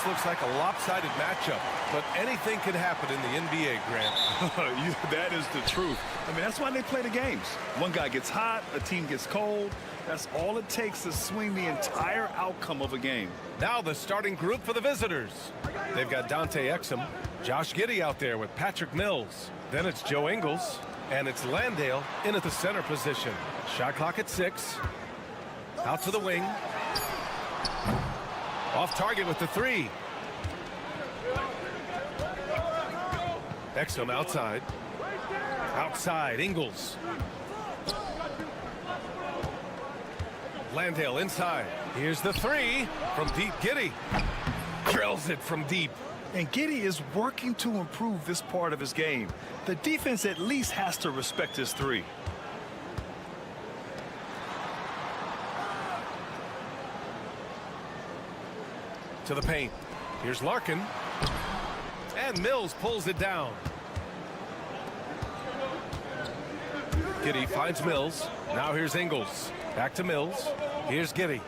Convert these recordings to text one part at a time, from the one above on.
looks like a lopsided matchup, but anything can happen in the NBA, Grant. That is the truth. I mean, that's why they play the games. One guy gets hot, a team gets cold. That's all it takes to swing the entire outcome of a game. Now the starting group for the visitors. They've got Dante Exum, Josh Giddey out there with Patrick Mills. Then it's Joe Ingles, and it's Landale in at the center position. Shot clock at 6. Out to the wing. Off target with the 3. Exum outside. Outside, Ingles. Landale inside. Here's the 3 from deep. Giddey drills it from deep. And Giddey is working to improve this part of his game. The defense at least has to respect his 3. To the paint. Here's Larkin. And Mills pulls it down. Giddey finds Mills. Now here's Ingles. Back to Mills. Here's Giddey.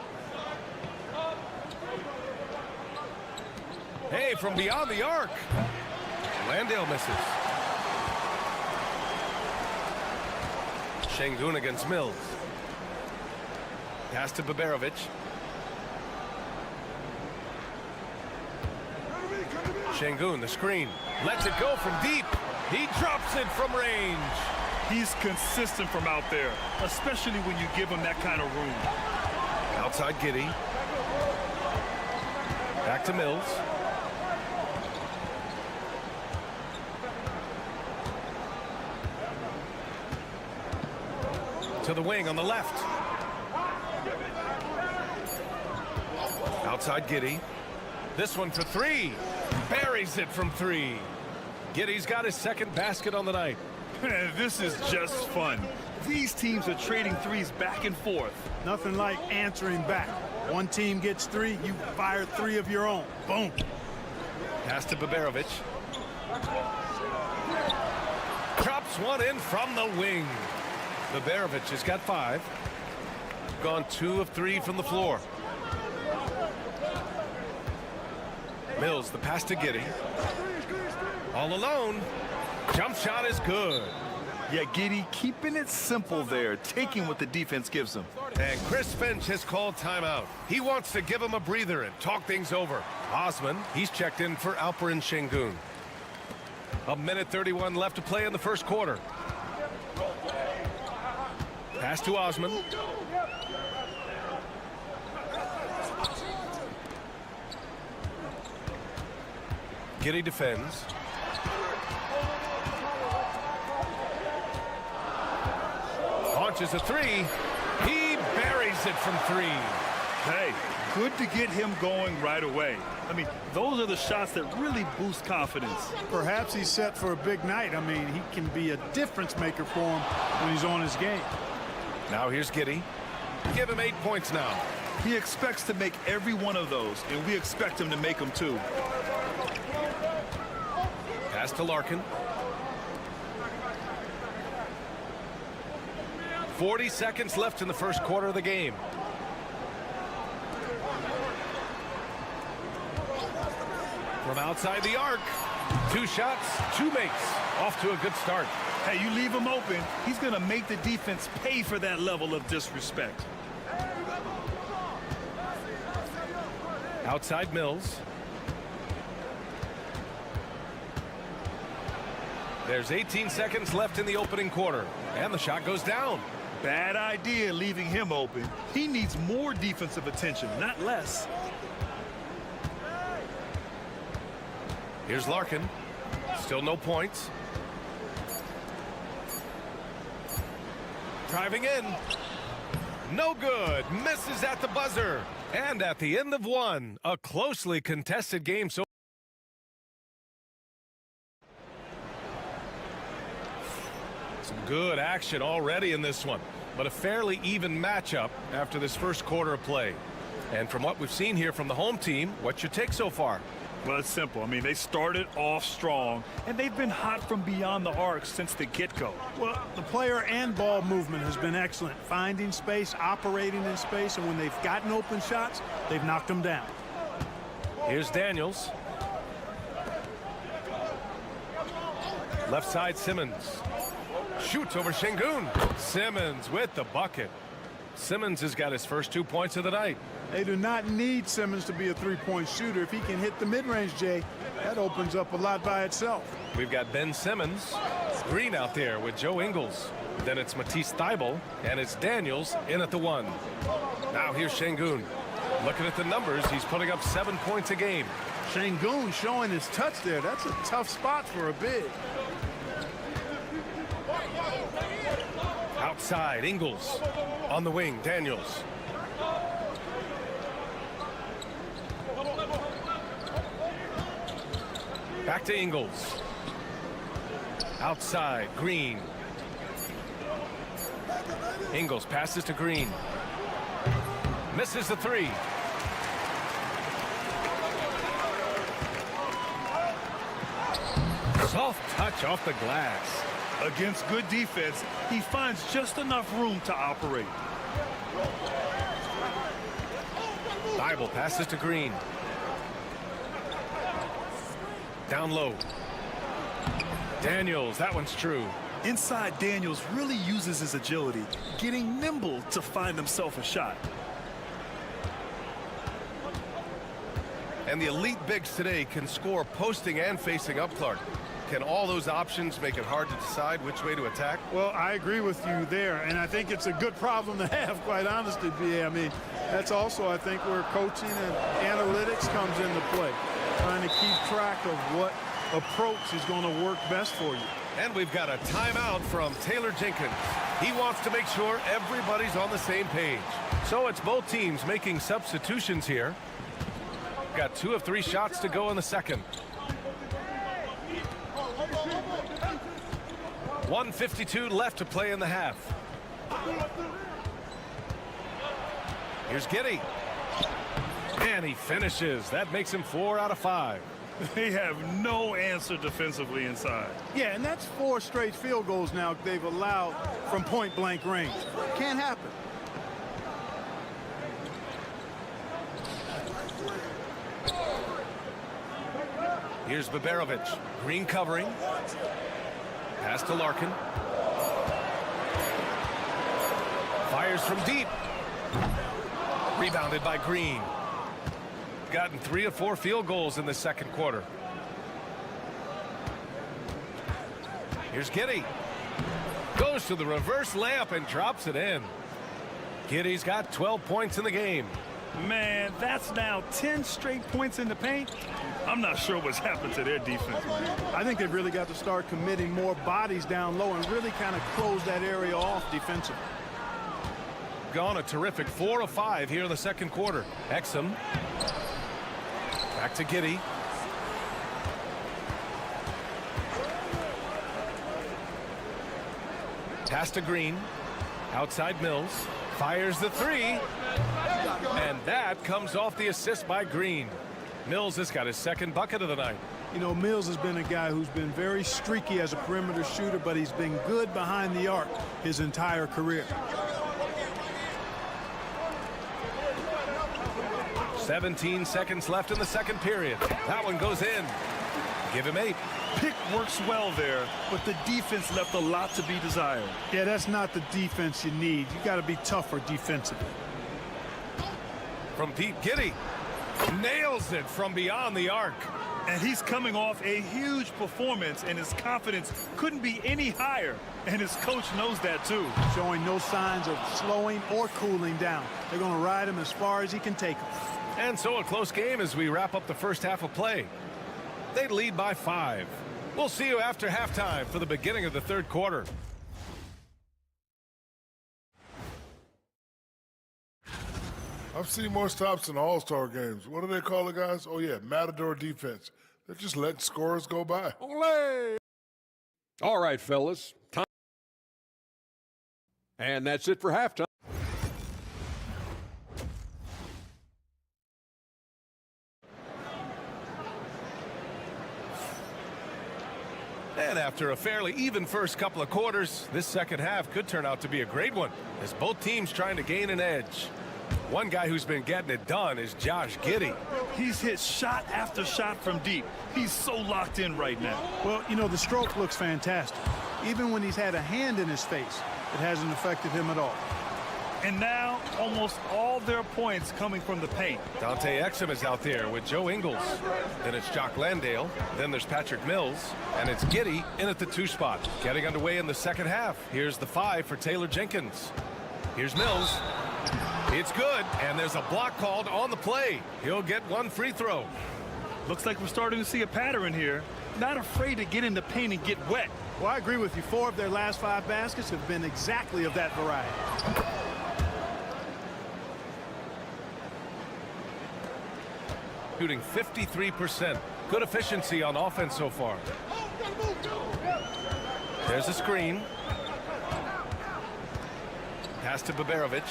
Hey, from beyond the arc. Landale misses. Şengün against Mills. Pass to Baberovic. Şengün, the screen. Lets it go from deep. He drops it from range. He's consistent from out there, especially when you give him that kind of room. Outside Giddey. Back to Mills. To the wing on the left. Outside Giddey. This one for 3. Buries it from 3. Giddey's got his second basket on the night. This is just fun. These teams are trading threes back and forth. Nothing like answering back. One team gets 3, you fire 3 of your own. Boom. Pass to Baberovic. Drops one in from the wing. Baberovic has got 5. Gone 2 of 3 from the floor. Mills, the pass to Giddey. All alone. Jump shot is good. Yeah, Giddey keeping it simple there, taking what the defense gives him. And Chris Finch has called timeout. He wants to give him a breather and talk things over. Osman, he's checked in for Alperen Şengün. 1:31 left to play in the first quarter. Pass to Osman. Giddey defends. Launches a 3. He buries it from 3. Hey, good to get him going right away. I mean, those are the shots that really boost confidence. Perhaps he's set for a big night. I mean, he can be a difference maker for him when he's on his game. Now here's Giddey. Give him 8 points now. He expects to make every one of those, and we expect him to make them too. Pass to Larkin. 40 seconds left in the first quarter of the game. From outside the arc. 2 shots, 2 makes. Off to a good start. Hey, you leave him open, he's going to make the defense pay for that level of disrespect. Outside Mills. There's 18 seconds left in the opening quarter. And the shot goes down. Bad idea leaving him open. He needs more defensive attention, not less. Here's Larkin. Still no points. Driving in. No good. Misses at the buzzer. And at the end of 1, a closely contested game. So some good action already in this one, but a fairly even matchup after this first quarter of play. And from what we've seen here from the home team, what's your take so far? Well, it's simple. I mean, they started off strong, and they've been hot from beyond the arc since the get-go. Well, the player and ball movement has been excellent. Finding space, operating in space, and when they've gotten open shots, they've knocked them down. Here's Daniels. Left side, Simmons. Shoots over Şengün. Simmons with the bucket. Simmons has got his first 2 points of the night. They do not need Simmons to be a three-point shooter. If he can hit the mid-range, Jay, that opens up a lot by itself. We've got Ben Simmons. Green out there with Joe Ingles. Then it's Matisse Thybulle, and it's Daniels in at the 1. Now here's Şengün. Looking at the numbers, he's putting up 7 points a game. Şengün showing his touch there. That's a tough spot for a big. Outside, Ingles. On the wing, Daniels. Back to Ingles. Outside, Green. Ingles passes to Green. Misses the 3. Soft touch off the glass. Against good defense, he finds just enough room to operate. Thybulle passes to Green. Down low. Daniels, that one's true. Inside, Daniels really uses his agility, getting nimble to find himself a shot. And the elite bigs today can score posting and facing up, Clark. Can all those options make it hard to decide which way to attack? Well, I agree with you there, and I think it's a good problem to have, quite honestly, BA. I mean, that's also, I think, where coaching and analytics comes into play, trying to keep track of what approach is going to work best for you. And we've got a timeout from Taylor Jenkins. He wants to make sure everybody's on the same page. So it's both teams making substitutions here. Got 2 of 3 shots to go in the second. 1:52 left to play in the half. Here's Giddey. And he finishes. That makes him 4 out of 5. They have no answer defensively inside. Yeah, and that's 4 straight field goals now they've allowed from point-blank range. Can't happen. Here's Baberovic. Green covering. Pass to Larkin. Fires from deep. Rebounded by Green. Gotten 3 of 4 field goals in the second quarter. Here's Giddey. Goes to the reverse layup and drops it in. Giddey's got 12 points in the game. Man, that's now 10 straight points in the paint. I'm not sure what's happened to their defense. I think they've really got to start committing more bodies down low and really kind of close that area off defensively. Gone a terrific 4 of 5 here in the second quarter. Exum. Back to Giddey. Pass to Green. Outside Mills. Fires the 3. And that comes off the assist by Green. Mills has got his second bucket of the night. You know, Mills has been a guy who's been very streaky as a perimeter shooter, but he's been good behind the arc his entire career. 17 seconds left in the second period. That one goes in. Give him 8. Pick works well there, but the defense left a lot to be desired. Yeah, that's not the defense you need. You got to be tougher defensively. From deep, Giddey nails it from beyond the arc. And he's coming off a huge performance, and his confidence couldn't be any higher. And his coach knows that, too. Showing no signs of slowing or cooling down. They're going to ride him as far as he can take him. And so a close game as we wrap up the first half of play. They lead by 5. We'll see you after halftime for the beginning of the third quarter. I've seen more stops in All-Star games. What do they call it, guys? Oh, yeah, Matador defense. They're just letting scores go by. Olé! All right, fellas. Time. And that's it for halftime. And after a fairly even first couple of quarters, this second half could turn out to be a great one as both teams trying to gain an edge. One guy who's been getting it done is Josh Giddey. He's hit shot after shot from deep. He's so locked in right now. Well, you know, the stroke looks fantastic. Even when he's had a hand in his face, it hasn't affected him at all. And now, almost all their points coming from the paint. Dante Exum is out there with Joe Ingles. Then it's Jock Landale. Then there's Patrick Mills. And it's Giddey in at the 2 spot. Getting underway in the second half. Here's the 5 for Taylor Jenkins. Here's Mills. It's good. And there's a block called on the play. He'll get 1 free throw. Looks like we're starting to see a pattern here. Not afraid to get in the paint and get wet. Well, I agree with you. 4 of their last 5 baskets have been exactly of that variety. Shooting 53%. Good efficiency on offense so far. There's a screen. Pass to Baberovic.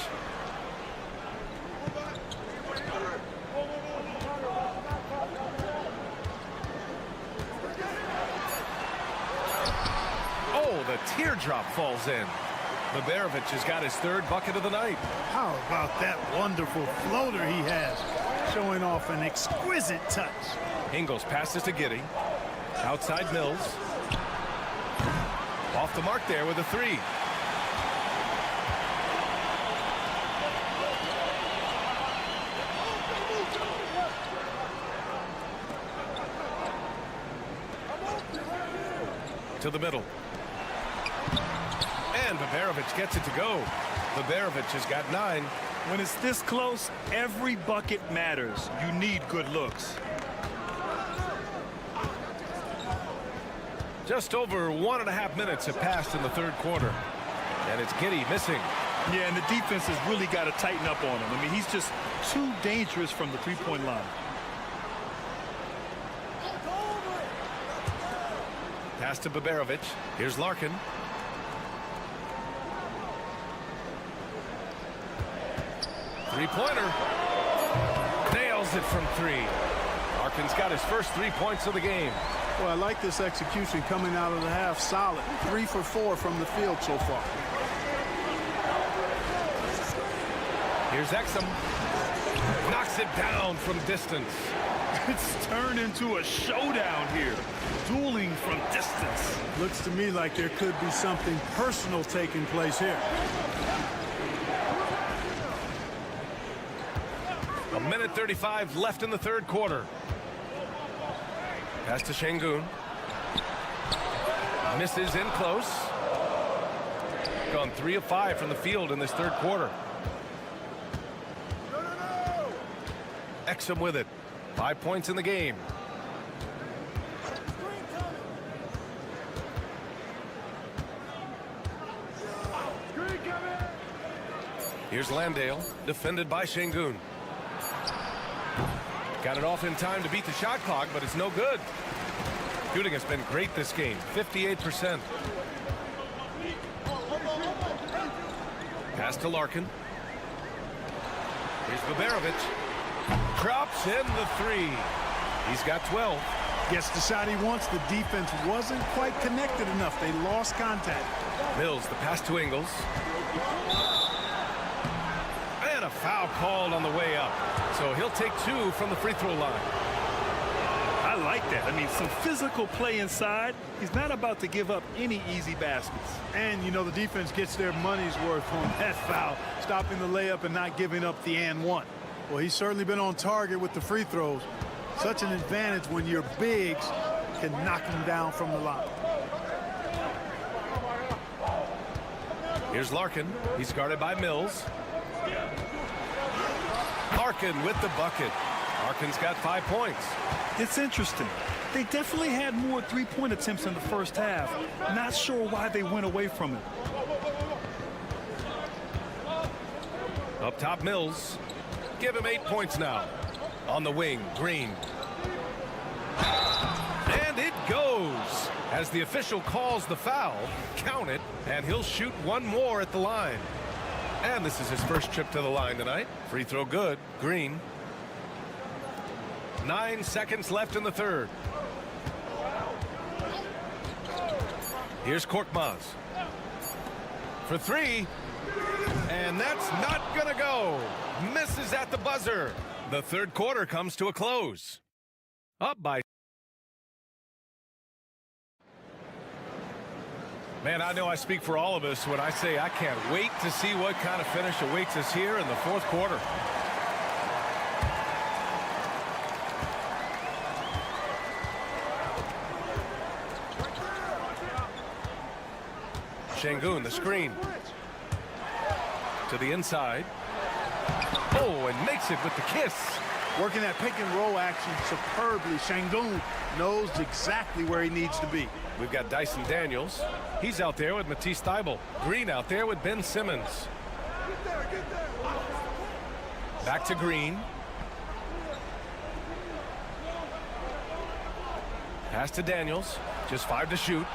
Oh, the teardrop falls in. Baberovic has got his 3rd bucket of the night. How about that wonderful floater he has, showing off an exquisite touch. Ingles passes to Giddey. Outside Mills. Off the mark there with a 3. To the middle. And Baberovic gets it to go. Baberovic has got 9. When it's this close, every bucket matters. You need good looks. Just over 1.5 minutes have passed in the 3rd quarter. And it's Giddey missing. Yeah, and the defense has really got to tighten up on him. I mean, he's just too dangerous from the 3-point line. Pass to Baberovic. Here's Larkin. Three-pointer. Nails it from 3. Larkin's got his first 3 points of the game. Well, I like this execution coming out of the half solid. 3 for 4 from the field so far. Here's Exum. Knocks it down from distance. It's turned into a showdown here. Dueling from distance. Looks to me like there could be something personal taking place here. A minute 35 left in the 3rd quarter. Pass to Şengün. Misses in close. Gone 3 of 5 from the field in this 3rd quarter. Exum with it. 5 points in the game. Here's Landale, defended by Şengün. Got it off in time to beat the shot clock, but it's no good. Shooting has been great this game, 58%. Pass to Larkin. Here's Baberovic. Drops in the 3. He's got 12. Gets the shot he wants. The defense wasn't quite connected enough. They lost contact. Mills, the pass to Ingles. And a foul called on the way up. So he'll take 2 from the free throw line. I like that. I mean, some physical play inside. He's not about to give up any easy baskets. And, you know, the defense gets their money's worth on that foul, stopping the layup and not giving up the and one. Well, he's certainly been on target with the free throws. Such an advantage when your bigs can knock him down from the line. Here's Larkin. He's guarded by Mills. Larkin with the bucket. Larkin's got 5 points. It's interesting. They definitely had more 3-point attempts in the first half. Not sure why they went away from it. Up top, Mills. Give him 8 points now. On the wing, Green. And it goes. As the official calls the foul, count it, and he'll shoot 1 more at the line. And this is his first trip to the line tonight. Free throw good. Green. 9 seconds left in the 3rd. Here's Korkmaz. For 3. And that's not gonna go. misses at the buzzer. The third quarter comes to a close. Up by... Man, I know I speak for all of us when I say I can't wait to see what kind of finish awaits us here in the fourth quarter. Şengün, the screen. To the inside. Oh, and makes it with the kiss. Working that pick and roll action superbly. Şengün knows exactly where he needs to be. We've got Dyson Daniels. He's out there with Matisse Thybulle. Green out there with Ben Simmons. Back to Green. Pass to Daniels. Just 5 to shoot.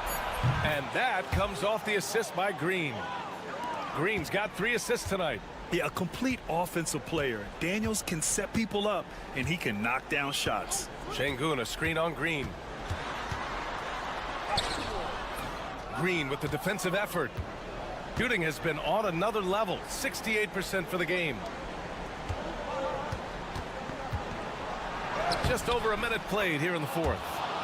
And that comes off the assist by Green. Green's got 3 assists tonight. Yeah, a complete offensive player. Daniels can set people up, and he can knock down shots. Şengün, a screen on Green. Green with the defensive effort. Shooting has been on another level. 68% for the game. Just over a minute played here in the fourth.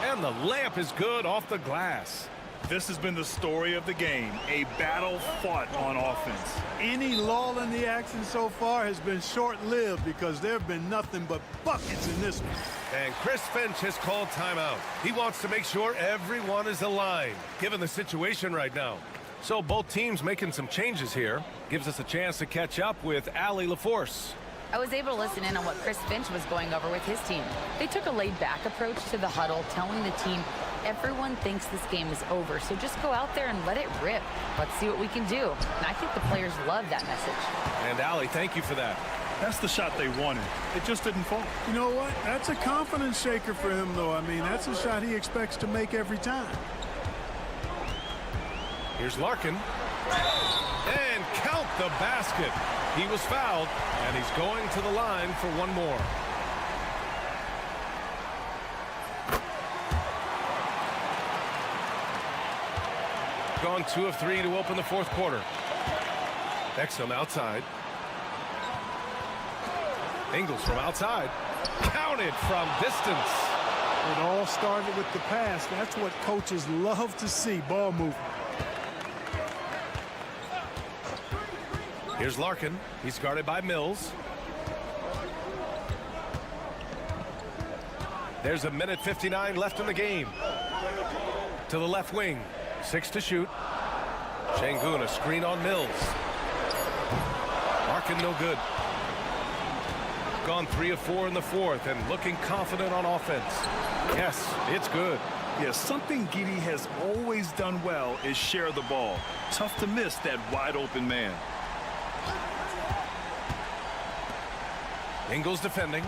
And the layup is good off the glass. This has been the story of the game, a battle fought on offense. Any lull in the action so far has been short-lived because there have been nothing but buckets in this one. And Chris Finch has called timeout. He wants to make sure everyone is aligned, given the situation right now. So both teams making some changes here. Gives us a chance to catch up with Allie LaForce. I was able to listen in on what Chris Finch was going over with his team. They took a laid-back approach to the huddle, telling the team, everyone thinks this game is over, so just go out there and let it rip. Let's see what we can do. And I think the players love that message. And Allie, thank you for that. That's the shot they wanted. It just didn't fall. You know what? That's a confidence shaker for him, though. I mean, that's a shot he expects to make every time. Here's Larkin. And count the basket. He was fouled, and he's going to the line for one more. Gone 2 of 3 to open the fourth quarter. Exum outside. Ingles from outside. Counted from distance. It all started with the pass. That's what coaches love to see, ball movement. Here's Larkin. He's guarded by Mills. There's a minute 59 left in the game. To the left wing. 6 to shoot. Şengün, a screen on Mills. Larkin no good. Gone 3 of 4 in the fourth and looking confident on offense. Yes, it's good. Yeah, something Giddey has always done well is share the ball. Tough to miss that wide open man. Ingles defending.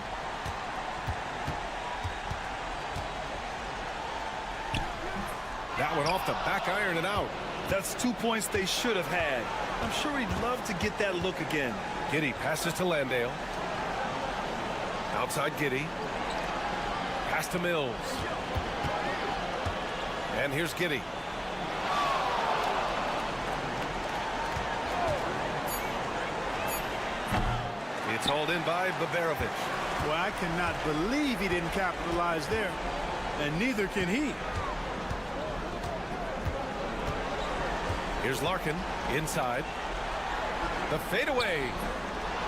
That one off the back iron and out. That's 2 points they should have had. I'm sure he'd love to get that look again. Giddey passes to Landale. Outside Giddey. Pass to Mills. And here's Giddey. It's hauled in by Baberovic. Well, I cannot believe he didn't capitalize there, and neither can he. Here's Larkin inside. The fadeaway.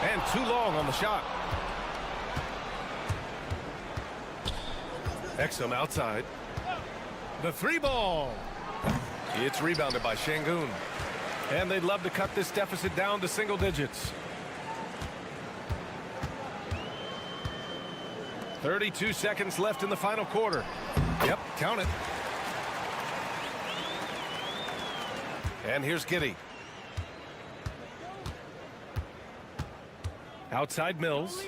And too long on the shot. Exum outside. The 3-ball. It's rebounded by Şengün. And they'd love to cut this deficit down to single digits. 32 seconds left in the final quarter. Yep, count it. And here's Giddey. Outside Mills.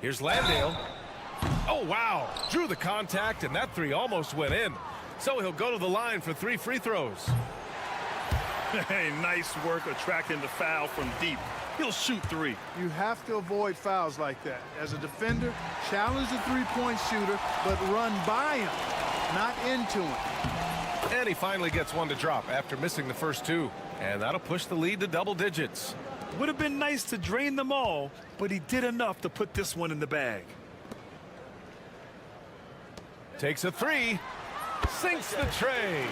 Here's Landale. Oh, wow. Drew the contact, and that 3 almost went in. So he'll go to the line for 3 free throws. Hey, nice work attracting the foul from deep. He'll shoot 3. You have to avoid fouls like that. As a defender, challenge the three-point shooter, but run by him, not into him. And he finally gets one to drop after missing the first 2. And that'll push the lead to double digits. Would have been nice to drain them all, but he did enough to put this one in the bag. Takes a three. Sinks the tray.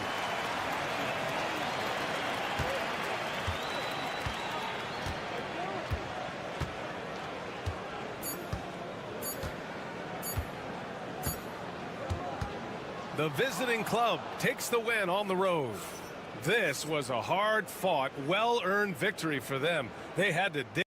The visiting club takes the win on the road. This was a hard-fought, well-earned victory for them. They had to dig.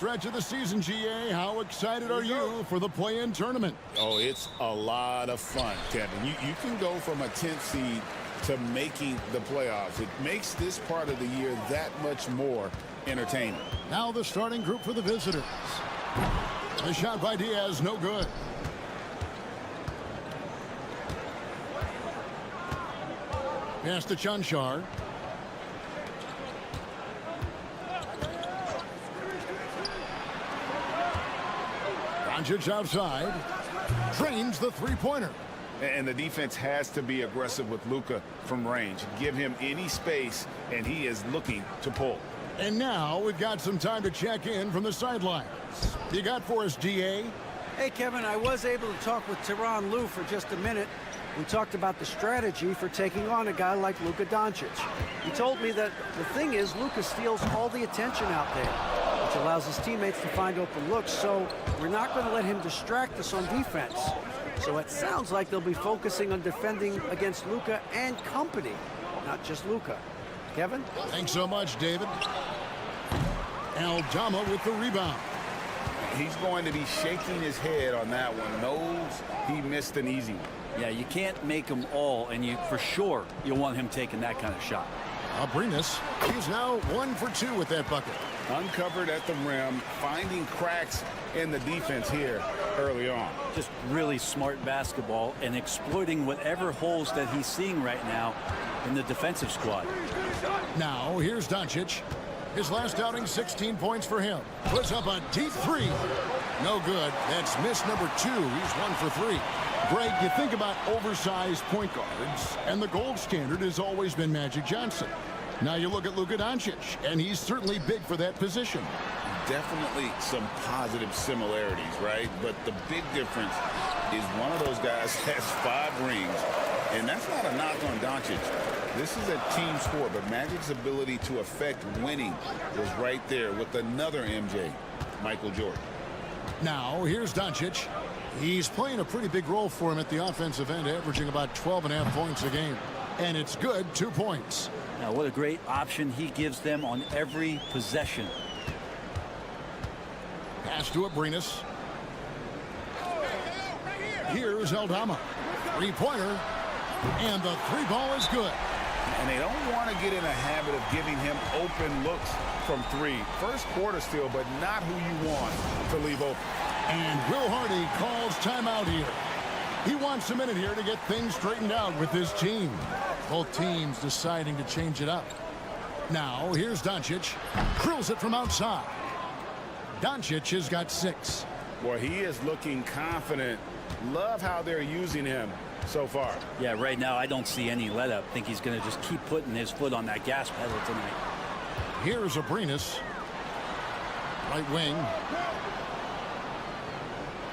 stretch of the season, GA. How excited are you for the play-in tournament? Oh, it's a lot of fun, Kevin. You can go from a 10th seed to making the playoffs. It makes this part of the year that much more entertaining. Now the starting group for the visitors. The shot by Diaz, no good. Pass to Chanchar. Doncic outside. Drains the three-pointer. And the defense has to be aggressive with Luka from range. Give him any space, and he is looking to pull. And now we've got some time to check in from the sidelines. You got for us, DA? Hey, Kevin, I was able to talk with Tyronn Lue for just a minute. We talked about the strategy for taking on a guy like Luka Doncic. He told me that the thing is Luka steals all the attention out there, which allows his teammates to find open looks, so we're not going to let him distract us on defense. So it sounds like they'll be focusing on defending against Luka and company, not just Luka. Kevin? Thanks so much, David. Aldama with the rebound. He's going to be shaking his head on that one. Knows he missed an easy one. Yeah, you can't make them all, and for sure you'll want him taking that kind of shot. Abrinas, he's now 1 for 2 with that bucket. Uncovered at the rim, finding cracks in the defense here early on. Just really smart basketball and exploiting whatever holes that he's seeing right now in the defensive squad. Now here's Doncic. His last outing, 16 points for him. Puts up a deep three. No good. That's miss number 2. He's 1 for 3. Greg, you think about oversized point guards, and the gold standard has always been Magic Johnson. Now you look at Luka Doncic, and he's certainly big for that position. Definitely some positive similarities, right? But the big difference is one of those guys has 5 rings, and that's not a knock on Doncic. This is a team sport, but Magic's ability to affect winning was right there with another MJ, Michael Jordan. Now here's Doncic. He's playing a pretty big role for him at the offensive end, averaging about 12.5 points a game. And it's good, 2 points. Now, what a great option he gives them on every possession. Pass to Abrinas. Here's Aldama. Three-pointer. And the 3 ball is good. And they don't want to get in a habit of giving him open looks from 3. First quarter still, but not who you want to leave open. And Will Hardy calls timeout here. He wants a minute here to get things straightened out with his team. Both teams deciding to change it up. Now here's Doncic. Drills it from outside. Doncic has got 6. Boy, he is looking confident. Love how they're using him so far. Yeah, right now I don't see any let up. I think he's going to just keep putting his foot on that gas pedal tonight. Here's Abrinas. Right wing.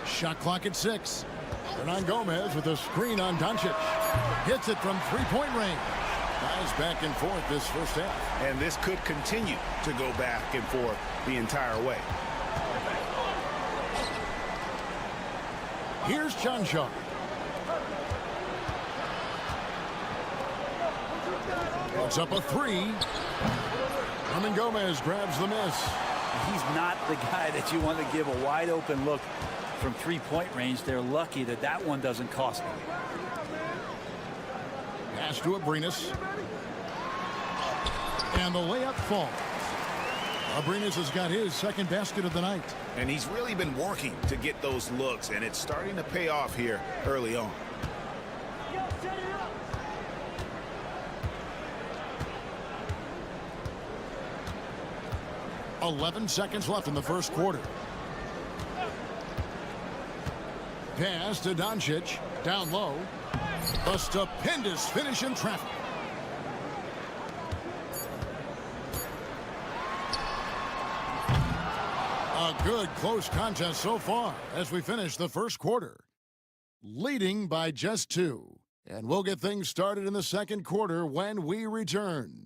Shot clock at 6. Hernan Gomez with a screen on Doncic. Hits it from 3-point range. Guys back and forth this first half. And this could continue to go back and forth the entire way. Here's Chanchar. Puts up a 3. Hernan Gomez grabs the miss. He's not the guy that you want to give a wide open look from 3-point range. They're lucky that that one doesn't cost them. Pass to Abrinas. And the layup falls. Abrinas has got his second basket of the night. And he's really been working to get those looks, and it's starting to pay off here early on. .11 seconds left in the first quarter. Pass to Doncic. Down low. A stupendous finish in traffic. A good close contest so far as we finish the first quarter. Leading by just 2. And we'll get things started in the second quarter when we return.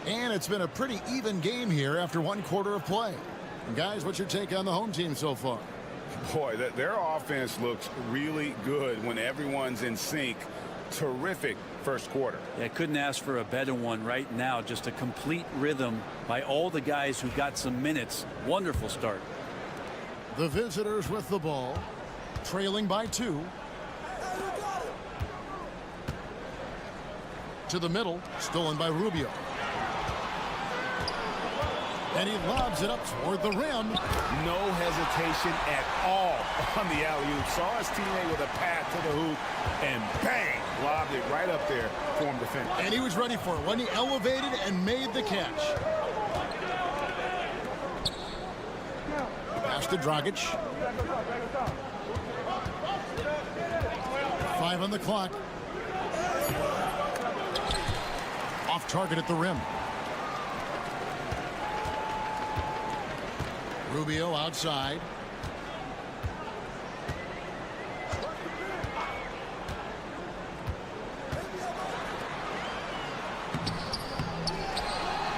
And it's been a pretty even game here after 1 quarter of play. And guys, what's your take on the home team so far? Boy, their offense looks really good when everyone's in sync. Terrific first quarter. Yeah, couldn't ask for a better one right now. Just a complete rhythm by all the guys who got some minutes. Wonderful start. The visitors with the ball, trailing by 2. To the middle, stolen by Rubio. And he lobs it up toward the rim. No hesitation at all on the alley-oop. Saw his teammate with a pass to the hoop, and bang, lobbed it right up there for him to finish. And he was ready for it when he elevated and made the catch. Pass to Dragic. 5 on the clock. Off target at the rim. Rubio outside.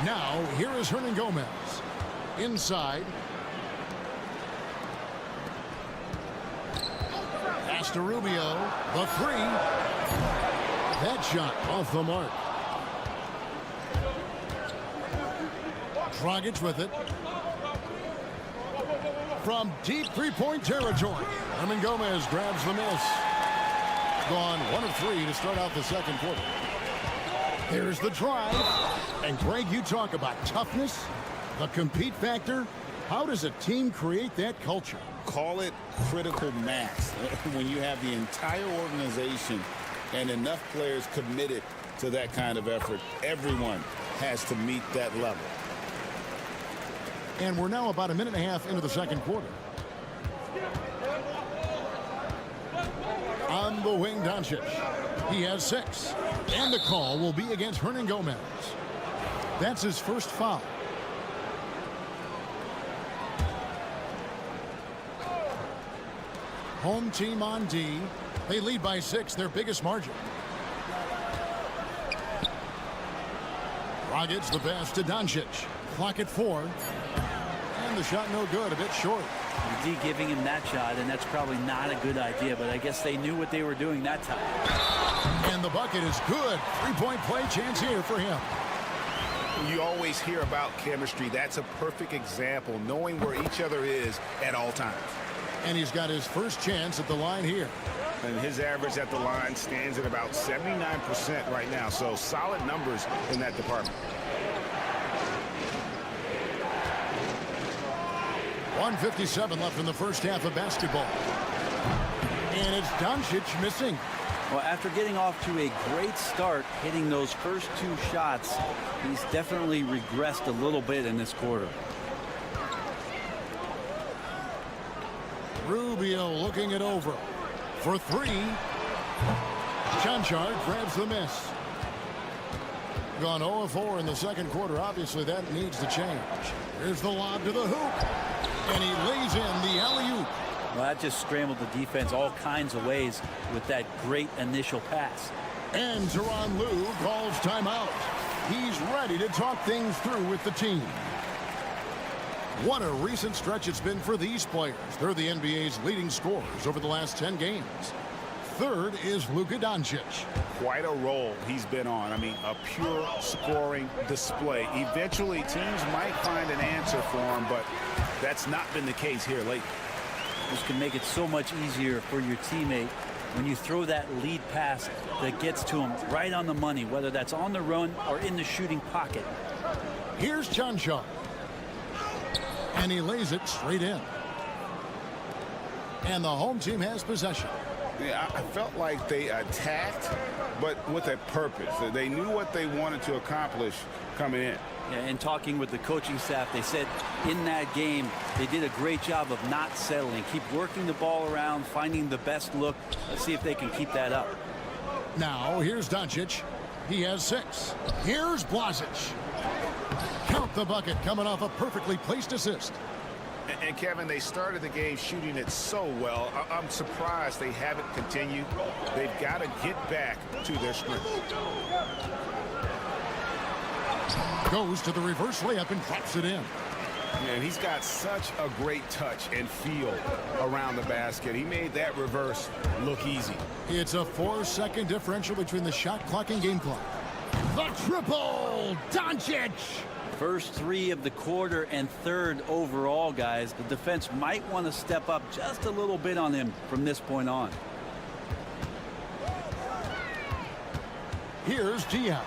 Now, here is Hernan Gomez. Inside. Pass to Rubio. The 3. That shot off the mark. Dragic with it. From deep three-point territory, Hernan Gomez grabs the miss. Gone 1 of 3 to start out the second quarter. Here's the drive. And Greg, you talk about toughness, the compete factor. How does a team create that culture? Call it critical mass. When you have the entire organization and enough players committed to that kind of effort, everyone has to meet that level. And we're now about a minute and a half into the second quarter. On the wing, Doncic. He has 6. And the call will be against Hernan Gomez. That's his first foul. Home team on D. They lead by 6, their biggest margin. Dragic the pass to Doncic. Clock at 4. And the shot no good, a bit short. The D giving him that shot, and that's probably not a good idea, but I guess they knew what they were doing that time. And the bucket is good. 3-point play chance here for him. You always hear about chemistry. That's a perfect example, knowing where each other is at all times. And he's got his first chance at the line here. And his average at the line stands at about 79% right now, so solid numbers in that department. 1:57 left in the first half of basketball. And it's Doncic missing. Well, after getting off to a great start, hitting those first 2 shots, he's definitely regressed a little bit in this quarter. Rubio looking it over for 3. Chanchard grabs the miss. Gone 0 of 4 in the second quarter. Obviously, that needs to change. Here's the lob to the hoop. And he lays in the alley-oop. Well, that just scrambled the defense all kinds of ways with that great initial pass. And Tyronn Lue calls timeout. He's ready to talk things through with the team. What a recent stretch it's been for these players. They're the NBA's leading scorers over the last 10 games. Third is Luka Doncic. Quite a role he's been on. I mean, a pure scoring display. Eventually, teams might find an answer for him, but that's not been the case here lately. This can make it so much easier for your teammate when you throw that lead pass that gets to him right on the money, whether that's on the run or in the shooting pocket. Here's Chanchard. And he lays it straight in. And the home team has possession. Yeah, I felt like they attacked, but with a purpose. They knew what they wanted to accomplish coming in. Yeah, and talking with the coaching staff, they said in that game they did a great job of not settling. Keep working the ball around, finding the best look. Let's see if they can keep that up. Now, here's Doncic. He has 6. Here's Blasic. Count the bucket coming off a perfectly placed assist. And Kevin, they started the game shooting it so well. I'm surprised they haven't continued. They've got to get back to their strength. Goes to the reverse layup and drops it in. And he's got such a great touch and feel around the basket. He made that reverse look easy. It's a 4-second differential between the shot clock and game clock. The triple, Doncic. First 3 of the quarter and 3rd overall, guys. The defense might want to step up just a little bit on him from this point on. Here's Diaz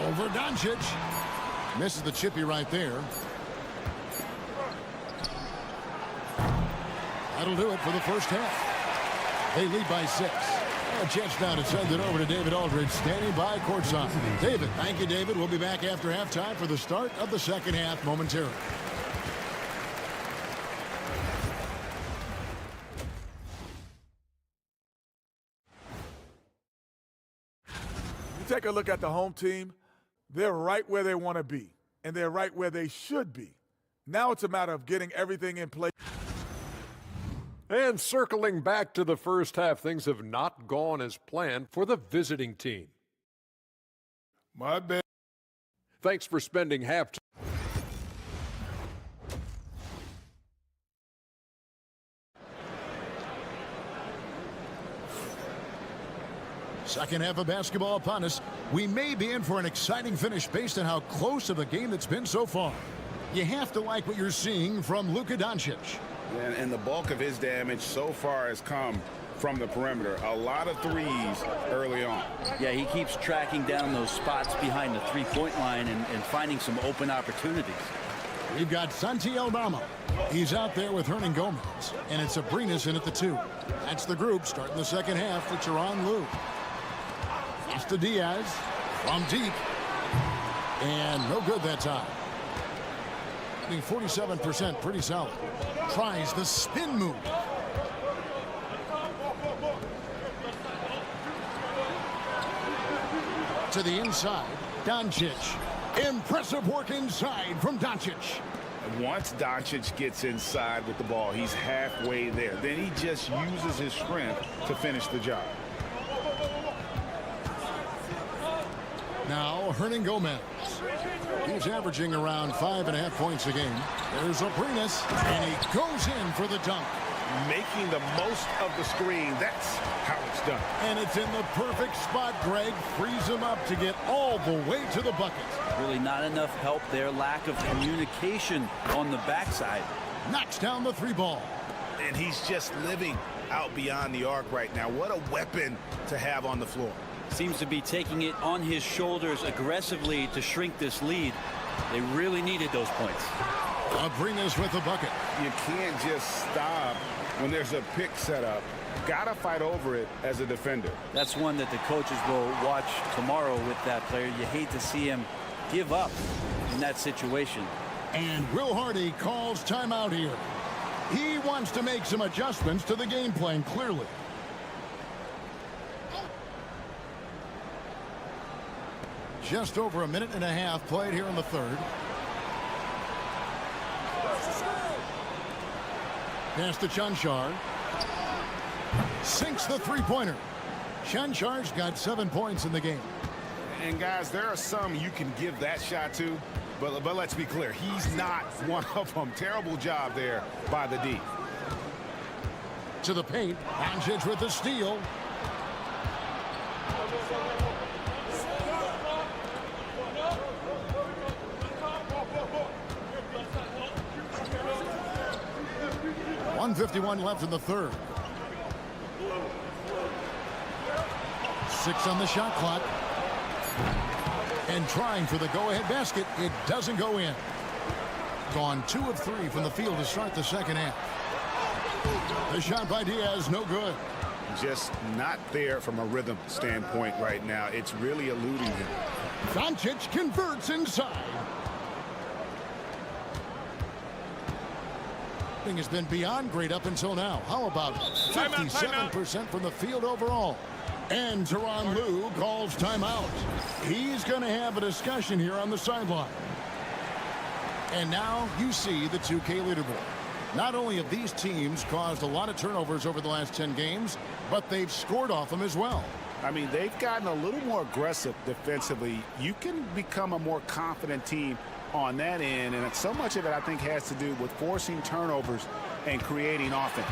over Doncic. Misses the chippy right there. That'll do it for the first half. They lead by 6. A chance now to send it over to David Aldridge, standing by courtside. David. Thank you, David. We'll be back after halftime for the start of the second half momentarily. You take a look at the home team, they're right where they want to be, and they're right where they should be. Now it's a matter of getting everything in place. And circling back to the first half, things have not gone as planned for the visiting team. My bad. Thanks for spending half. Second half of basketball upon us. We may be in for an exciting finish based on how close of a game it's been so far. You have to like what you're seeing from Luka Doncic. And the bulk of his damage so far has come from the perimeter. A lot of threes early on. Yeah, he keeps tracking down those spots behind the three-point line and finding some open opportunities. We've got Santi Aldama. He's out there with Hernan Gomez. And it's Abrinas in at the 2. That's the group starting the second half for Tyronn Lue. It's to Diaz from deep. And no good that time. 47%, pretty solid. Tries the spin move. To the inside, Doncic. Impressive work inside from Doncic. Once Doncic gets inside with the ball, he's halfway there. Then he just uses his strength to finish the job. Now Hernan Gomez. He's averaging around 5.5 points a game. There's Abrinas, and he goes in for the dunk. Making the most of the screen. That's how it's done. And it's in the perfect spot. Greg frees him up to get all the way to the bucket. Really not enough help there. Lack of communication on the backside. Knocks down the 3 ball. And he's just living out beyond the arc right now. What a weapon to have on the floor. Seems to be taking it on his shoulders aggressively to shrink this lead. They really needed those points. Abrinas with the bucket. You can't just stop when there's a pick set up. Gotta fight over it as a defender. That's one that the coaches will watch tomorrow with that player. You hate to see him give up in that situation. And Will Hardy calls timeout here. He wants to make some adjustments to the game plan, clearly. Just over a minute and a half played here in the third. Pass to Chanchar. Sinks the three-pointer. Chanchar's got 7 points in the game. And guys, there are some you can give that shot to, but let's be clear, he's not one of them. Terrible job there by the D. To the paint. Doncic with the steal. .151 left in the third. 6 on the shot clock. And trying for the go-ahead basket. It doesn't go in. Gone 2 of 3 from the field to start the second half. The shot by Diaz, no good. Just not there from a rhythm standpoint right now. It's really eluding him. Doncic converts inside. Has been beyond great up until now. How about 57% from the field overall? And Tyronn Lue calls timeout. He's going to have a discussion here on the sideline. And now you see the 2K leaderboard. Not only have these teams caused a lot of turnovers over the last 10 games, but they've scored off them as well. I mean, they've gotten a little more aggressive defensively. You can become a more confident team on that end, and so much of it, I think, has to do with forcing turnovers and creating offense.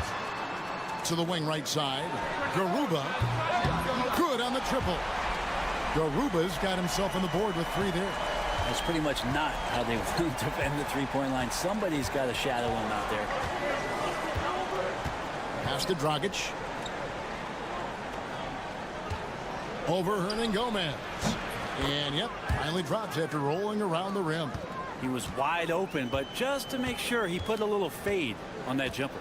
To the wing right side. Garuba. Good on the triple. Garuba's got himself on the board with 3 there. That's pretty much not how they want to defend the three-point line. Somebody's got to shadow him out there. Pass to Dragic. Over Hernangomez. And, yep, finally drops after rolling around the rim. He was wide open, but just to make sure, he put a little fade on that jumper.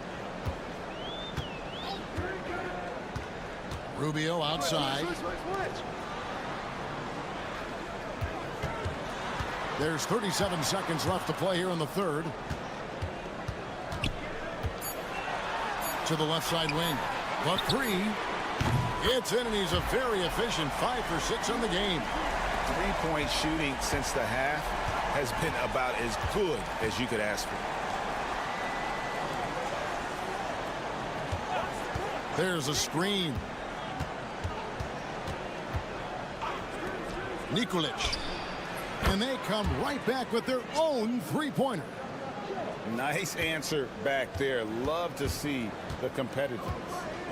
Rubio outside. There's 37 seconds left to play here in the third. To the left side wing. The 3. It's in, and he's a very efficient 5 for 6 on the game. Three-point shooting since the half has been about as good as you could ask for. There's a screen. Nikolic. And they come right back with their own three-pointer. Nice answer back there. Love to see the competitiveness.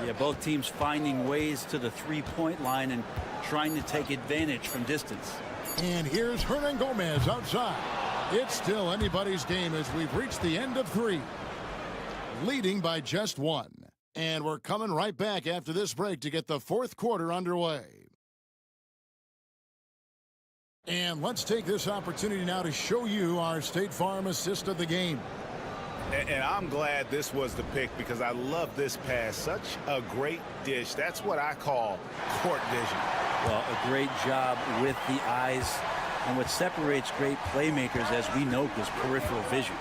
Yeah, both teams finding ways to the three-point line and trying to take advantage from distance. And here's Hernangomez outside. It's still anybody's game as we've reached the end of 3. Leading by just 1. And we're coming right back after this break to get the fourth quarter underway. And let's take this opportunity now to show you our State Farm assist of the game. And I'm glad this was the pick because I love this pass. Such a great dish. That's what I call court vision. Well, a great job with the eyes. And what separates great playmakers, as we know, is peripheral vision.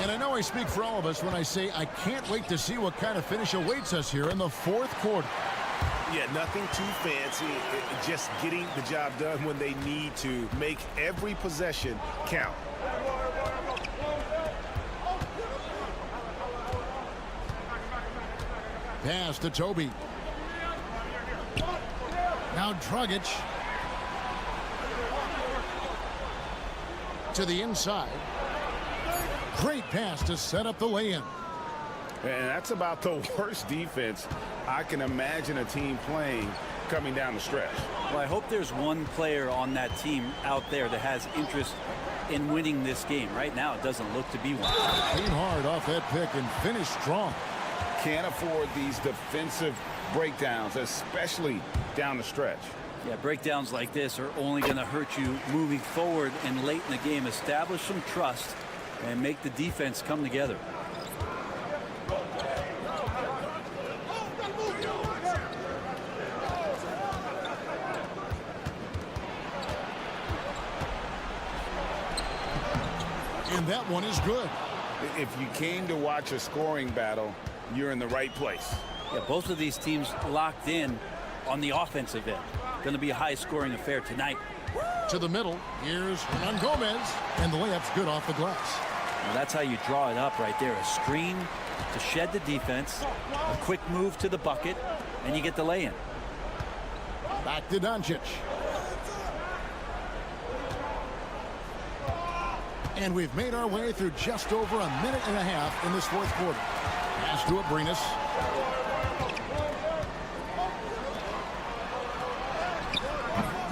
And I know I speak for all of us when I say I can't wait to see what kind of finish awaits us here in the fourth quarter. Yeah, nothing too fancy. Just getting the job done when they need to. Make every possession count. Pass to Toby. Now Dragic. To the inside. Great pass to set up the lay-in. And that's about the worst defense I can imagine a team playing coming down the stretch. Well, I hope there's one player on that team out there that has interest in winning this game. Right now, it doesn't look to be one. Came hard off that pick and finished strong. Can't afford these defensive breakdowns, especially down the stretch. Yeah, breakdowns like this are only going to hurt you moving forward and late in the game. Establish some trust and make the defense come together. And that one is good. If you came to watch a scoring battle, you're in the right place. Yeah, both of these teams locked in on the offensive end. Going to be a high-scoring affair tonight. To the middle. Here's Hernangomez. And the layup's good off the glass. Well, that's how you draw it up right there. A screen to shed the defense, a quick move to the bucket, and you get the lay-in. Back to Doncic. And we've made our way through just over a minute and a half in this fourth quarter. Pass to Abrinas.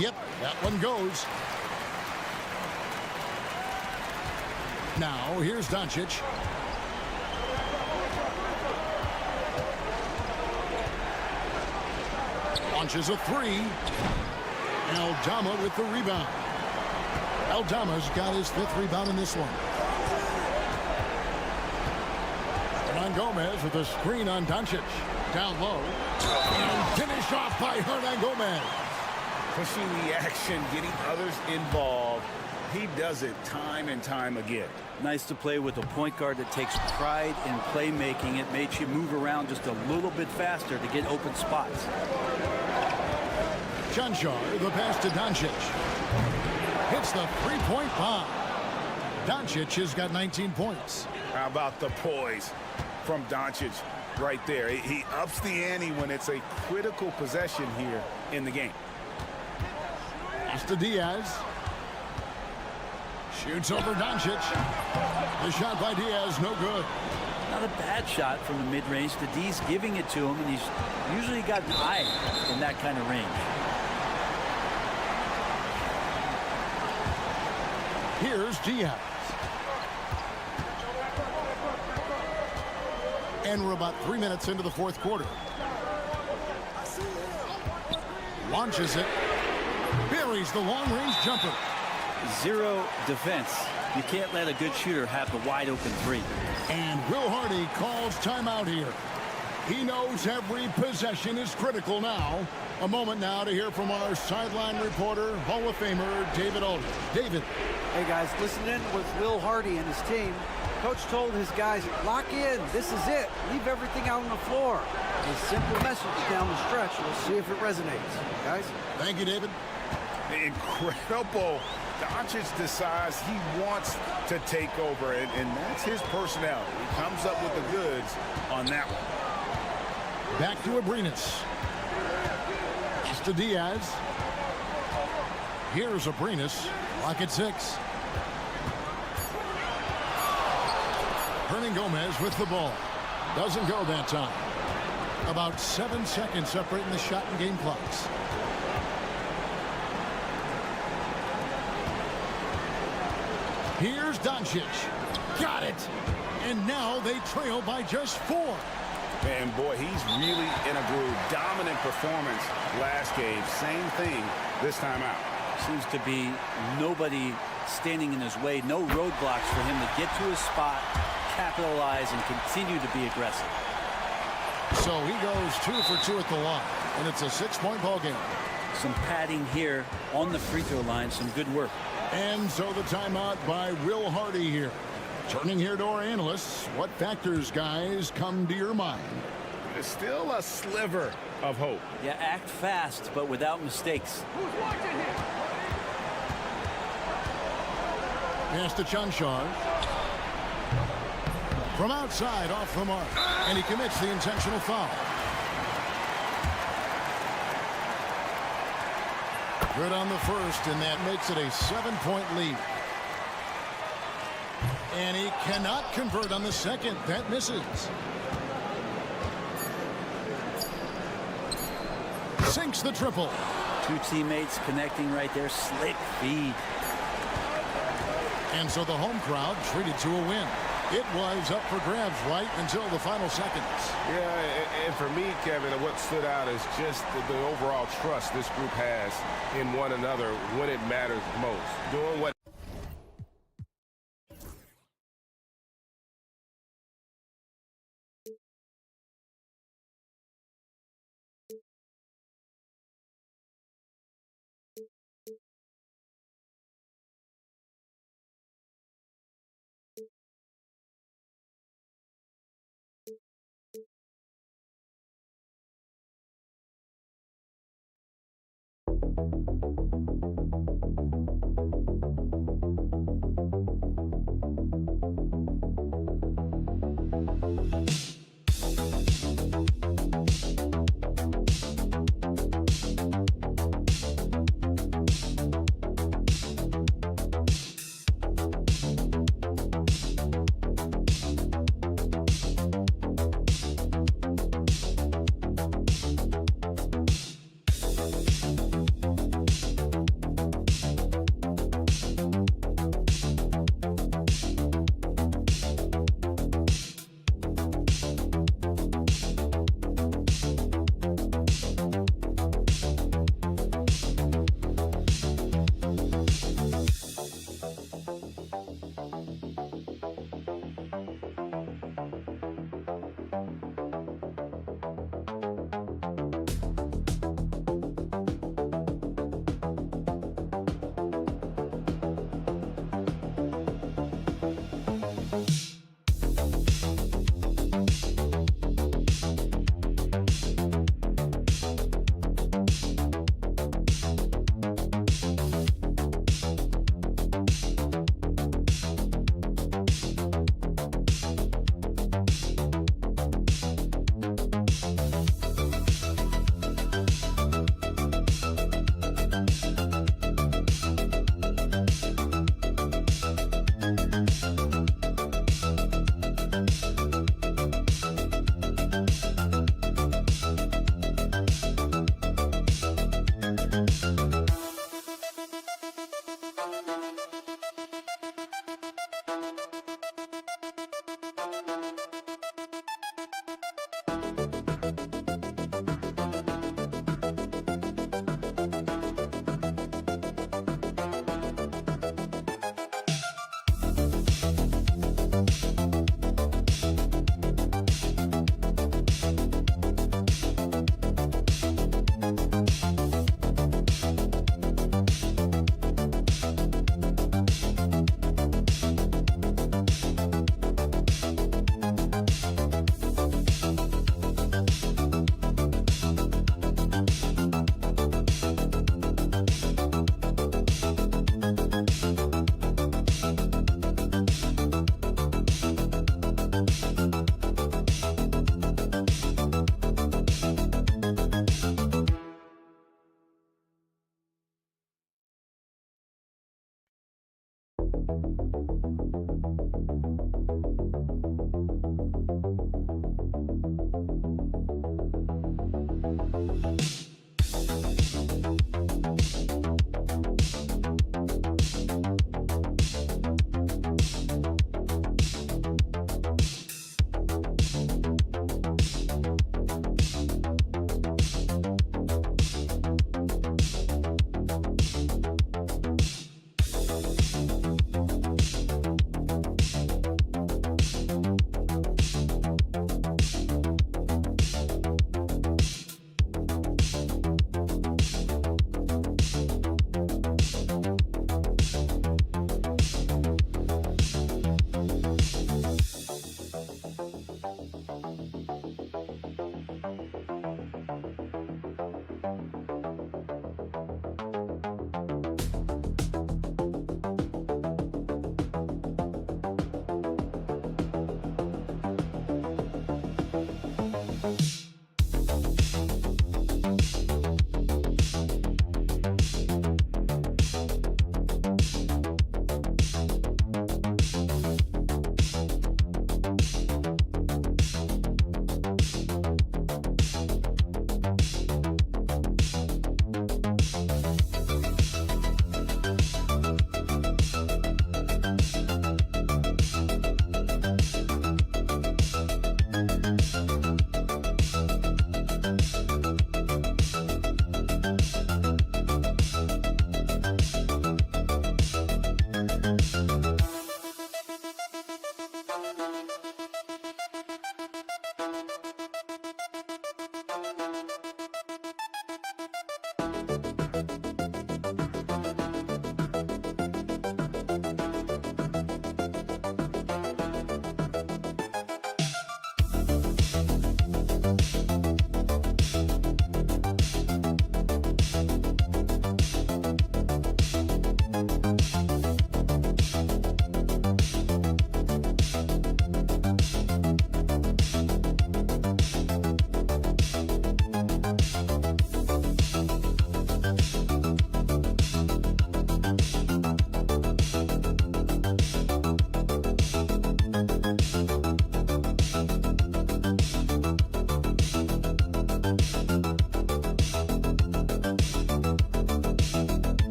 Yep, that one goes. Now, here's Doncic. Launches a 3. Aldama with the rebound. Aldama's got his 5th rebound in this one. Hernangomez with a screen on Doncic. Down low. And finish off by Hernangomez. Pushing the action, getting others involved. He does it time and time again. Nice to play with a point guard that takes pride in playmaking. It makes you move around just a little bit faster to get open spots. Janchar, the pass to Doncic. Hits the three-point bomb. Doncic has got 19 points. How about the poise from Doncic right there? He ups the ante when it's a critical possession here in the game. Pass to Diaz. Shoots over Doncic. The shot by Diaz, no good. Not a bad shot from the mid-range. The D's giving it to him, and he's usually got an eye in that kind of range. Here's Diaz. And we're about 3 minutes into the fourth quarter. Launches it. Buries the long-range jumper. Zero defense. You can't let a good shooter have the wide-open three. And Will Hardy calls timeout here. He knows every possession is critical now. A moment now to hear from our sideline reporter, Hall of Famer David Aldridge. David. Hey, guys, listen in with Will Hardy and his team. Coach told his guys, lock in. This is it. Leave everything out on the floor. A simple message down the stretch. We'll see if it resonates. Guys? Thank you, David. Incredible. Doncic decides he wants to take over, and that's his personality. He comes up with the goods on that one. Back to Abrinas. It's to Diaz. Here's Abrinas. Lock at 6. Hernan Gomez with the ball. Doesn't go that time. About 7 seconds separating the shot and game clocks. Here's Doncic. Got it. And now they trail by just 4. Man, boy, he's really in a groove. Dominant performance last game. Same thing this time out. Seems to be nobody standing in his way. No roadblocks for him to get to his spot, capitalize, and continue to be aggressive. So he goes 2 for 2 at the line, and it's a 6-point ball game. Some padding here on the free throw line. Some good work. And so the timeout by Will Hardy here. Turning here to our analysts, what factors, guys, come to your mind? There's still a sliver of hope. Yeah, act fast, but without mistakes. Who's watching here? Pass to Chanchan. From outside, off the mark. And he commits the intentional foul. Good on the first, and that makes it a 7-point lead. And he cannot convert on the second. That misses. Sinks the triple. 2 teammates connecting right there. Slick feed. And so the home crowd treated to a win. It was up for grabs right until the final seconds. Yeah, and for me, Kevin, what stood out is just the overall trust this group has in one another when it matters most. Doing what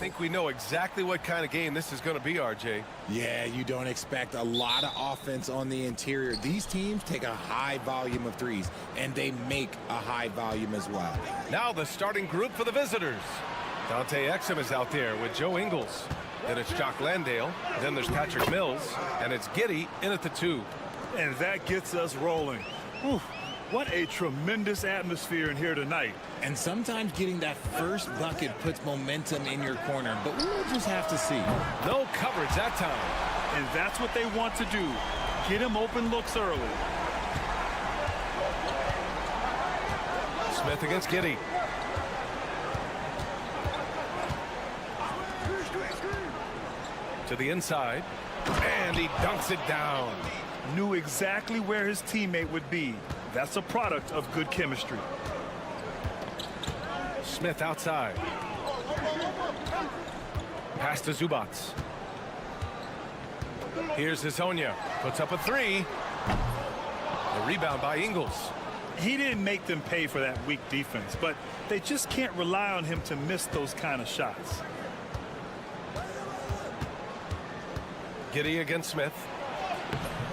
think we know exactly what kind of game this is going to be, RJ. Yeah, you don't expect a lot of offense on the interior. These teams take a high volume of threes, and they make a high volume as well. Now the starting group for the visitors. Dante Exum is out there with Joe Ingles. Then it's Jock Landale. Then there's Patrick Mills. And it's Giddey in at the 2. And that gets us rolling. Whew. What a tremendous atmosphere in here tonight. And sometimes getting that first bucket puts momentum in your corner, but we'll just have to see. No coverage that time. And that's what they want to do. Get him open looks early. Smith against Giddey. To the inside. And he dunks it down. Knew exactly where his teammate would be. That's a product of good chemistry. Smith outside. Pass to Zubats. Here's Hezonja. Puts up a 3. The rebound by Ingles. He didn't make them pay for that weak defense, but they just can't rely on him to miss those kind of shots. Giddy against Smith.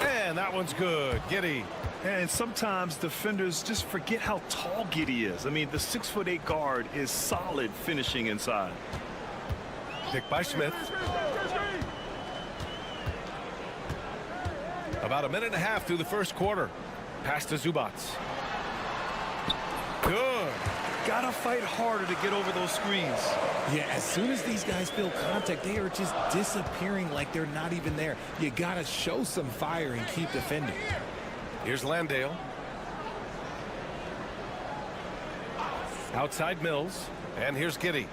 And that one's good. Giddy. And sometimes defenders just forget how tall Giddy is. I mean, the 6'8" guard is solid finishing inside. Picked by Smith. About a minute and a half through the first quarter. Pass to Zubats. Good. Gotta fight harder to get over those screens. Yeah, as soon as these guys feel contact, they are just disappearing like they're not even there. You gotta show some fire and keep defending. Here's Landale. Outside Mills. And here's Giddy.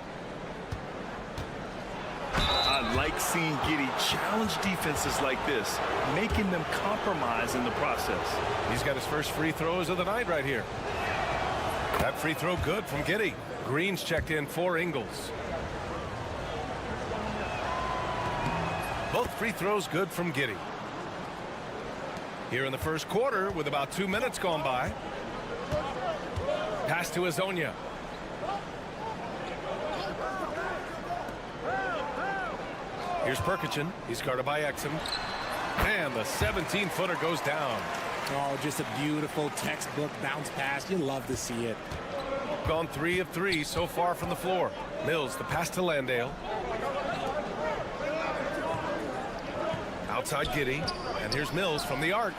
I like seeing Giddy challenge defenses like this, making them compromise in the process. He's got his first free throws of the night right here. That free throw good from Giddy. Green's checked in for Ingles. Both free throws good from Giddy. Here in the first quarter with about 2 minutes gone by. Pass to Azonia. Here's Perkichin. He's guarded by Exum. And the 17-footer goes down. Oh, just a beautiful textbook bounce pass. You love to see it. Gone 3 of 3 so far from the floor. Mills, the pass to Landale. Outside Giddy. And here's Mills from the arc.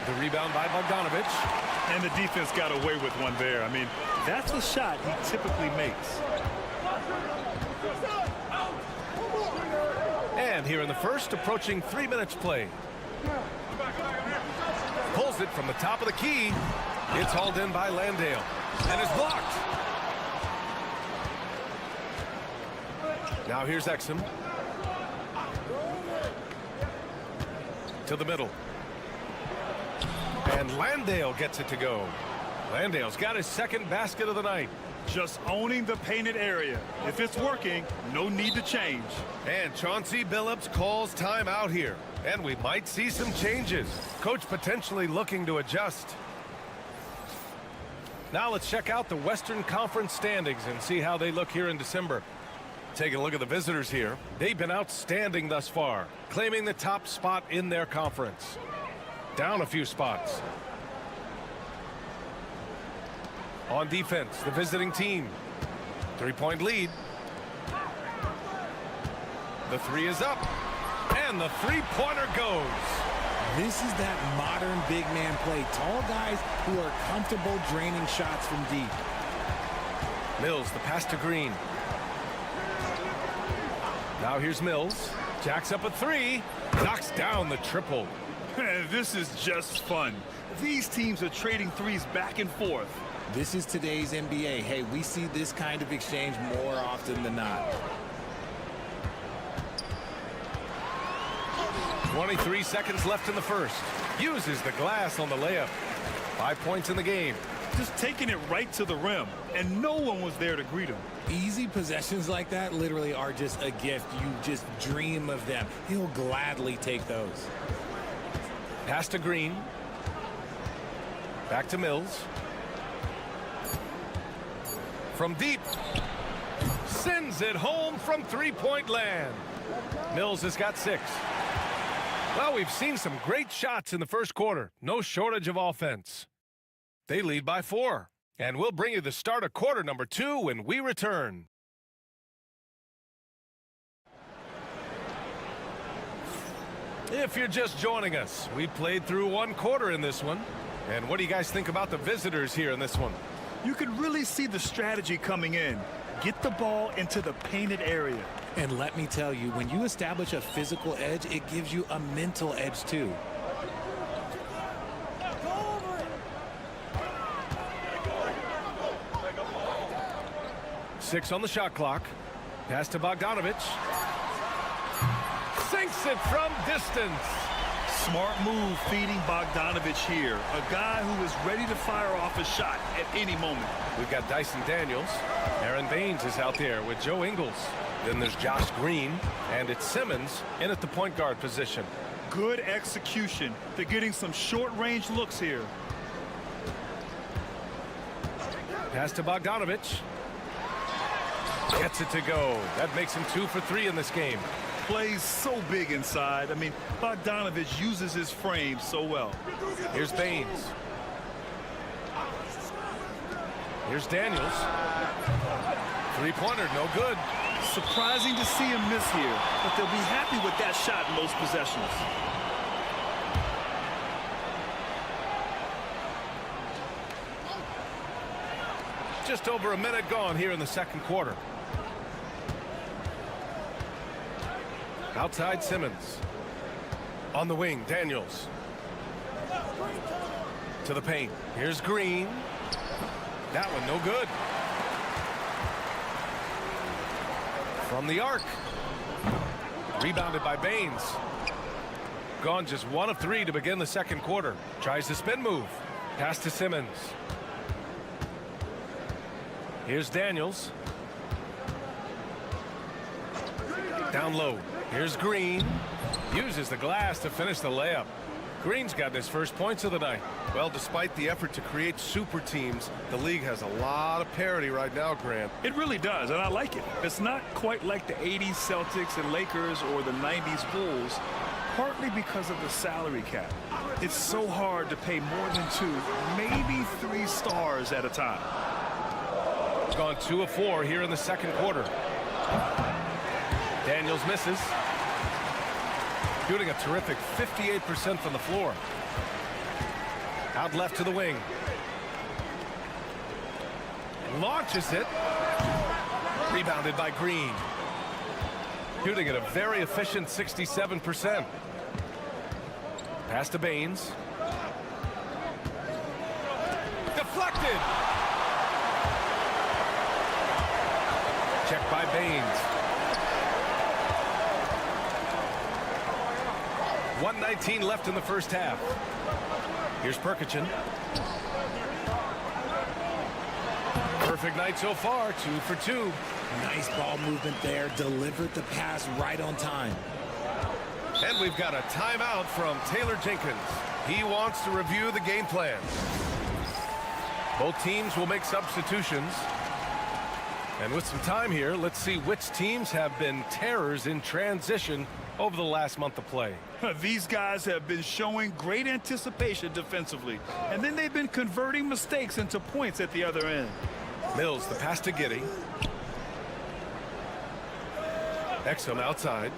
The rebound by Bogdanovich. And the defense got away with one there. I mean, that's a shot he typically makes. And here in the first, approaching 3 minutes played. Pulls it from the top of the key. It's hauled in by Landale. And is blocked. Now here's Exum. To the middle. And Landale gets it to go. Landale's got his second basket of the night. Just owning the painted area. If it's working, no need to change. And Chauncey Billups calls time out here. And we might see some changes. Coach potentially looking to adjust. Now let's check out the Western Conference standings and see how they look here in December. Taking a look at the visitors here. They've been outstanding thus far, claiming the top spot in their conference. Down a few spots. On defense, the visiting team. 3-point lead. The three is up. And the three-pointer goes. This is that modern big man play. Tall guys who are comfortable draining shots from deep. Mills, the pass to Green. Now here's Mills. Jacks up a three. Knocks down the triple. This is just fun. These teams are trading threes back and forth. This is today's NBA. Hey, we see this kind of exchange more often than not. 23 seconds left in the first. Uses the glass on the layup. 5 points in the game. Just taking it right to the rim, and no one was there to greet him. Easy possessions like that literally are just a gift. You just dream of them. He'll gladly take those. Pass to Green. Back to Mills. From deep. Sends it home from three-point land. Mills has got 6. Well, we've seen some great shots in the first quarter. No shortage of offense. They lead by 4. And we'll bring you the start of quarter number 2 when we return. If you're just joining us, we played through 1 quarter in this one. And what do you guys think about the visitors here in this one? You can really see the strategy coming in. Get the ball into the painted area. And let me tell you, when you establish a physical edge, it gives you a mental edge too. Six on the shot clock. Pass to Bogdanovich. Sinks it from distance. Smart move feeding Bogdanovich here. A guy who is ready to fire off a shot at any moment. We've got Dyson Daniels. Aaron Baines is out there with Joe Ingles. Then there's Josh Green. And it's Simmons in at the point guard position. Good execution. They're getting some short-range looks here. Pass to Bogdanovich. Gets it to go. That makes him 2 for 3 in this game. Plays so big inside. I mean, Bogdanovich uses his frame so well. Here's Baines. Here's Daniels. Three-pointer, no good. Surprising to see him miss here, but they'll be happy with that shot in most possessions. Just over a minute gone here in the second quarter. Outside Simmons. On the wing, Daniels. To the paint. Here's Green. That one no good. From the arc. Rebounded by Baines. Gone just 1 of 3 to begin the second quarter. Tries the spin move. Pass to Simmons. Here's Daniels. Down low. Here's Green. Uses the glass to finish the layup. Green's gotten his first points of the night. Well, despite the effort to create super teams, the league has a lot of parity right now, Grant. It really does, and I like it. It's not quite like the 80s Celtics and Lakers or the 90s Bulls, partly because of the salary cap. It's so hard to pay more than 2, maybe 3 stars at a time. Gone 2 of 4 here in the second quarter. Daniels misses. Shooting a terrific 58% from the floor. Out left to the wing. Launches it. Rebounded by Green. Shooting at a very efficient 67%. Pass to Baines. Deflected. Checked by Baines. 1:19 left in the first half. Here's Perkichin. Perfect night so far, 2 for 2. Nice ball movement there. Delivered the pass right on time. And we've got a timeout from Taylor Jenkins. He wants to review the game plan. Both teams will make substitutions. And with some time here, let's see which teams have been terrors in transition over the last month of play. These guys have been showing great anticipation defensively, and then they've been converting mistakes into points at the other end. Mills, the pass to Giddey. Exum outside.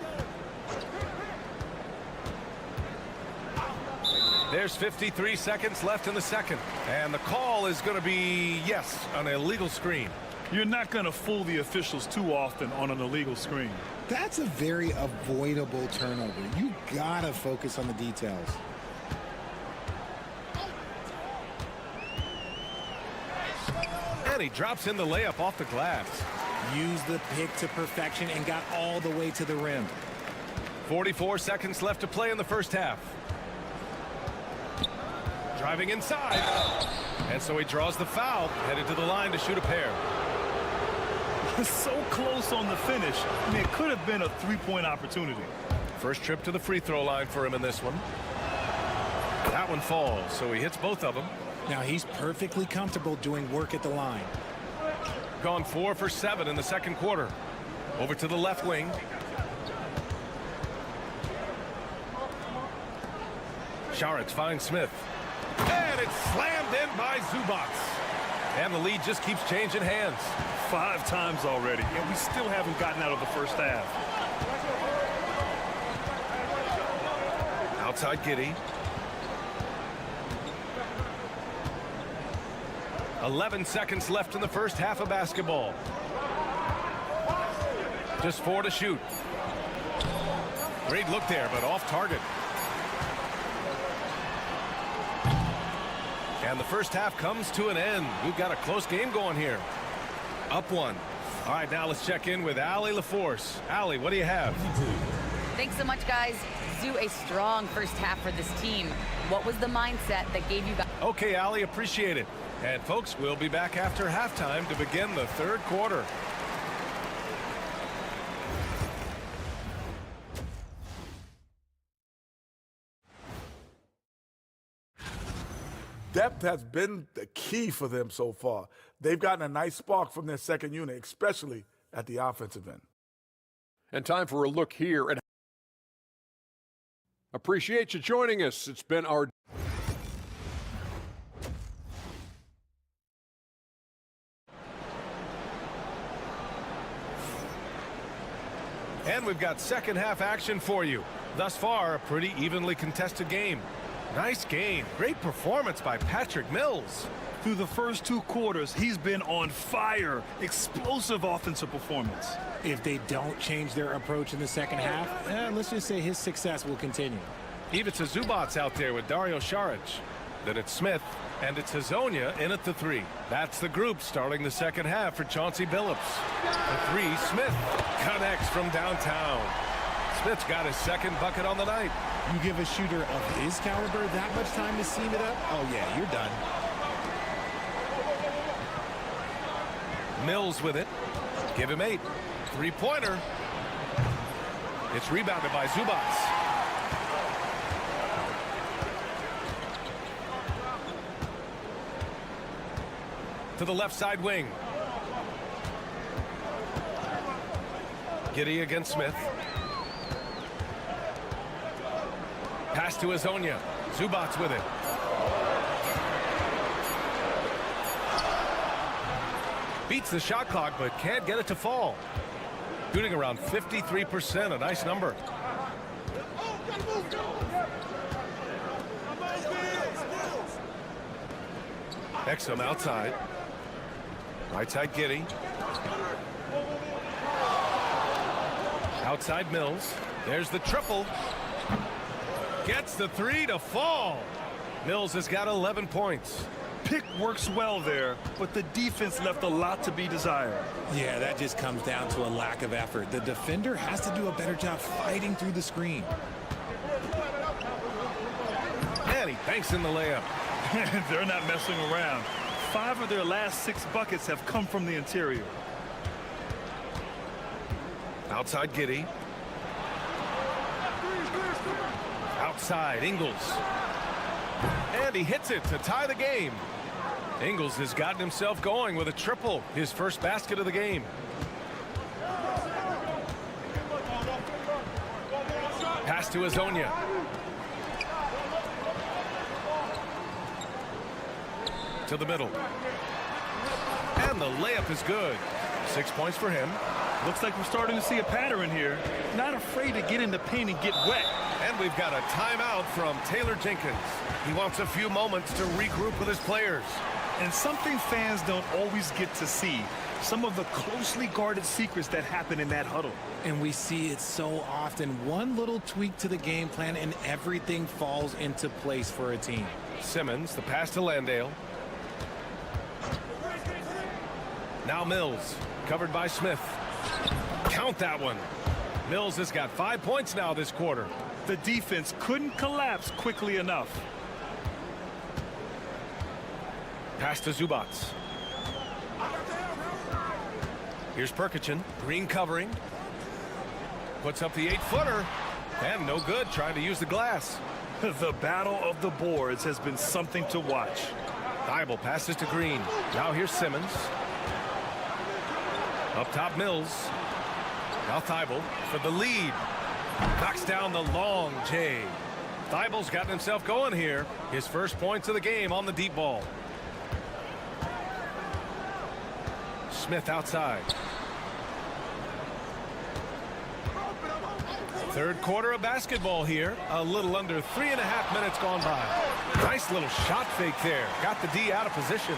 There's 53 seconds left in the second. And the call is going to be, yes, an illegal screen. You're not going to fool the officials too often on an illegal screen. That's a very avoidable turnover. You gotta focus on the details. And he drops in the layup off the glass. Use the pick to perfection and got all the way to the rim. 44 seconds left to play in the first half. Driving inside. And so he draws the foul, headed to the line to shoot a pair. So close on the finish. I mean, it could have been a 3-point opportunity. First trip to the free throw line for him in this one. That one falls, so he hits both of them. Now he's perfectly comfortable doing work at the line. Gone 4 for 7 in the second quarter. Over to the left wing. Saric finds Smith. And it's slammed in by Zubac. And the lead just keeps changing hands. 5 times already, and we still haven't gotten out of the first half. Outside Giddey. 11 seconds left in the first half of basketball. Just 4 to shoot. Great look there, but off target. And the first half comes to an end. We've got a close game going here. Up 1. All right, now let's check in with Allie LaForce. Allie, what do you have? Thanks so much, guys. Zoo, a strong first half for this team. What was the mindset that gave you guys? Okay, Allie, appreciate it. And folks, we'll be back after halftime to begin the third quarter. depth has been the key for them so far. They've gotten a nice spark from their second unit, especially at the offensive end. And time for a look here at. Appreciate you joining us. It's been our. And we've got second half action for you. Thus far, a pretty evenly contested game. Nice game. Great performance by Patrick Mills. Through the first 2 quarters, he's been on fire. Explosive offensive performance. If they don't change their approach in the second half, let's just say his success will continue. Ivica Zubac's out there with Dario Saric. Then it's Smith, and it's Hazonia in at the 3. That's the group starting the second half for Chauncey Billups. The 3, Smith connects from downtown. Smith's got his second bucket on the night. You give a shooter of his caliber that much time to seam it up, oh yeah, you're done. Mills with it. Give him 8. 3-pointer. It's rebounded by Zubac. To the left side wing. Giddey against Smith. Pass to Hazonia. Zubac with it. Beats the shot clock, but can't get it to fall. Shooting around 53%, a nice number. Exum outside. Right side Giddey. Outside Mills. There's the triple. Gets the 3 to fall. Mills has got 11 points. Pick works well there, but the defense left a lot to be desired. Yeah, that just comes down to a lack of effort. The defender has to do a better job fighting through the screen. And he banks in the layup. They're not messing around. 5 of their last 6 buckets have come from the interior. Outside Giddey. Outside Ingles. And he hits it to tie the game. Ingles has gotten himself going with a triple, his first basket of the game. Pass to Hazonia. To the middle. And the layup is good. 6 points for him. Looks like we're starting to see a pattern here. Not afraid to get in the paint and get wet. And we've got a timeout from Taylor Jenkins. He wants a few moments to regroup with his players. And something fans don't always get to see. Some of the closely guarded secrets that happen in that huddle. And we see it so often. One little tweak to the game plan and everything falls into place for a team. Simmons, the pass to Landale. Now Mills, covered by Smith. Count that one. Mills has got 5 points now this quarter. The defense couldn't collapse quickly enough. Pass to Zubac. Here's Perkichin. Green covering. Puts up the 8-footer. And no good, trying to use the glass. The battle of the boards has been something to watch. Thibault passes to Green. Now here's Simmons. Up top Mills. Now Thibault for the lead. Knocks down the long J. Thibault's gotten himself going here. His first points of the game on the deep ball. Smith outside. Third quarter of basketball here. A little under 3.5 minutes gone by. Nice little shot fake there. Got the D out of position.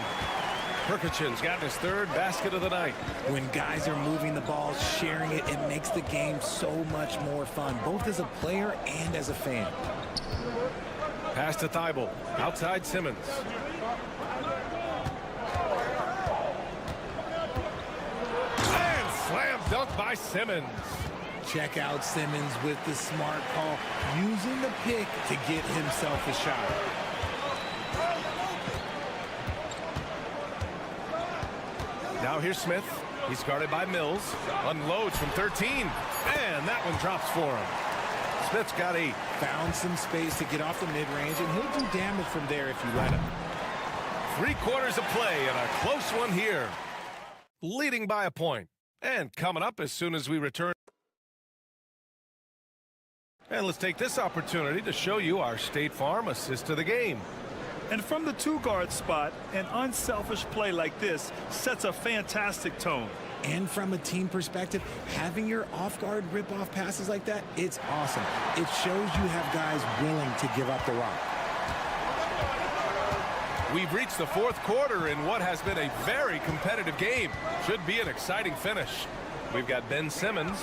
Perkichin's got his third basket of the night. When guys are moving the ball, sharing it, it makes the game so much more fun, both as a player and as a fan. Pass to Thibault. Outside Simmons. And slam dunk by Simmons. Check out Simmons with the smart call, using the pick to get himself a shot. Now here's Smith. He's guarded by Mills. Unloads from 13. And that one drops for him. Smith's got 8. Found some space to get off the mid-range, and he'll do damage from there if you let him. 3/4 of play and a close one here. Leading by a point. And coming up as soon as we return. And let's take this opportunity to show you our State Farm assist to the game. And from the 2-guard spot, an unselfish play like this sets a fantastic tone. And from a team perspective, having your off-guard rip-off passes like that, it's awesome. It shows you have guys willing to give up the rock. We've reached the 4th quarter in what has been a very competitive game. Should be an exciting finish. We've got Ben Simmons,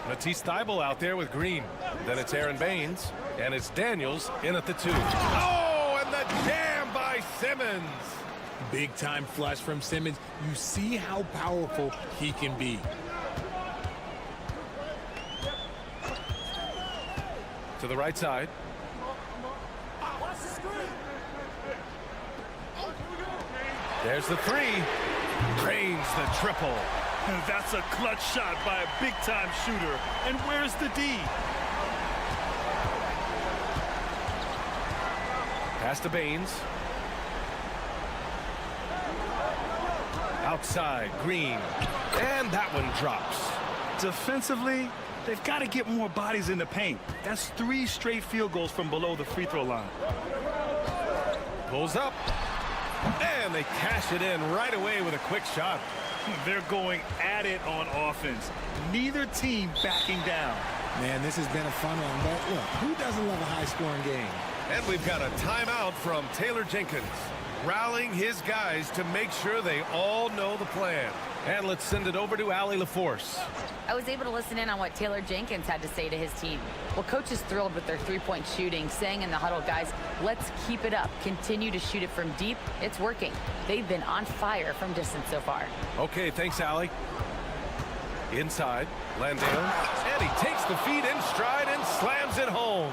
Matisse Thybulle out there with Green. Then it's Aaron Baines, and it's Daniels in at the 2. Oh, and the jam by Simmons. Big time flush from Simmons. You see how powerful he can be. To the right side. There's the 3. Drains the triple. And that's a clutch shot by a big-time shooter. And where's the D? Pass to Baines. Outside, Green. And that one drops. Defensively, they've got to get more bodies in the paint. That's 3 straight field goals from below the free throw line. Pulls up. And they cash it in right away with a quick shot. They're going at it on offense. Neither team backing down. Man, this has been a fun one, but look, who doesn't love a high-scoring game? And we've got a timeout from Taylor Jenkins, rallying his guys to make sure they all know the plan. And let's send it over to Allie LaForce. I was able to listen in on what Taylor Jenkins had to say to his team. Well, coach is thrilled with their 3-point shooting, saying in the huddle, guys, let's keep it up. Continue to shoot it from deep. It's working. They've been on fire from distance so far. Okay, thanks, Allie. Inside, Landale. And he takes the feed in stride and slams it home.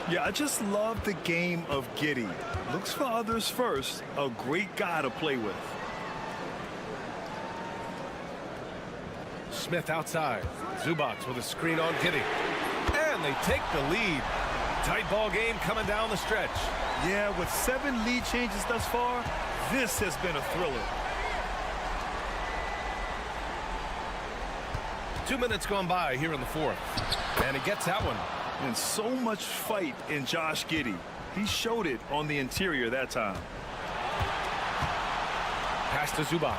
Yeah, I just love the game of Giddey. Looks for others first. A great guy to play with. Smith outside. Zubac with a screen on Giddey. And they take the lead. Tight ball game coming down the stretch. Yeah, with 7 lead changes thus far, this has been a thriller. 2 minutes gone by here in the 4th. And he gets that one. And so much fight in Josh Giddey. He showed it on the interior that time. Pass to Zubac.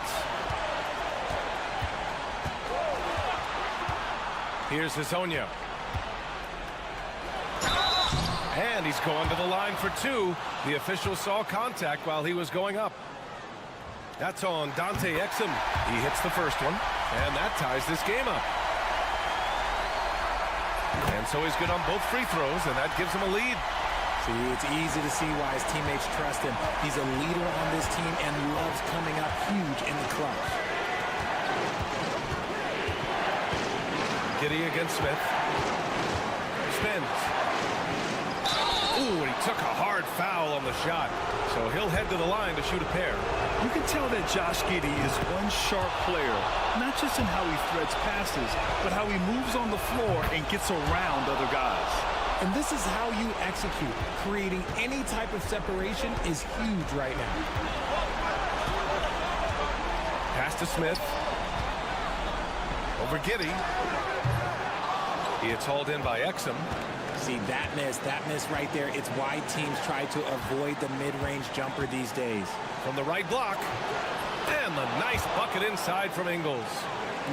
Here's Hezonja. And he's going to the line for 2. The official saw contact while he was going up. That's on Dante Exum. He hits the first one, and that ties this game up. And so he's good on both free throws, and that gives him a lead. See, it's easy to see why his teammates trust him. He's a leader on this team and loves coming up huge in the clutch. Giddey against Smith. Spins. Ooh, and he took a hard foul on the shot. So he'll head to the line to shoot a pair. You can tell that Josh Giddey is one sharp player, not just in how he threads passes, but how he moves on the floor and gets around other guys. And this is how you execute. Creating any type of separation is huge right now. Pass to Smith. Over Giddey. It's hauled in by Exum. See, that miss right there. It's why teams try to avoid the mid-range jumper these days. From the right block. And the nice bucket inside from Ingles.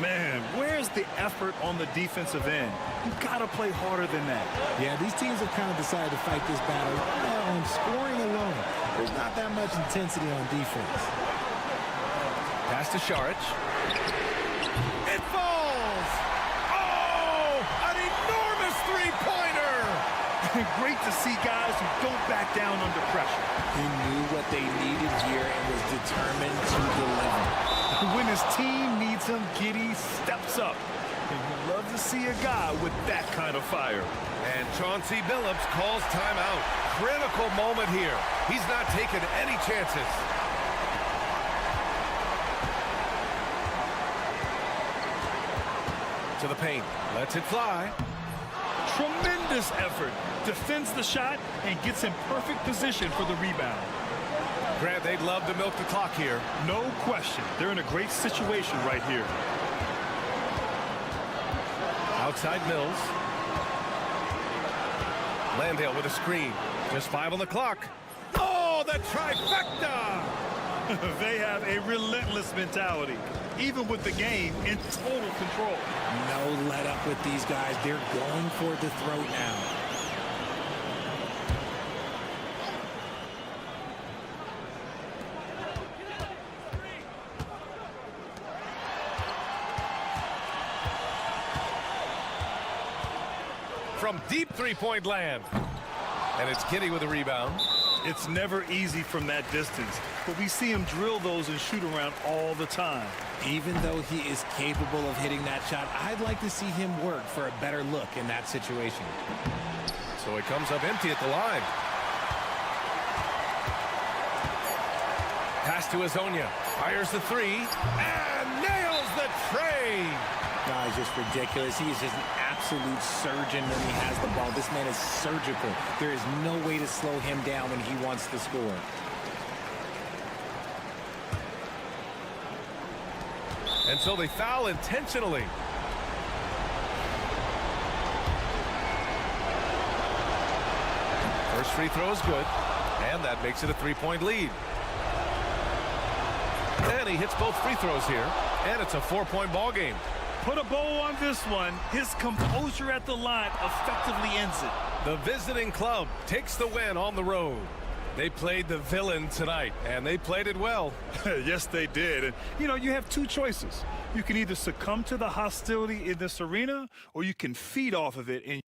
Man, where's the effort on the defensive end? You've got to play harder than that. Yeah, these teams have kind of decided to fight this battle on scoring alone. There's not that much intensity on defense. Pass to Šarić. It falls! Oh, an enormous three-pointer! Great to see guys who don't back down under pressure. He knew what they needed here and was determined to deliver. When his team needs him, Giddey steps up. And you love to see a guy with that kind of fire. And Chauncey Billups calls timeout. Critical moment here. He's not taking any chances. To the paint. Lets it fly. Tremendous effort. Defends the shot and gets in perfect position for the rebound. Grant, they'd love to milk the clock here. No question. They're in a great situation right here. Outside Mills. Landale with a screen. Just 5 on the clock. Oh, the trifecta! They have a relentless mentality, even with the game in total control. No let up with these guys. They're going for the throat now. From deep three-point land. And it's Giddy with a rebound. It's never easy from that distance, but we see him drill those and shoot around all the time. Even though he is capable of hitting that shot, I'd like to see him work for a better look in that situation. So he comes up empty at the line. Pass to Azonia. Fires the three and nails the tray. Guys, just ridiculous. He is just an absolute surgeon when he has the ball. This man is surgical. There is no way to slow him down when he wants to score. And so they foul intentionally. First free throw is good, and that makes it a 3-point lead. And he hits both free throws here, and it's a 4-point ball game. Put a bow on this one. His composure at the line effectively ends it. The visiting club takes the win on the road. They played the villain tonight, and they played it well. Yes, they did. And, you know, you have two choices. You can either succumb to the hostility in this arena, or you can feed off of it. And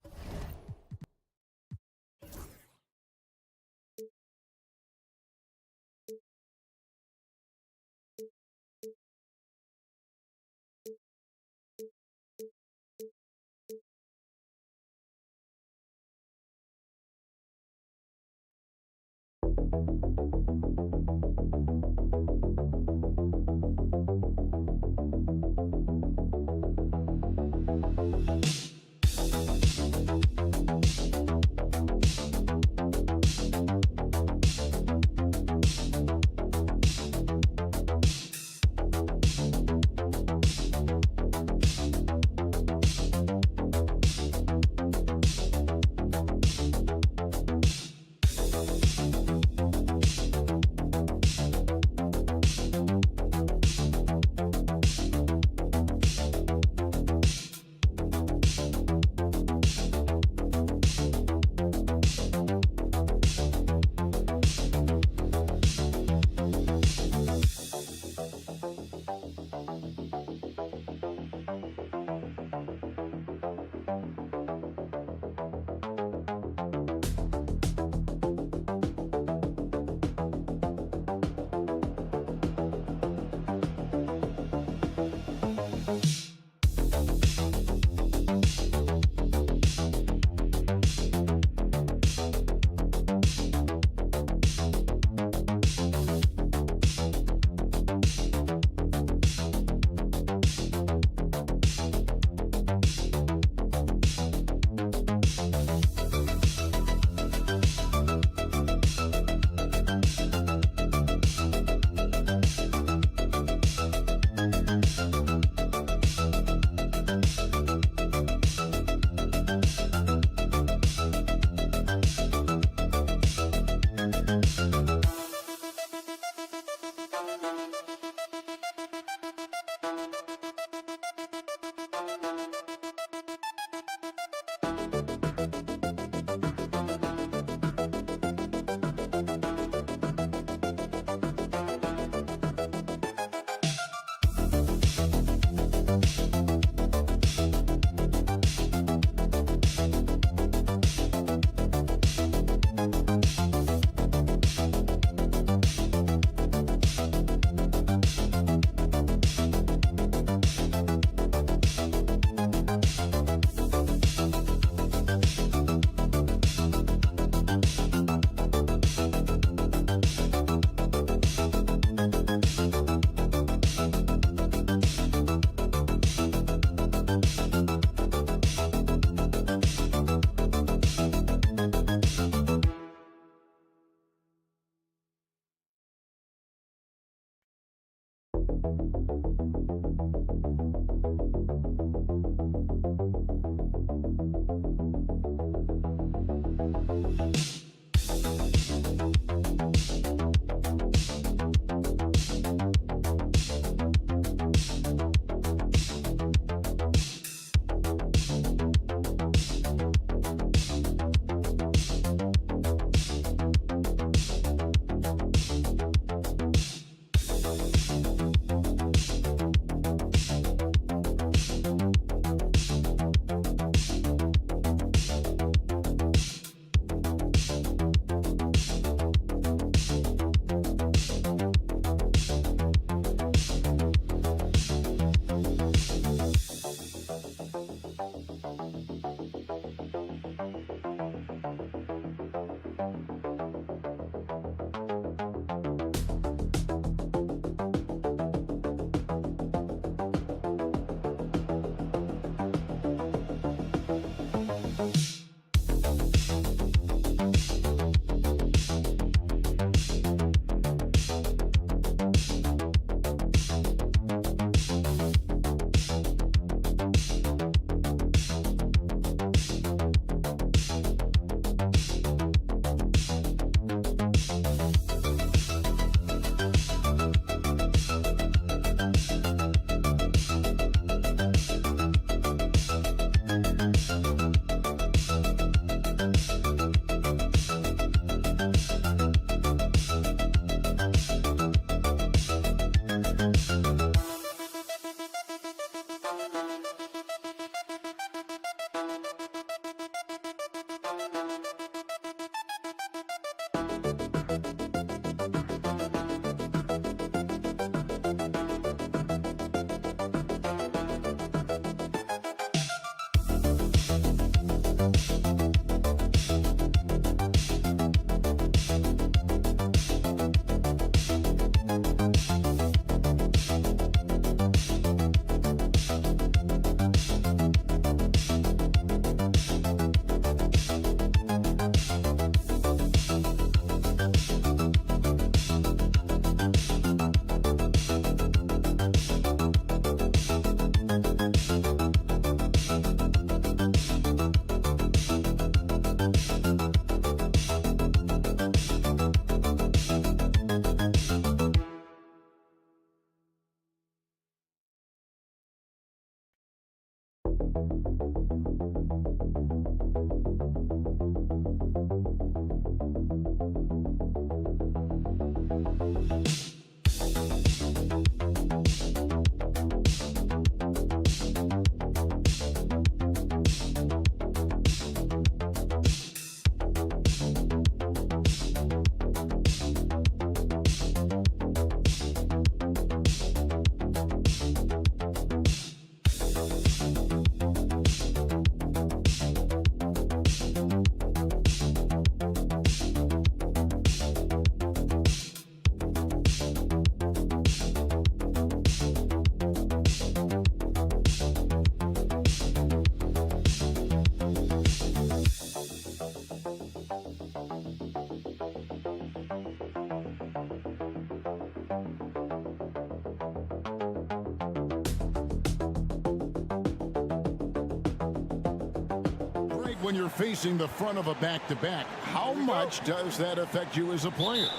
when you're facing the front of a back-to-back. How much does that affect you as a player?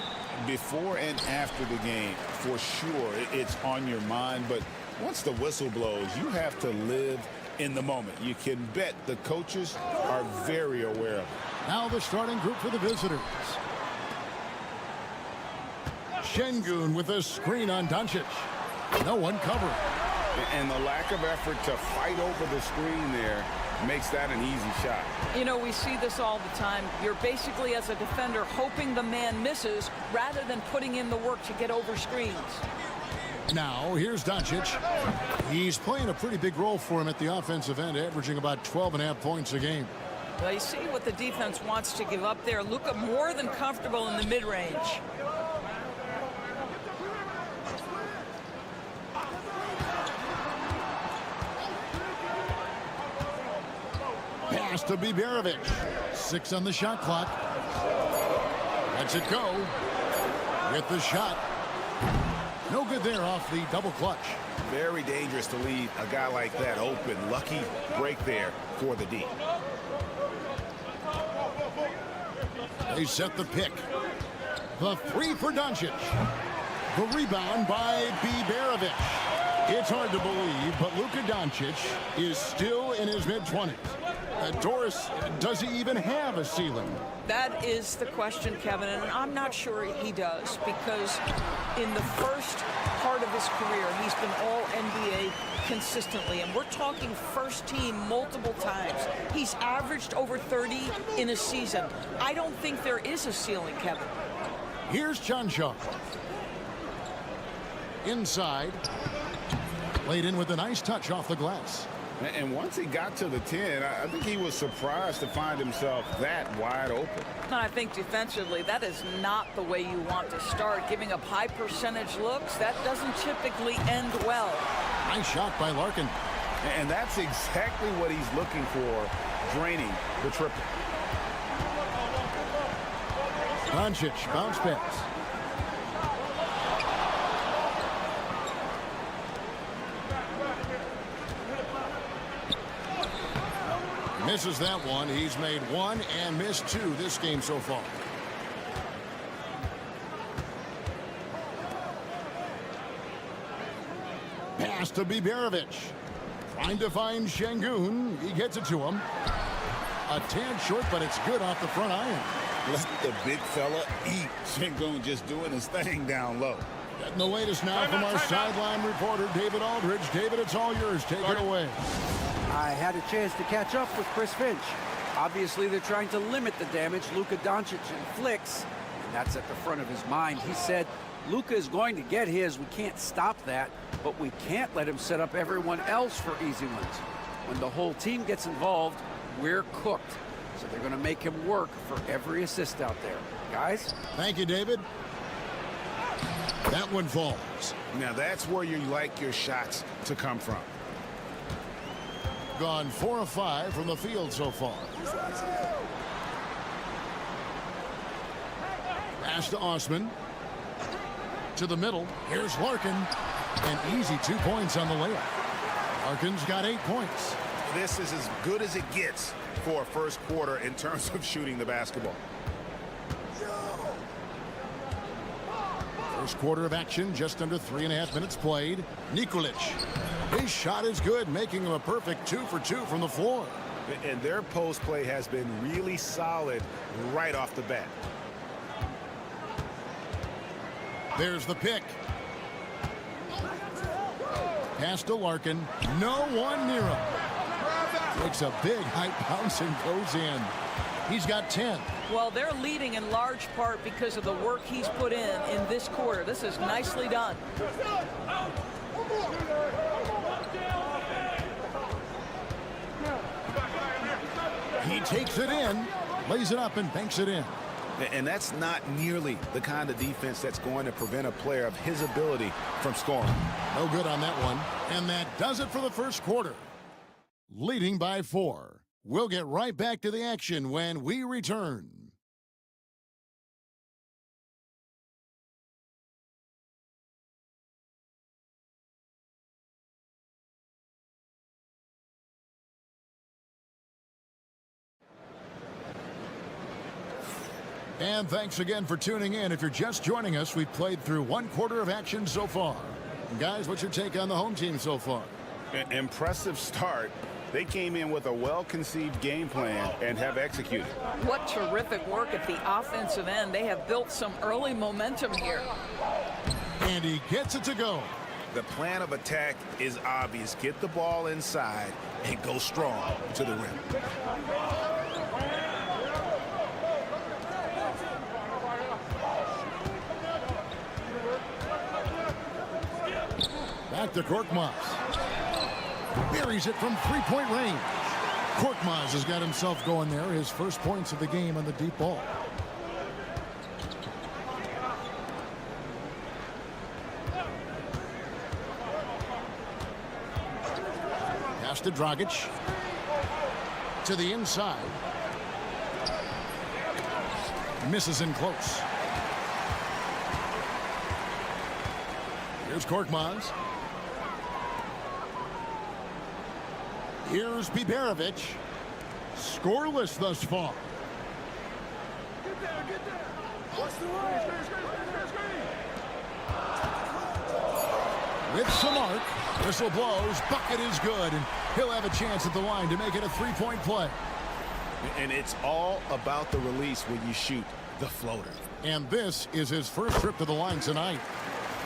Before and after the game, for sure, it's on your mind. But once the whistle blows, you have to live in the moment. You can bet the coaches are very aware of it. Now the starting group for the visitors. Şengün with a screen on Doncic. No one covering. And the lack of effort to fight over the screen there makes that an easy shot. You know, we see this all the time. You're basically, as a defender, hoping the man misses rather than putting in the work to get over screens. Now, here's Doncic. He's playing a pretty big role for him at the offensive end, averaging about 12.5 points a game. Well, you see what the defense wants to give up there. Luka more than comfortable in the mid-range. Pass to Biberovic. 6 on the shot clock. Lets it go. With the shot. No good there off the double clutch. Very dangerous to leave a guy like that open. Lucky break there for the D. They set the pick. The three for Doncic. The rebound by Biberovic. It's hard to believe, but Luka Doncic is still in his mid-20s. Doris, does he even have a ceiling? That is the question, Kevin, and I'm not sure he does, because in the first part of his career, he's been all NBA consistently, and we're talking first team multiple times. He's averaged over 30 in a season. I don't think there is a ceiling, Kevin. Here's Chanshaw. Inside. Laid in with a nice touch off the glass. And once he got to the 10, I think he was surprised to find himself that wide open. And I think defensively, that is not the way you want to start. Giving up high percentage looks, that doesn't typically end well. Nice shot by Larkin. And that's exactly what he's looking for, draining the triple. Doncic, bounce pass. Misses that one. He's made one and missed two this game so far. Pass to Biberovic. Trying to find Şengün. He gets it to him. A tad short, but it's good off the front iron. Let the big fella eat. Şengün just doing his thing down low. Getting the latest now from our sideline reporter, David Aldridge. David, it's all yours. Take it away. I had a chance to catch up with Chris Finch. Obviously, they're trying to limit the damage Luka Doncic inflicts, and that's at the front of his mind. He said, Luka is going to get his. We can't stop that, but we can't let him set up everyone else for easy ones. When the whole team gets involved, we're cooked. So they're going to make him work for every assist out there. Guys? Thank you, David. That one falls. Now that's where you like your shots to come from. Gone 4 of 5 from the field so far. Pass to Osman. To the middle. Here's Larkin. An easy 2 points on the layup. Larkin's got 8 points. This is as good as it gets for a first quarter in terms of shooting the basketball. First quarter of action, just under 3.5 minutes played. Nikolic. His shot is good, making him a perfect 2 for 2 from the floor. And their post play has been really solid right off the bat. There's the pick. Pass to Larkin. No one near him. Takes a big high bounce and goes in. He's got 10. Well, they're leading in large part because of the work he's put in this quarter. This is nicely done. He takes it in, lays it up, and banks it in. And that's not nearly the kind of defense that's going to prevent a player of his ability from scoring. No good on that one. And that does it for the first quarter. Leading by 4. We'll get right back to the action when we return. And thanks again for tuning in. If you're just joining us, we've played through 1 quarter of action so far. And guys, what's your take on the home team so far? Impressive start. They came in with a well-conceived game plan and have executed. What terrific work at the offensive end. They have built some early momentum here. And he gets it to go. The plan of attack is obvious. Get the ball inside and go strong to the rim. Back to Korkmaz. Buries it from 3-point range. Korkmaz has got himself going there. His first points of the game on the deep ball. Pass to Dragic. To the inside. Misses in close. Here's Korkmaz. Here's Biberovic. Scoreless thus far. With some arc, whistle blows, bucket is good, and he'll have a chance at the line to make it a three-point play. And it's all about the release when you shoot the floater. And this is his first trip to the line tonight.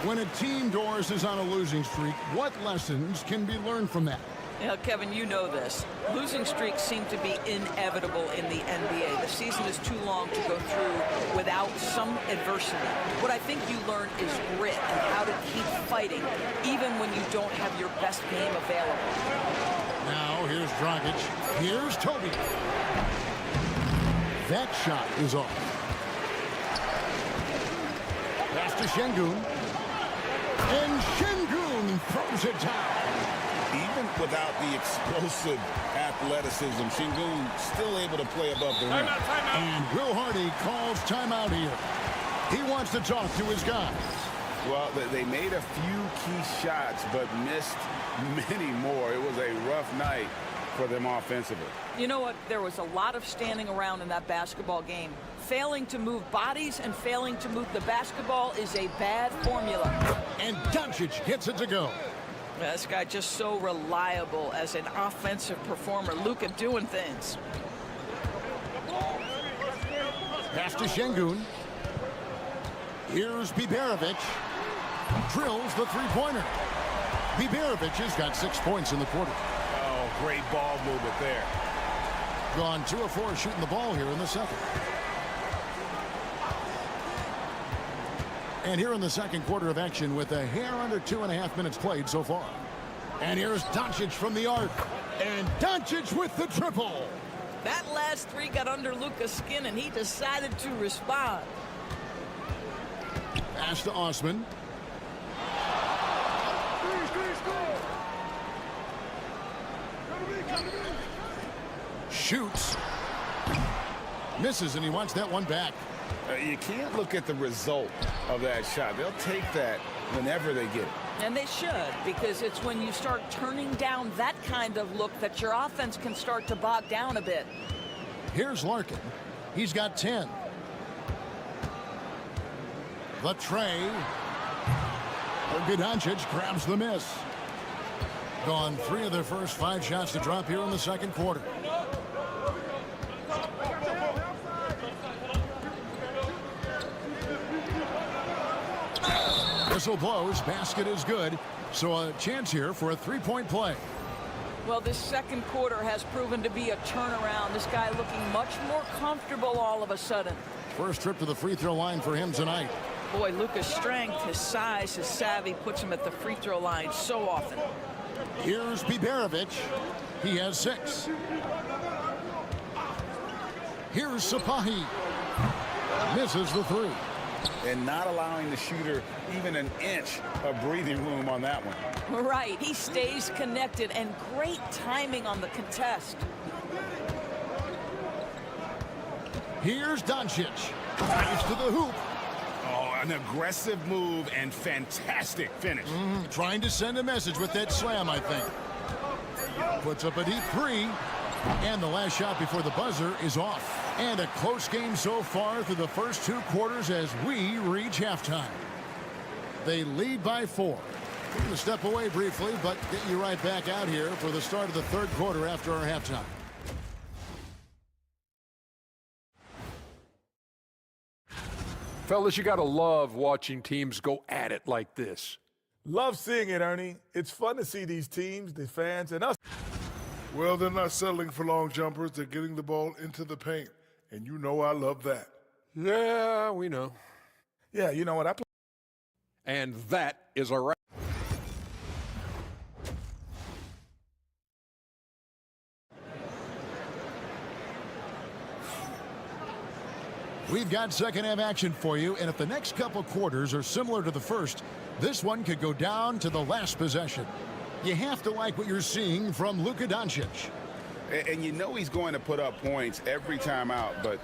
When a team, Doris, is on a losing streak, what lessons can be learned from that? Yeah, Kevin, you know this. Losing streaks seem to be inevitable in the NBA. The season is too long to go through without some adversity. What I think you learn is grit and how to keep fighting, even when you don't have your best game available. Now, here's Dragic. Here's Toby. That shot is off. Pass to Şengün. And Şengün throws it down. Even without the explosive athleticism, Şengün still able to play above the rim. And Will Hardy calls timeout here. He wants to talk to his guys. Well, they made a few key shots, but missed many more. It was a rough night for them offensively. You know what? There was a lot of standing around in that basketball game. Failing to move bodies and failing to move the basketball is a bad formula. And Doncic gets it to go. This guy just so reliable as an offensive performer. Luka doing things. Pass to Şengün. Here's Biberovic. Drills the three-pointer. Biberovic has got 6 points in the quarter. Oh, great ball movement there. Gone 2 of 4 shooting the ball here in the second. And here in the second quarter of action with a hair under 2.5 minutes played so far. And here's Doncic from the arc. And Doncic with the triple. That last three got under Luka's skin, and he decided to respond. Pass to Osman. Shoots. Misses, and he wants that one back. You can't look at the result of that shot. They'll take that whenever they get it. And they should, because it's when you start turning down that kind of look that your offense can start to bog down a bit. Here's Larkin. He's got 10. The tray. Doncic grabs the miss. Gone 3 of their first 5 shots to drop here in the second quarter. Whistle blows, basket is good, so a chance here for a three-point play. Well, this second quarter has proven to be a turnaround. This guy looking much more comfortable all of a sudden. First trip to the free throw line for him tonight. Boy, Luka's strength, his size, his savvy puts him at the free throw line so often. Here's Biberovic. He has 6. Here's Sapahi. Misses the 3. And not allowing the shooter even an inch of breathing room on that one. Right, he stays connected, and great timing on the contest. Here's Doncic. Drives to the hoop. Oh, an aggressive move and fantastic finish. Trying to send a message with that slam, I think. Puts up a deep 3. And the last shot before the buzzer is off. And a close game so far through the first 2 quarters as we reach halftime. They lead by 4. We're going to step away briefly, but get you right back out here for the start of the third quarter after our halftime. Fellas, you got to love watching teams go at it like this. Love seeing it, Ernie. It's fun to see these teams, the fans, and us. Well, they're not settling for long jumpers. They're getting the ball into the paint. And you know I love that. Yeah, we know. Yeah, you know what? I play. And that is a wrap. We've got second half action for you, and if the next couple quarters are similar to the first, this one could go down to the last possession. You have to like what you're seeing from Luka Doncic. And you know he's going to put up points every time out, but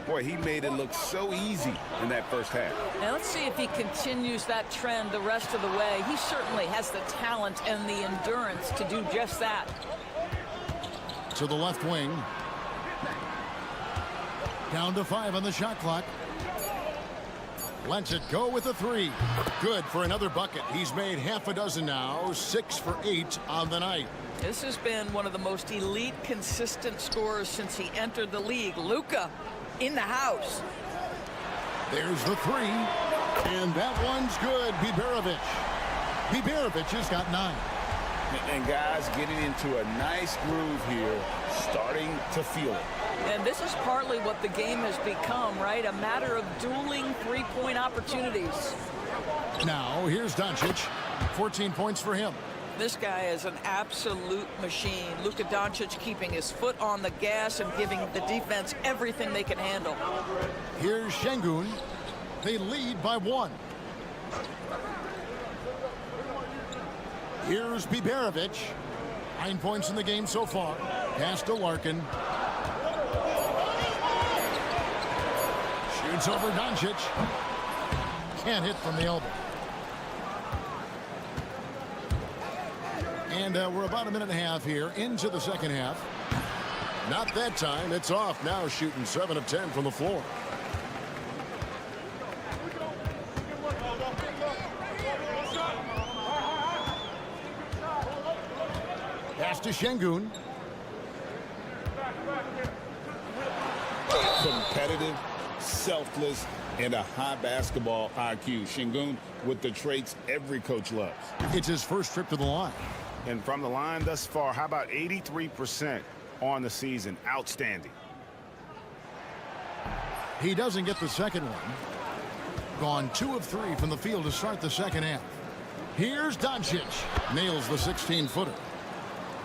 boy, he made it look so easy in that first half. Now let's see if he continues that trend the rest of the way. He certainly has the talent and the endurance to do just that. To the left wing. Down to 5 on the shot clock. Lets it go with a 3. Good for another bucket. He's made half a dozen now, 6 for 8 on the night. This has been one of the most elite, consistent scorers since he entered the league. Luka in the house. There's the 3. And that one's good. Biberovic has got 9. And guys getting into a nice groove here, starting to feel it. And this is partly what the game has become, right? A matter of dueling three-point opportunities. Now, here's Doncic. 14 points for him. This guy is an absolute machine. Luka Doncic keeping his foot on the gas and giving the defense everything they can handle. Here's Şengün. They lead by 1. Here's Biberovic. 9 points in the game so far. Pass to Larkin. Shoots over Doncic. Can't hit from the elbow. And we're about a minute and a half here into the second half. Not that time. It's off now, shooting 7 of 10 from the floor. Pass to Şengün. Competitive, selfless, and a high basketball IQ. Şengün with the traits every coach loves. It's his first trip to the line. And from the line thus far, how about 83% on the season? Outstanding. He doesn't get the second one. Gone 2 of 3 from the field to start the second half. Here's Doncic. Nails the 16-footer.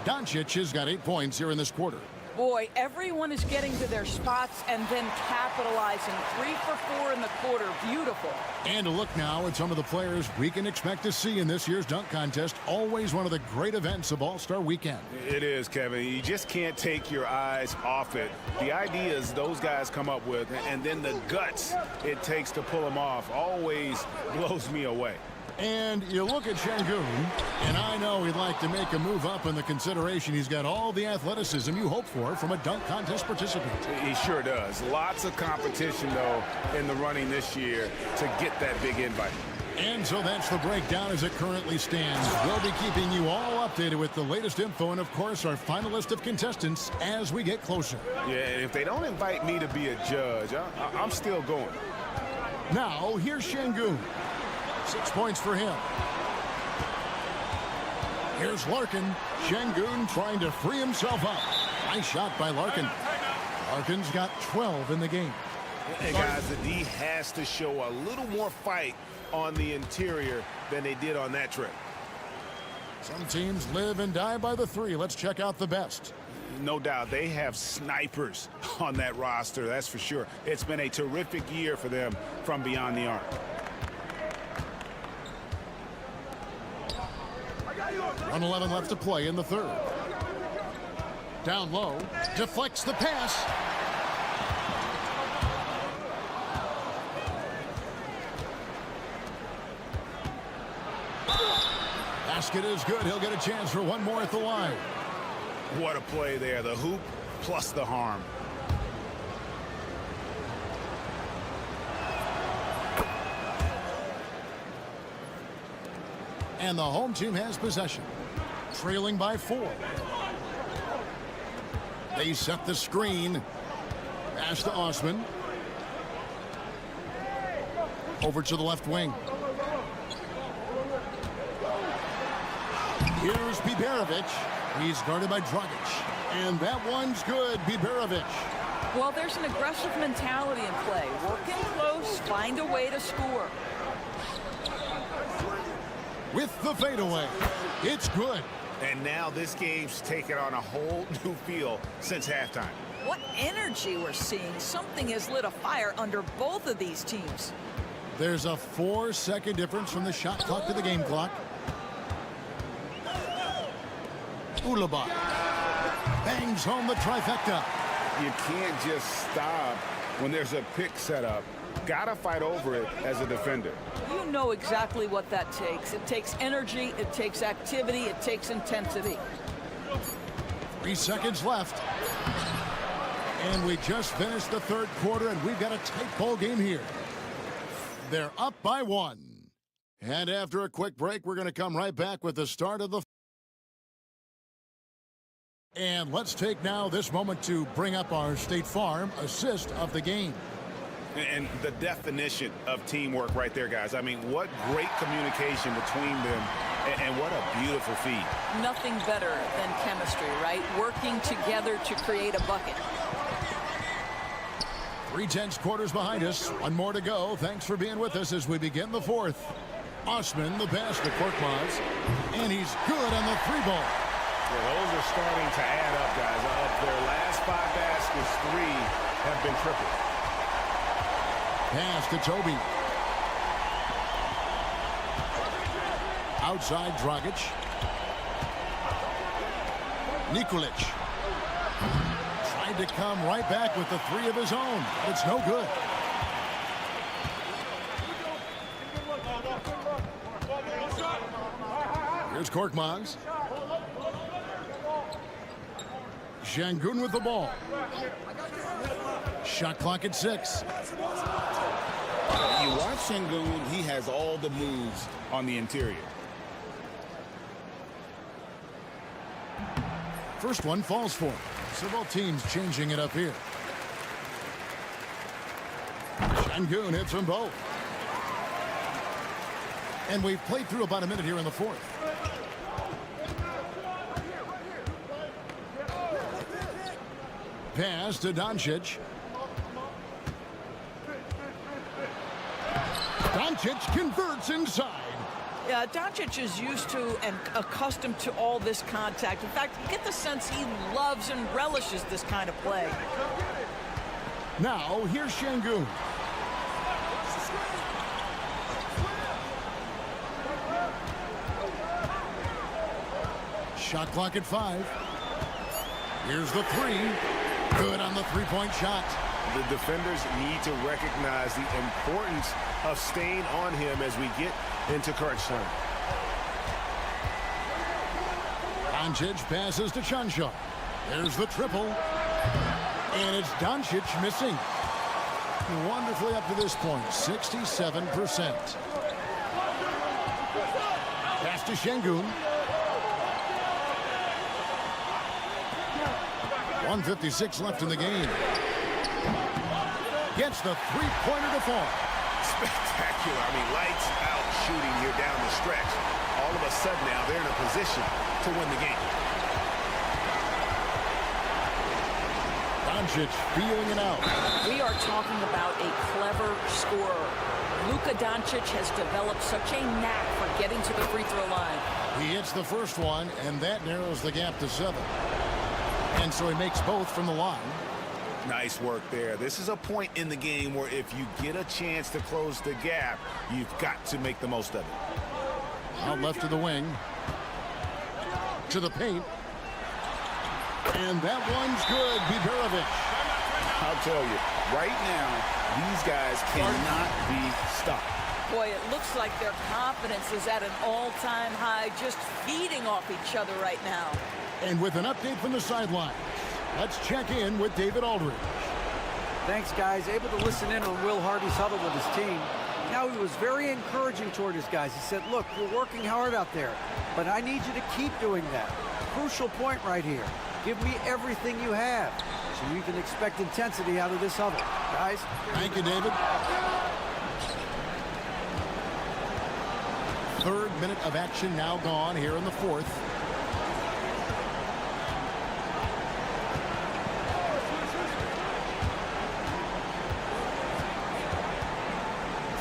Doncic has got 8 points here in this quarter. Boy, everyone is getting to their spots and then capitalizing. 3 for 4 in the quarter. Beautiful. And a look now at some of the players we can expect to see in this year's dunk contest. Always one of the great events of All-Star Weekend. It is, Kevin. You just can't take your eyes off it. The ideas those guys come up with, and then the guts it takes to pull them off, always blows me away. And you look at Şengün, and I know he'd like to make a move up in the consideration. He's got all the athleticism you hope for from a dunk contest participant. He sure does. Lots of competition, though, in the running this year to get that big invite. And so that's the breakdown as it currently stands. We'll be keeping you all updated with the latest info and, of course, our final list of contestants as we get closer. Yeah, and if they don't invite me to be a judge, I'm still going. Now, here's Şengün. 6 points for him. Here's Larkin. Şengün trying to free himself up. Nice shot by Larkin. Larkin's got 12 in the game. Hey, guys, the D has to show a little more fight on the interior than they did on that trip. Some teams live and die by the 3. Let's check out the best. No doubt. They have snipers on that roster, that's for sure. It's been a terrific year for them from beyond the arc. 1:11 left to play in the third. Down low, deflects the pass. Basket is good. He'll get a chance for one more at the line. What a play there. The hoop plus the harm. And the home team has possession, trailing by 4. They set the screen. Pass to Osman. Over to the left wing. Here's Biberovic. He's guarded by Dragic. And that one's good, Biberovic. Well, there's an aggressive mentality in play. Work in close, find a way to score. With the fadeaway. It's good. And now this game's taken on a whole new feel since halftime. What energy we're seeing. Something has lit a fire under both of these teams. There's a 4-second difference from the shot clock to the game clock. Ulaba. Bangs home the trifecta. You can't just stop when there's a pick set up. Gotta fight over it as a defender. You know exactly what that takes. It takes energy, it takes activity, it takes intensity. 3 seconds left. And we just finished the third quarter, and we've got a tight ball game here. They're up by 1. And after a quick break, we're going to come right back with the start of the... And let's take now this moment to bring up our State Farm assist of the game. And the definition of teamwork right there, guys. I mean, what great communication between them, and what a beautiful feed. Nothing better than chemistry, right? Working together to create a bucket. 3/10 quarters behind us. One more to go. Thanks for being with us as we begin the fourth. Osman, the pass to Korkmaz. And he's good on the 3-ball. Yeah, those are starting to add up, guys. Of their last 5 baskets, 3 have been triple. Pass to Toby. Outside Dragic. Nikolic. Tried to come right back with the 3 of his own, but it's no good. Here's Korkmaz. Şengün with the ball. Shot clock at 6. You watch Şengün, he has all the moves on the interior. First one falls for him. So both teams changing it up here. Şengün hits them both. And we've played through about a minute here in the fourth. Pass to Doncic. Doncic converts inside. Yeah, Doncic is used to and accustomed to all this contact. In fact, you get the sense he loves and relishes this kind of play. Now, here's Şengün. Shot clock at 5. Here's the 3. Good on the 3-point shot. The defenders need to recognize the importance of staying on him as we get into crunch time. Doncic passes to Chanshaw. There's the triple. And it's Doncic missing. Wonderfully up to this point, 67%. Pass to Şengün. 1:56 left in the game. Gets the 3-pointer to fall. Spectacular. I mean, lights out shooting here down the stretch. All of a sudden now they're in a position to win the game. Doncic feeling it out. We are talking about a clever scorer. Luka Doncic has developed such a knack for getting to the free throw line. He hits the first one, and that narrows the gap to 7. And so he makes both from the line. Nice work there. This is a point in the game where if you get a chance to close the gap, you've got to make the most of it. Out left to the wing. To the paint. And that one's good. Biberovic. I'll tell you, right now, these guys cannot be stopped. Boy, it looks like their confidence is at an all-time high, just feeding off each other right now. And with an update from the sideline, let's check in with David Aldridge. Thanks, guys. Able to listen in on Will Hardy's huddle with his team. Now, he was very encouraging toward his guys. He said, look, you're working hard out there, but I need you to keep doing that. Crucial point right here. Give me everything you have, so you can expect intensity out of this huddle. Guys? Thank you, David. Third minute of action now gone here in the fourth.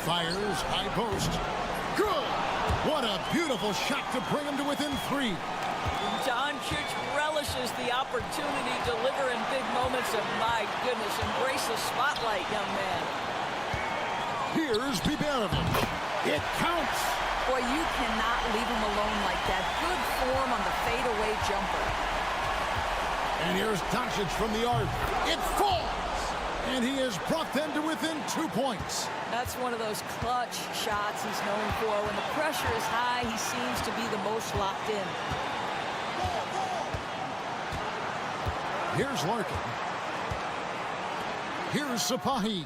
Fires, high post. Good! What a beautiful shot to bring him to within 3. Doncic relishes the opportunity to deliver in big moments, and my goodness, embrace the spotlight, young man. Here's Biberovic. It counts. Boy, you cannot leave him alone like that. Good form on the fadeaway jumper. And here's Doncic from the arc. It falls! And he has brought them to within 2 points. That's one of those clutch shots he's known for. When the pressure is high, he seems to be the most locked in. Here's Larkin. Here's Sapahi.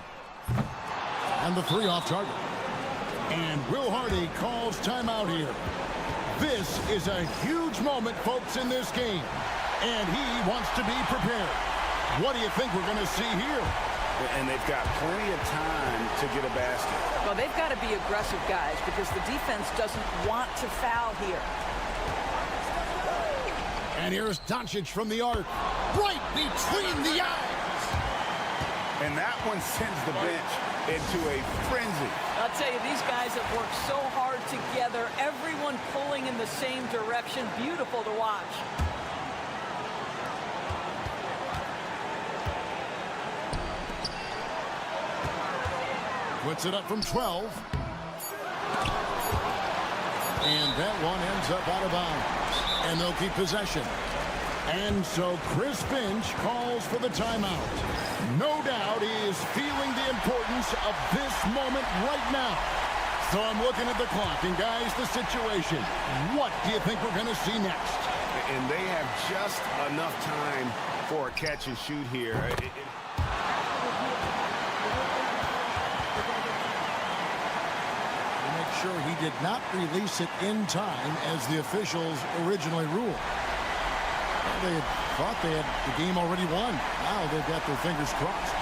And the three off target. And Will Hardy calls timeout here. This is a huge moment, folks, in this game. And he wants to be prepared. What do you think we're going to see here? And they've got plenty of time to get a basket. Well, they've got to be aggressive, guys, because the defense doesn't want to foul here. And here's Doncic from the arc. Right between the eyes. And that one sends the bench into a frenzy. I'll tell you, these guys have worked so hard together. Everyone pulling in the same direction. Beautiful to watch. Puts it up from 12. And that one ends up out of bounds. And they'll keep possession. And so Chris Finch calls for the timeout. No doubt he is feeling the importance of this moment right now. So I'm looking at the clock, and guys, the situation. What do you think we're going to see next? And they have just enough time for a catch and shoot here. Make sure he did not release it in time as the officials originally ruled. Well, they had thought they had the game already won. Now they've got their fingers crossed.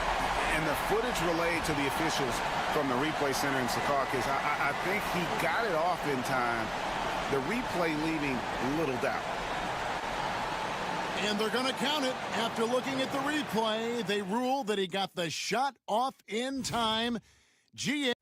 And the footage relayed to the officials from the replay center in Secaucus, I think he got it off in time. The replay leaving little doubt. And they're going to count it. After looking at the replay, they ruled that he got the shot off in time. GA.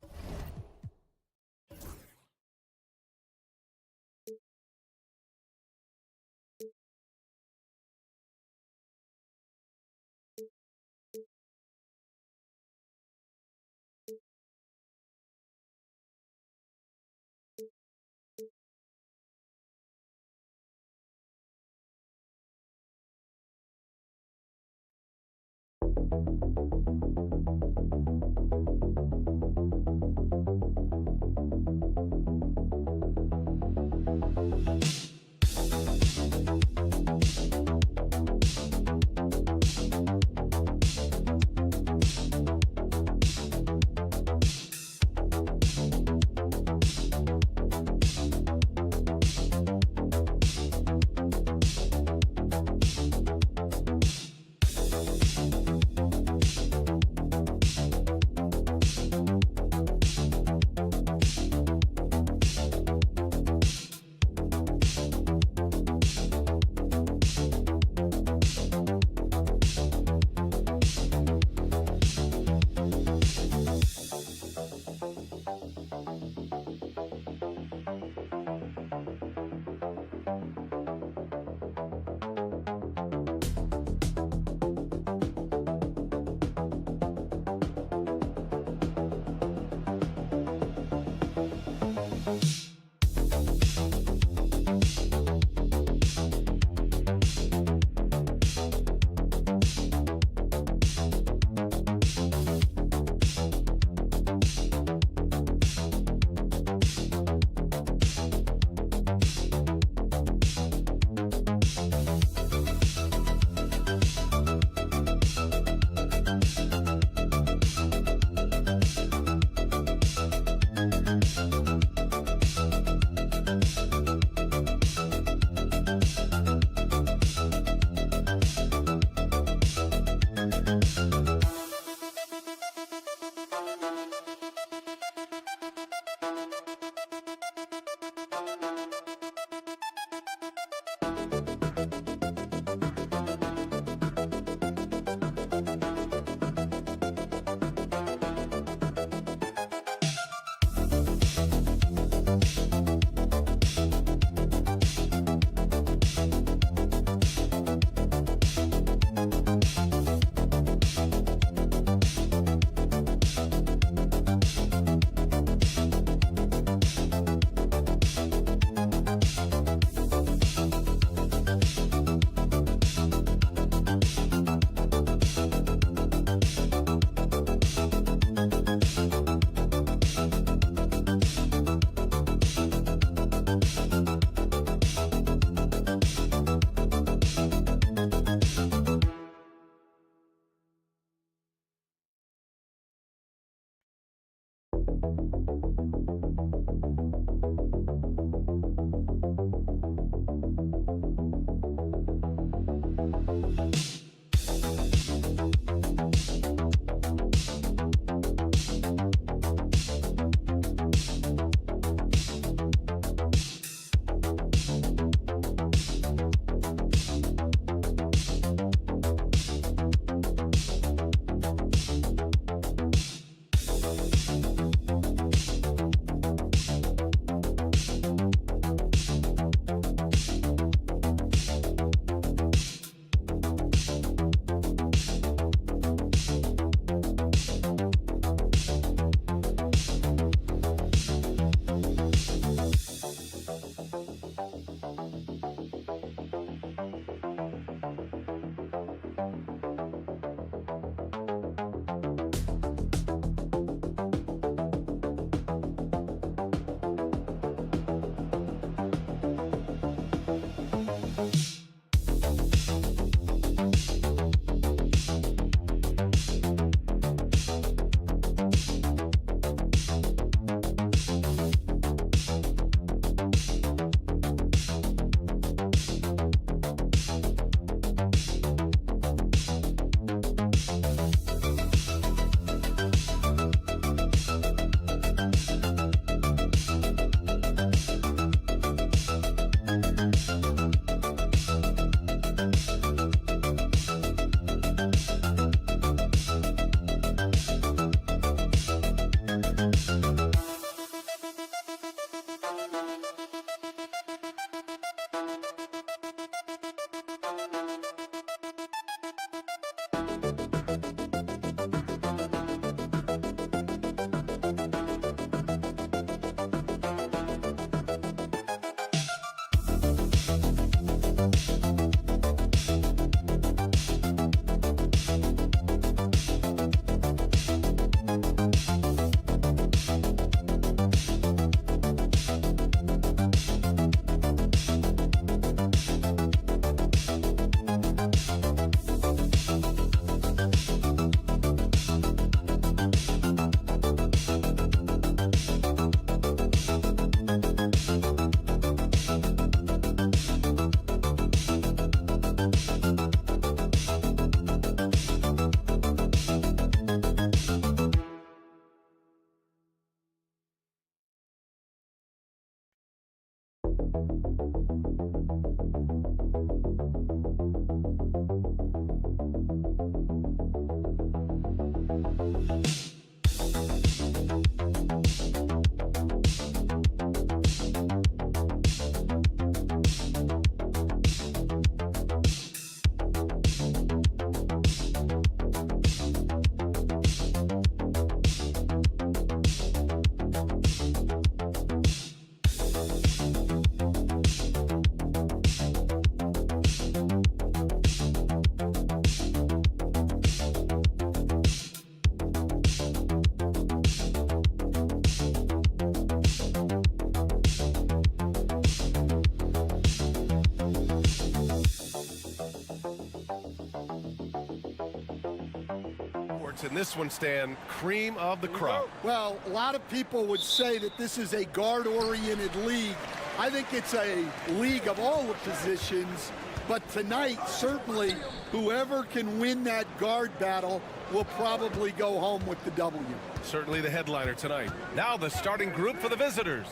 And this one, Stan, cream of the crop. Well, a lot of people would say that this is a guard-oriented league. I think it's a league of all the positions, but tonight, certainly, whoever can win that guard battle will probably go home with the W. Certainly the headliner tonight. Now the starting group for the visitors.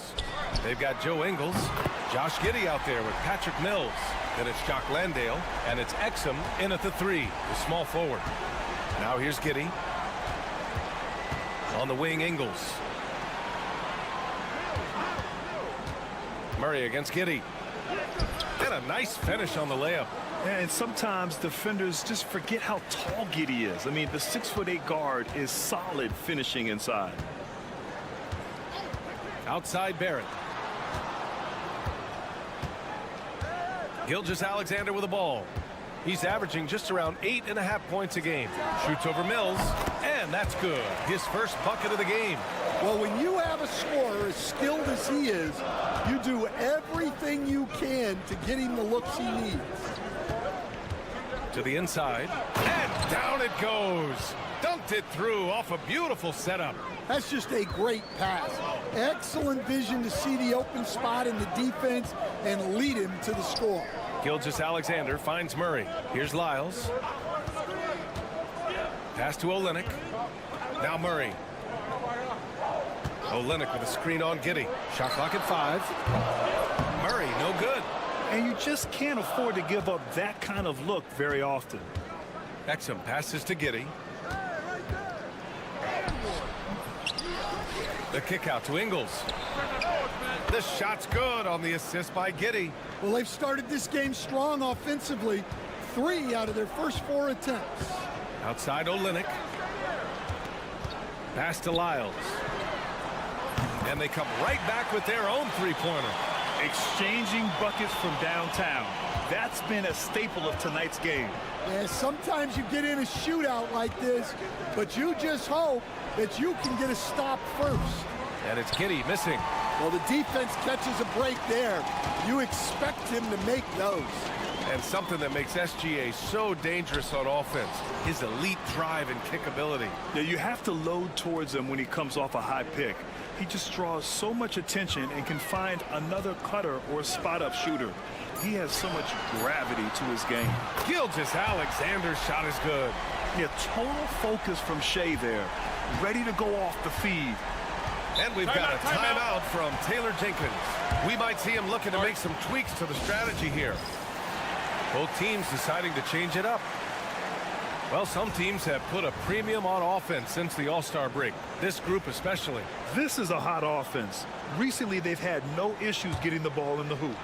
They've got Joe Ingles, Josh Giddey out there with Patrick Mills. Then it's Jock Landale, and it's Exum in at the 3, the small forward. Now here's Giddey. On the wing, Ingles. Murray against Giddey. And a nice finish on the layup. And sometimes defenders just forget how tall Giddey is. I mean, the 6'8" guard is solid finishing inside. Outside Barrett. Gilgeous-Alexander with the ball. He's averaging just around 8.5 points a game. Shoots over Mills, and that's good. His first bucket of the game. Well, when you have a scorer as skilled as he is, you do everything you can to get him the looks he needs. To the inside, and down it goes. Dunked it through off a beautiful setup. That's just a great pass. Excellent vision to see the open spot in the defense and lead him to the score. Gilgeous-Alexander finds Murray. Here's Lyles. Pass to Olynyk. Now Murray. Olynyk with a screen on Giddey. Shot clock at 5. Murray, no good. And you just can't afford to give up that kind of look very often. Exum passes to Giddey. The kick out to Ingles. The shot's good on the assist by Giddey. Well, they've started this game strong offensively. 3 out of their first 4 attempts. Outside Olynyk. Pass to Lyles. And they come right back with their own three-pointer. Exchanging buckets from downtown. That's been a staple of tonight's game. Yeah, sometimes you get in a shootout like this, but you just hope that you can get a stop first. And it's Giddey missing. Well, the defense catches a break there. You expect him to make those. And something that makes SGA so dangerous on offense, his elite drive and kick ability. Yeah, you have to load towards him when he comes off a high pick. He just draws so much attention and can find another cutter or spot-up shooter. He has so much gravity to his game. Gilgeous-Alexander's shot is good. Yeah, total focus from Shea there. Ready to go off the feed. And we've got a timeout from Taylor Jenkins. We might see him looking to make some tweaks to the strategy here. Both teams deciding to change it up. Well, some teams have put a premium on offense since the All-Star break. This group especially. This is a hot offense. Recently, they've had no issues getting the ball in the hoop.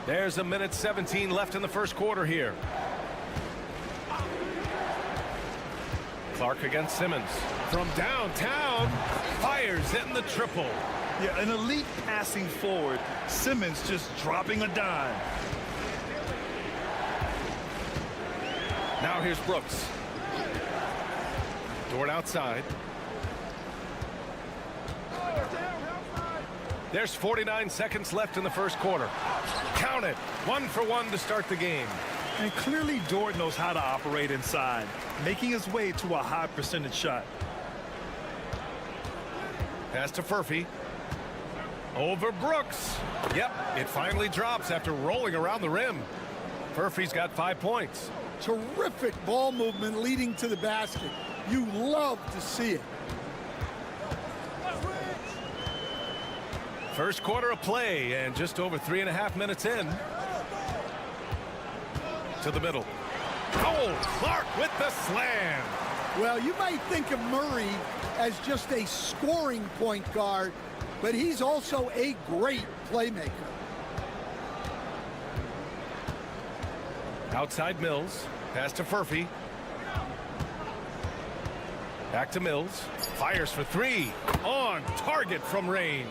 There's 1:17 left in the first quarter here. Clark against Simmons. From downtown, fires in the triple. Yeah, an elite passing forward. Simmons just dropping a dime. Now here's Brooks. Dort outside. There's 49 seconds left in the first quarter. Count it. 1 for 1 to start the game. And clearly Dort knows how to operate inside, making his way to a high percentage shot. Pass to Furphy. Over Brooks. Yep, it finally drops after rolling around the rim. Furphy's got 5 points. Terrific ball movement leading to the basket. You love to see it. First quarter of play and just over 3.5 minutes in. To the middle. Oh, Clark with the slam. Well, you might think of Murray as just a scoring point guard, but he's also a great playmaker. Outside Mills. Pass to Furphy. Back to Mills. Fires for 3. On target from range.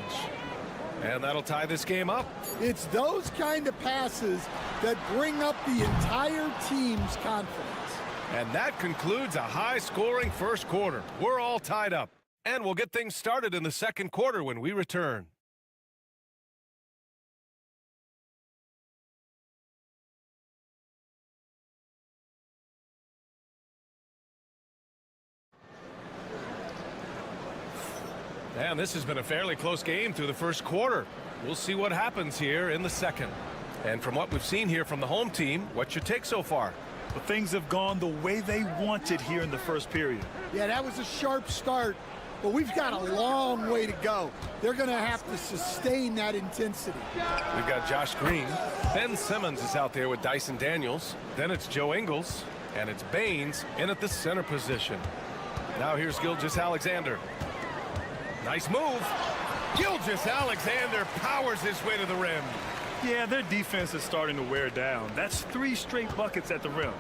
And that'll tie this game up. It's those kind of passes that bring up the entire team's confidence. And that concludes a high-scoring first quarter. We're all tied up. And we'll get things started in the second quarter when we return. And this has been a fairly close game through the first quarter. We'll see what happens here in the second. And from what we've seen here from the home team, what's your take so far? But things have gone the way they wanted here in the first period. Yeah, that was a sharp start, but we've got a long way to go. They're going to have to sustain that intensity. We've got Josh Green. Ben Simmons is out there with Dyson Daniels. Then it's Joe Ingles, and it's Baines in at the center position. Now here's Gilgeous-Alexander. Nice move. Gilgeous-Alexander powers his way to the rim. Yeah, their defense is starting to wear down. That's 3 straight buckets at the rim.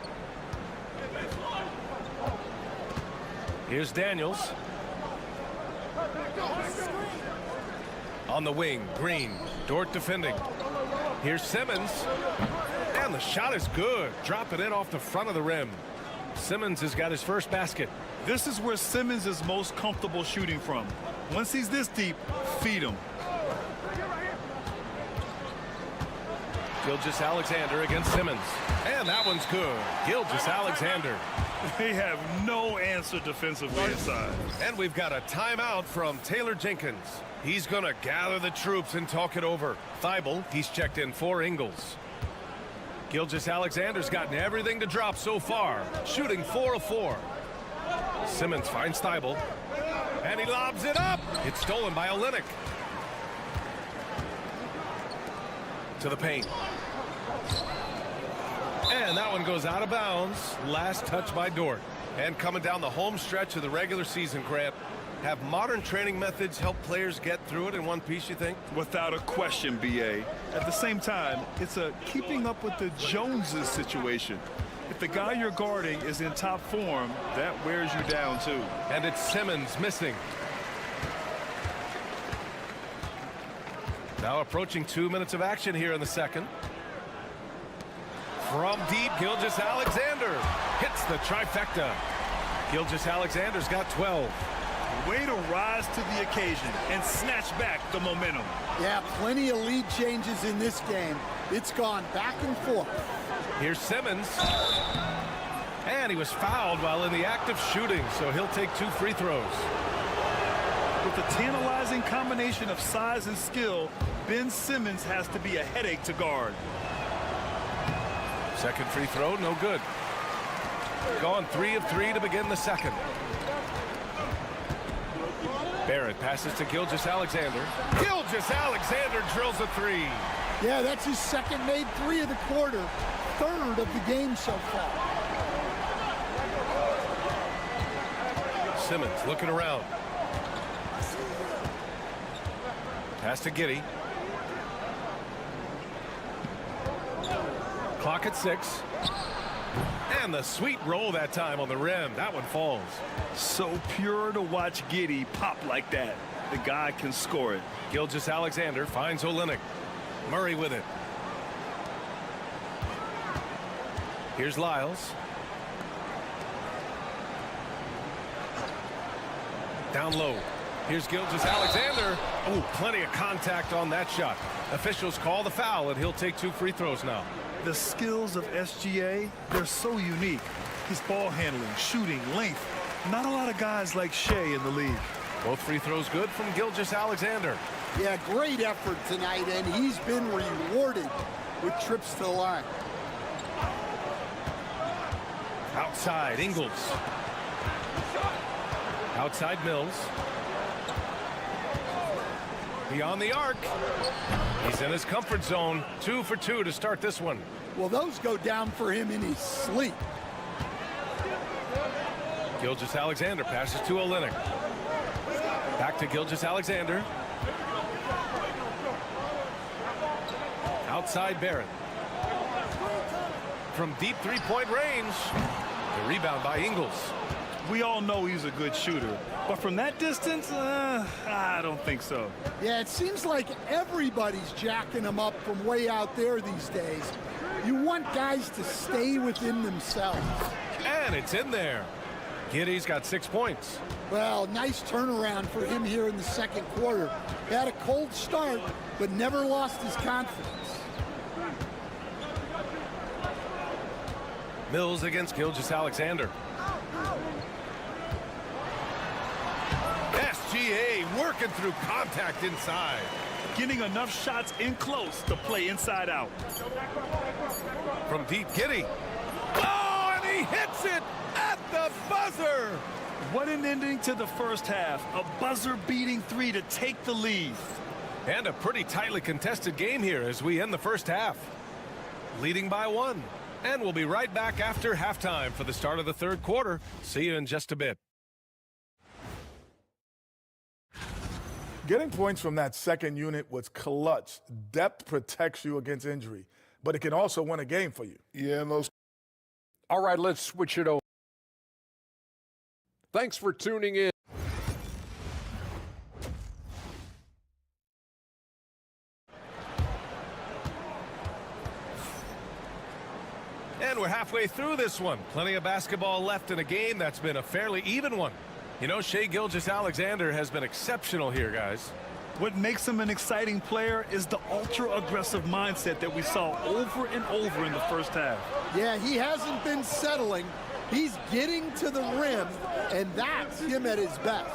Here's Daniels. On the wing, Green. Dort defending. Here's Simmons. And the shot is good. Dropping it off the front of the rim. Simmons has got his first basket. This is where Simmons is most comfortable shooting from. Once he's this deep, feed him. Gilgeous-Alexander against Simmons. And that one's good. Gilgeous-Alexander. They have no answer defensively inside. And we've got a timeout from Taylor Jenkins. He's going to gather the troops and talk it over. Thibault, he's checked in for Ingles. Gilgeous-Alexander's gotten everything to drop so far, shooting 4 of 4. Simmons finds Thibault, and he lobs it up. It's stolen by Olynyk. To the paint. And that one goes out of bounds. Last touch by Dort. And coming down the home stretch of the regular season, Grant, have modern training methods help players get through it in one piece, you think? Without a question, B.A. At the same time, it's a keeping up with the Joneses situation. If the guy you're guarding is in top form, that wears you down, too. And it's Simmons missing. Now approaching 2 minutes of action here in the second. From deep, Gilgeous-Alexander hits the trifecta. Gilgeous-Alexander's got 12. Way to rise to the occasion and snatch back the momentum. Yeah, plenty of lead changes in this game. It's gone back and forth. Here's Simmons. And he was fouled while in the act of shooting, so he'll take 2 free throws. With a tantalizing combination of size and skill, Ben Simmons has to be a headache to guard. Second free throw, no good. Gone 3 of 3 to begin the second. Barrett passes to Gilgeous-Alexander. Gilgeous-Alexander drills a 3. Yeah, that's his second made 3 of the quarter. Third of the game so far. Simmons looking around. Pass to Giddey. Clock at 6. And the sweet roll that time on the rim. That one falls. So pure to watch Giddey pop like that. The guy can score it. Gilgeous-Alexander finds Olynyk. Murray with it. Here's Lyles. Down low. Here's Gilgeous-Alexander. Oh, plenty of contact on that shot. Officials call the foul, and he'll take 2 free throws now. The skills of SGA, they're so unique. His ball handling, shooting, length. Not a lot of guys like Shea in the league. Both free throws good from Gilgeous-Alexander. Yeah, great effort tonight, and he's been rewarded with trips to the line. Outside, Ingles. Outside, Mills. Beyond the arc. He's in his comfort zone. 2 for 2 to start this one. Well, those go down for him in his sleep. Gilgeous-Alexander passes to Olynyk. Back to Gilgeous-Alexander. Outside Barrett. From deep three-point range. The rebound by Ingles. We all know he's a good shooter, but from that distance, I don't think so. Yeah, it seems like everybody's jacking him up from way out there these days. You want guys to stay within themselves. And it's in there. Giddey's got 6 points. Well, nice turnaround for him here in the second quarter. Had a cold start, but never lost his confidence. Mills against Gilgeous-Alexander. SGA working through contact inside. Getting enough shots in close to play inside out. From deep, Giddey. Oh, and he hits it at the buzzer. What an ending to the first half. A buzzer-beating 3 to take the lead. And a pretty tightly contested game here as we end the first half. Leading by 1. And we'll be right back after halftime for the start of the third quarter. See you in just a bit. Getting points from that second unit was clutch. Depth protects you against injury, but it can also win a game for you. Yeah, and those. All right, let's switch it over. Thanks for tuning in. And we're halfway through this one. Plenty of basketball left in a game that's been a fairly even one. You know, Shai Gilgeous-Alexander has been exceptional here, guys. What makes him an exciting player is the ultra-aggressive mindset that we saw over and over in the first half. Yeah, he hasn't been settling. He's getting to the rim, and that's him at his best.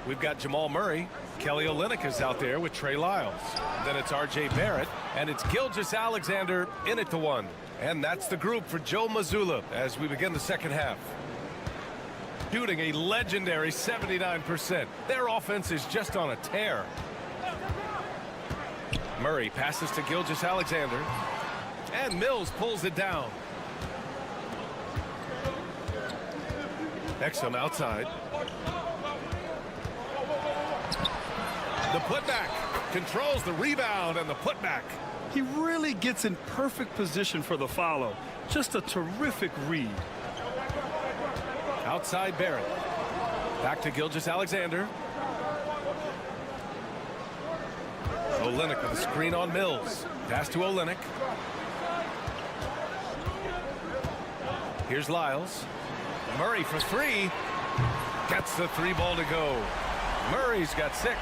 We've got Jamal Murray. Kelly Olynyk is out there with Trey Lyles. Then it's R.J. Barrett, and it's Gilgeous-Alexander in at the one. And that's the group for Joe Mazzulla as we begin the second half. Shooting a legendary 79%. Their offense is just on a tear. Murray passes to Gilgeous-Alexander, and Mills pulls it down. Exum outside. The putback controls the rebound and the putback. He really gets in perfect position for the follow. Just a terrific read. Outside Barrett. Back to Gilgeous-Alexander. Olynyk with a screen on Mills. Pass to Olynyk. Here's Lyles. Murray for three. Gets the three ball to go. Murray's got 6.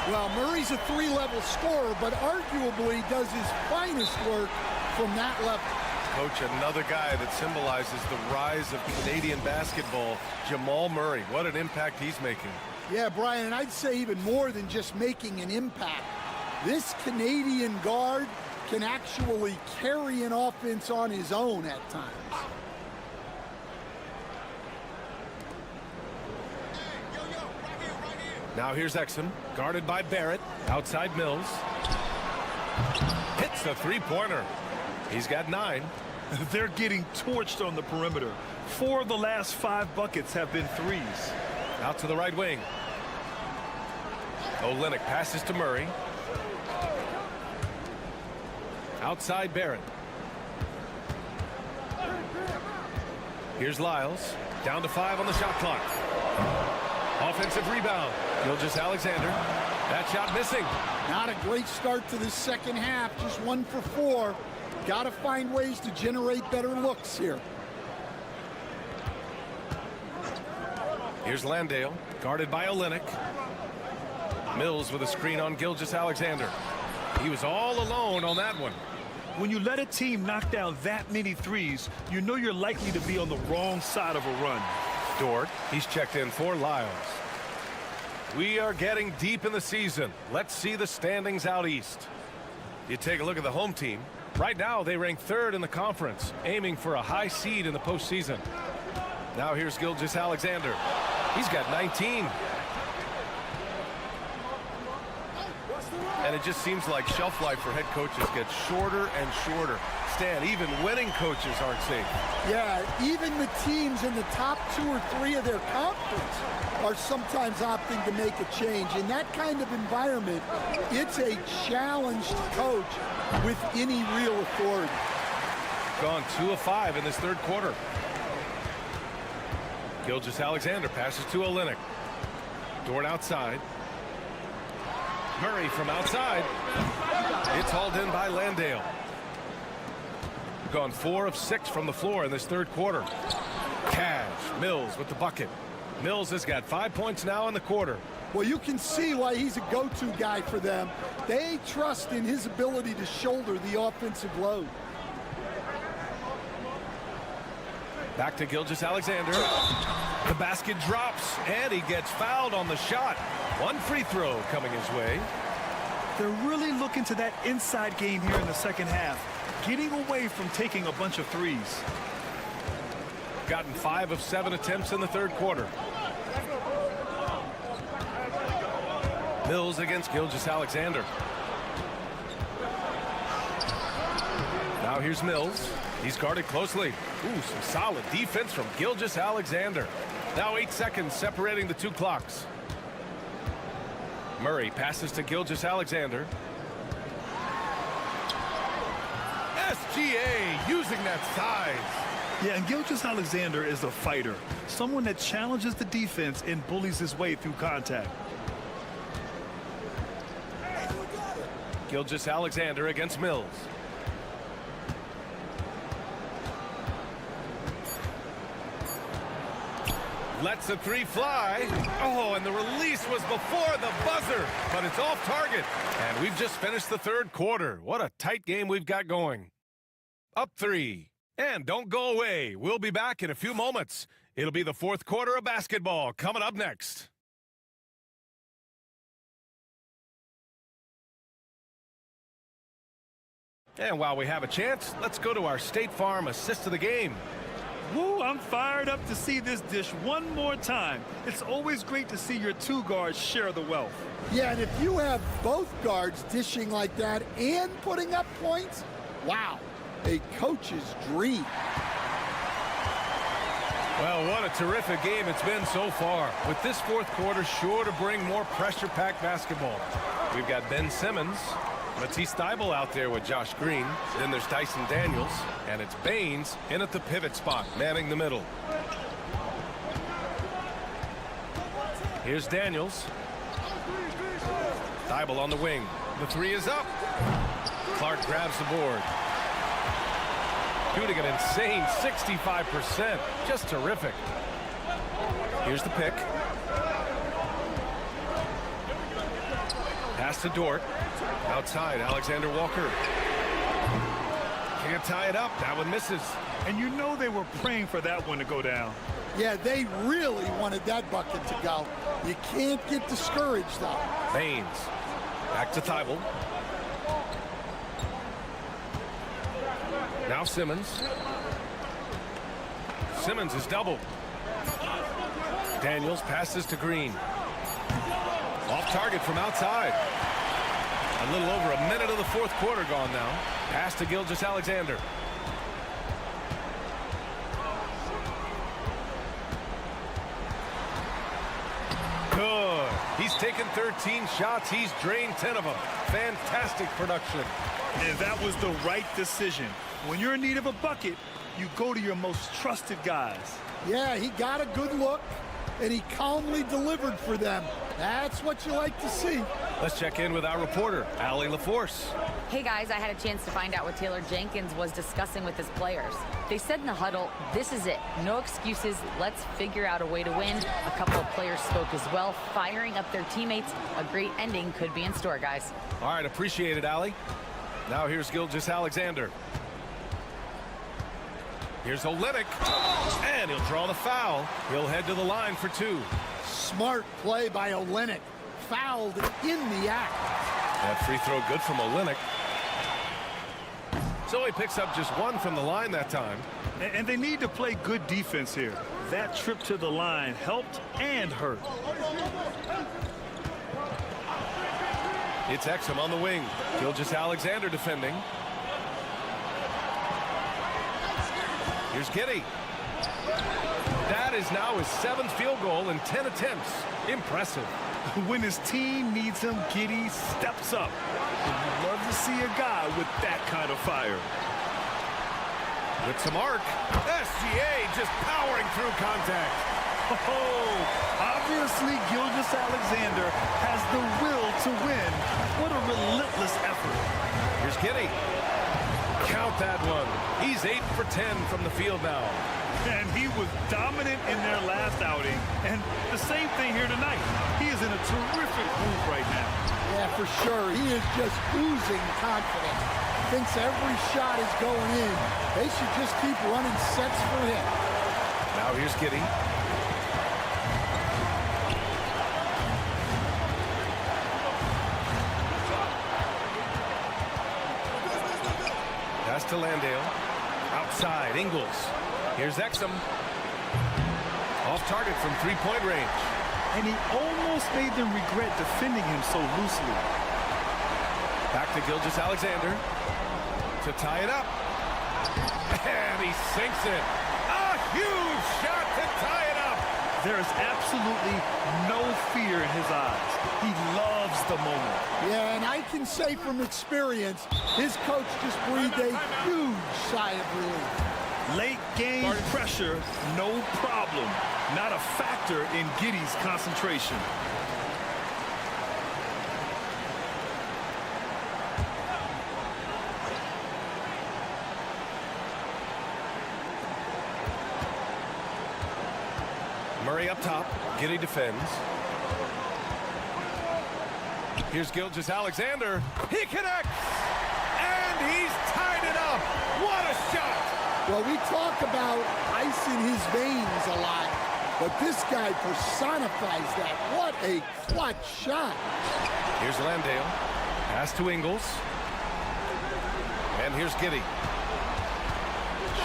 Well, Murray's a 3-level scorer, but arguably does his finest work from that level. Coach, another guy that symbolizes the rise of Canadian basketball, Jamal Murray. What an impact he's making. Yeah, Brian, and I'd say even more than just making an impact. This Canadian guard can actually carry an offense on his own at times. Now here's Exum, guarded by Barrett, outside Mills. Hits the three-pointer. He's got 9. They're getting torched on the perimeter. 4 of the last 5 buckets have been threes. Out to the right wing. Olynyk passes to Murray. Outside Barrett. Here's Lyles. Down to 5 on the shot clock. Offensive rebound. Gilgeous-Alexander. That shot missing. Not a great start to the second half. Just 1 for 4. Got to find ways to generate better looks here. Here's Landale, guarded by Olynyk. Mills with a screen on Gilgeous-Alexander. He was all alone on that one. When you let a team knock down that many threes, you know you're likely to be on the wrong side of a run. Dort, he's checked in for Lyles. We are getting deep in the season. Let's see the standings out east. You take a look at the home team. Right now, they rank 3rd in the conference, aiming for a high seed in the postseason. Now here's Gilgeous-Alexander. He's got 19. And it just seems like shelf life for head coaches gets shorter and shorter. Stan, even winning coaches aren't safe. Yeah, even the teams in the top 2 or 3 of their conference are sometimes opting to make a change. In that kind of environment, it's a challenge to coach with any real authority. Gone 2 of 5 in this third quarter. Gilgeous-Alexander passes to Olynyk. Dort outside. Murray from outside. It's hauled in by Landale. Gone 4 of 6 from the floor in this third quarter. Cash. Mills with the bucket. Mills has got 5 points now in the quarter. Well, you can see why he's a go-to guy for them. They trust in his ability to shoulder the offensive load. Back to Gilgeous-Alexander. The basket drops, and he gets fouled on the shot. 1 free throw coming his way. They're really looking to that inside game here in the second half, getting away from taking a bunch of threes. Gotten 5 of 7 attempts in the third quarter. Mills against Gilgeous-Alexander. Now here's Mills. He's guarded closely. Ooh, some solid defense from Gilgeous-Alexander. Now 8 seconds separating the 2 clocks. Murray passes to Gilgeous-Alexander. SGA using that size. Yeah, and Gilgeous-Alexander is a fighter, someone that challenges the defense and bullies his way through contact. Gilgeous-Alexander against Mills. Lets a three fly. Oh, and the release was before the buzzer, but it's off target. And we've just finished the third quarter. What a tight game we've got going. Up 3. And don't go away. We'll be back in a few moments. It'll be the fourth quarter of basketball coming up next. And while we have a chance, let's go to our State Farm assist of the game. Woo, I'm fired up to see this dish one more time. It's always great to see your two guards share the wealth. Yeah, and if you have both guards dishing like that and putting up points, wow, a coach's dream. Well, what a terrific game it's been so far. With this fourth quarter sure to bring more pressure-packed basketball. We've got Ben Simmons, Matisse Thybulle out there with Josh Green. Then there's Dyson Daniels, and it's Baines in at the pivot spot, manning the middle. Here's Daniels. Thybulle on the wing. The three is up. Clark grabs the board. Shooting an insane 65%. Just terrific. Here's the pick. Pass to Dort. Outside, Alexander Walker. Can't tie it up. That one misses. And you know they were praying for that one to go down. Yeah, they really wanted that bucket to go. You can't get discouraged, though. Baines. Back to Thybulle. Now Simmons. Simmons is doubled. Daniels passes to Green. Off target from outside. A little over a minute of the fourth quarter gone now. Pass to Gilgeous-Alexander. Good. He's taken 13 shots. He's drained 10 of them. Fantastic production. And that was the right decision. When you're in need of a bucket, you go to your most trusted guys. Yeah, he got a good look, and he calmly delivered for them. That's what you like to see. Let's check in with our reporter, Allie LaForce. Hey guys, I had a chance to find out what Taylor Jenkins was discussing with his players. They said in the huddle, this is it. No excuses. Let's figure out a way to win. A couple of players spoke as well, firing up their teammates. A great ending could be in store, guys. All right, appreciate it, Allie. Now here's Gilgeous-Alexander. Here's Olynyk, and he'll draw the foul. He'll head to the line for 2. Smart play by Olynyk. Fouled in the act. That free throw good from Olynyk. So he picks up just 1 from the line that time. And they need to play good defense here. That trip to the line helped and hurt. It's Exum on the wing. Gilgeous-Alexander defending. Here's Giddey. That is now his 7th field goal in 10 attempts. Impressive. When his team needs him, Giddey steps up. And you love to see a guy with that kind of fire. With some arc. SGA just powering through contact. Oh, obviously Gilgeous-Alexander has the will to win. What a relentless effort. Here's Giddey. Count that one. He's 8 for 10 from the field now. And he was dominant in their last outing. And the same thing here tonight. He is in a terrific move right now. Yeah, for sure. He is just oozing confidence. Thinks every shot is going in. They should just keep running sets for him. Now here's Giddey. Pass to Landale. Outside, Ingles. Here's Exum. Off target from 3-point range. And he almost made them regret defending him so loosely. Back to Gilgeous-Alexander to tie it up. And he sinks it. A huge shot to tie it up. There is absolutely no fear in his eyes. He loves the moment. Yeah, and I can say from experience, his coach just breathed a huge sigh of relief. Late game pressure, no problem. Not a factor in Giddey's concentration. Murray up top. Giddy defends. Here's Gilgeous-Alexander. He connects! And he's tied it up. What a shot! Well, we talk about ice in his veins a lot, but this guy personifies that. What a clutch shot. Here's Landale. Pass to Ingles. And here's Giddy.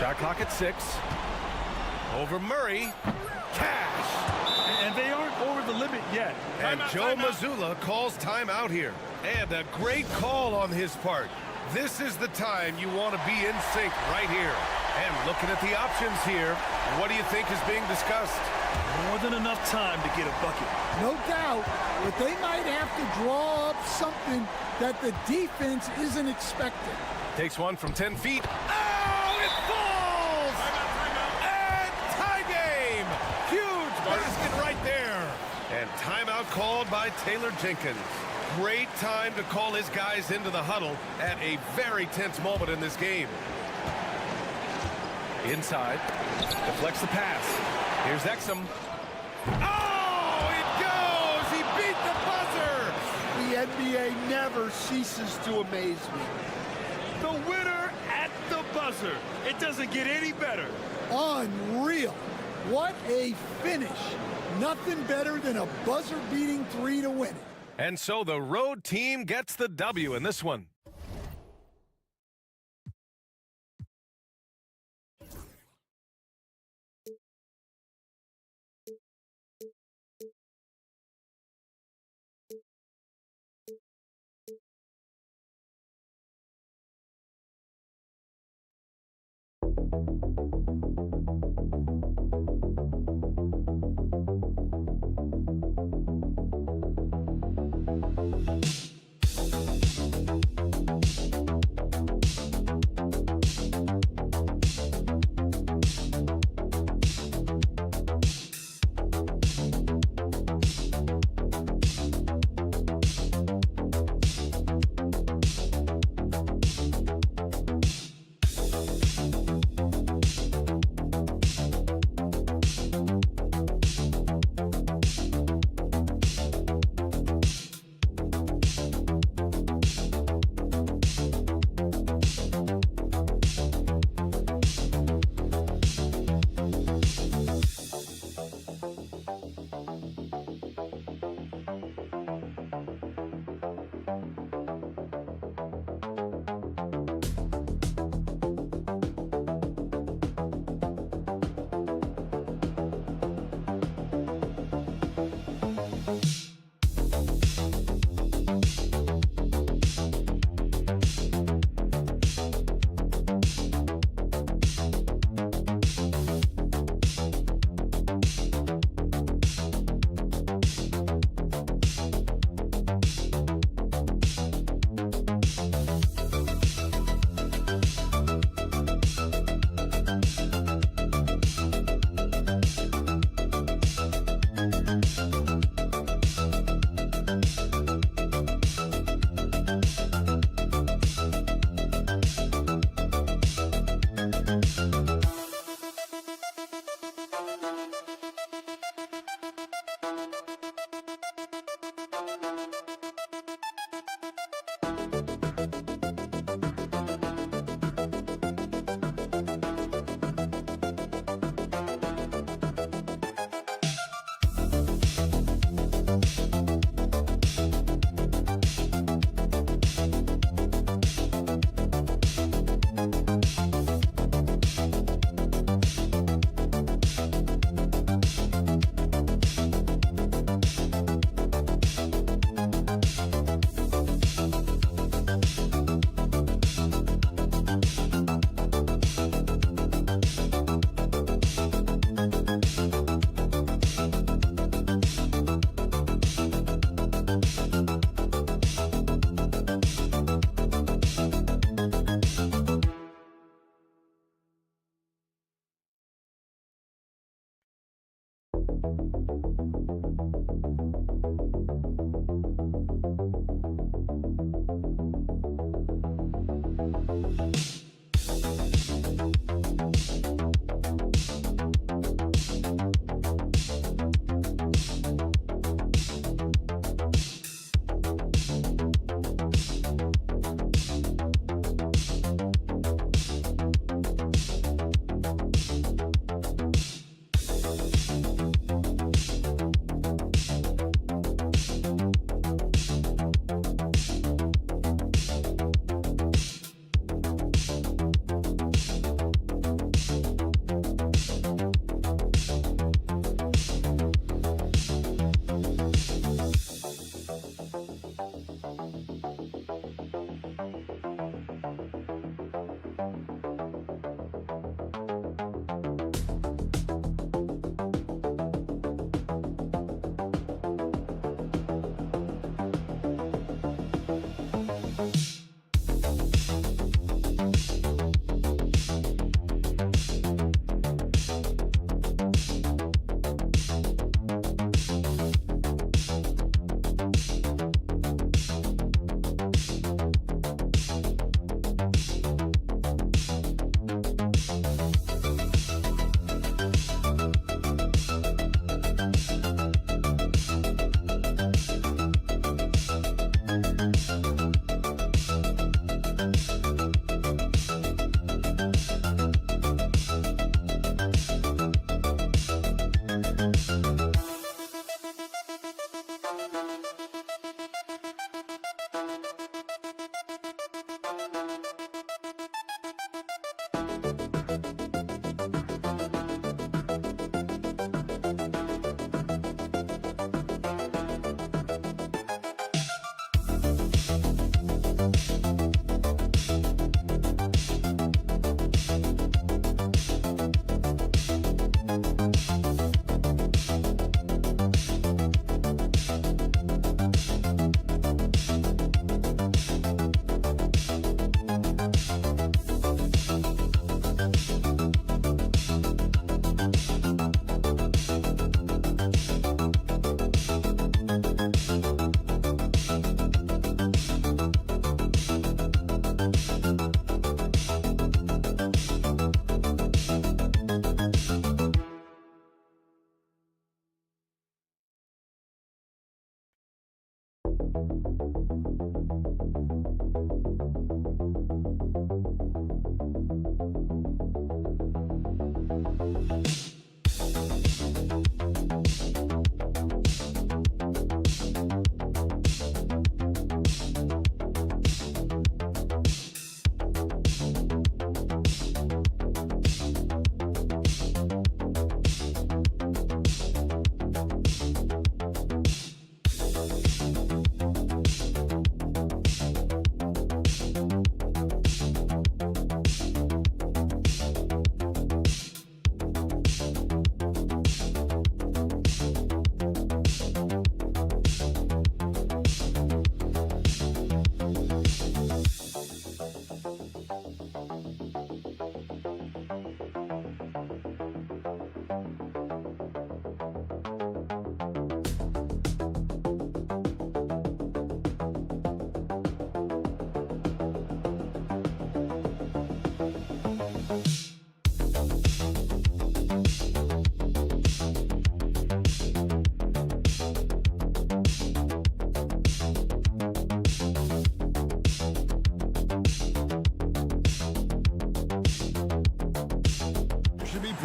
Shot clock at 6. Over Murray. Cash! And they aren't over the limit yet. And Joe Mazzulla calls timeout here. And a great call on his part. This is the time you want to be in sync right here. And looking at the options here, what do you think is being discussed? More than enough time to get a bucket. No doubt, but they might have to draw up something that the defense isn't expecting. Takes one from 10 feet. Oh, it falls! And tie game! Huge basket right there. And timeout called by Taylor Jenkins. Great time to call his guys into the huddle at a very tense moment in this game. Inside. Deflects the pass. Here's Exum. Oh, it goes! He beat the buzzer! The NBA never ceases to amaze me. The winner at the buzzer. It doesn't get any better. Unreal. What a finish. Nothing better than a buzzer-beating 3 to win it. And so the road team gets the W in this one.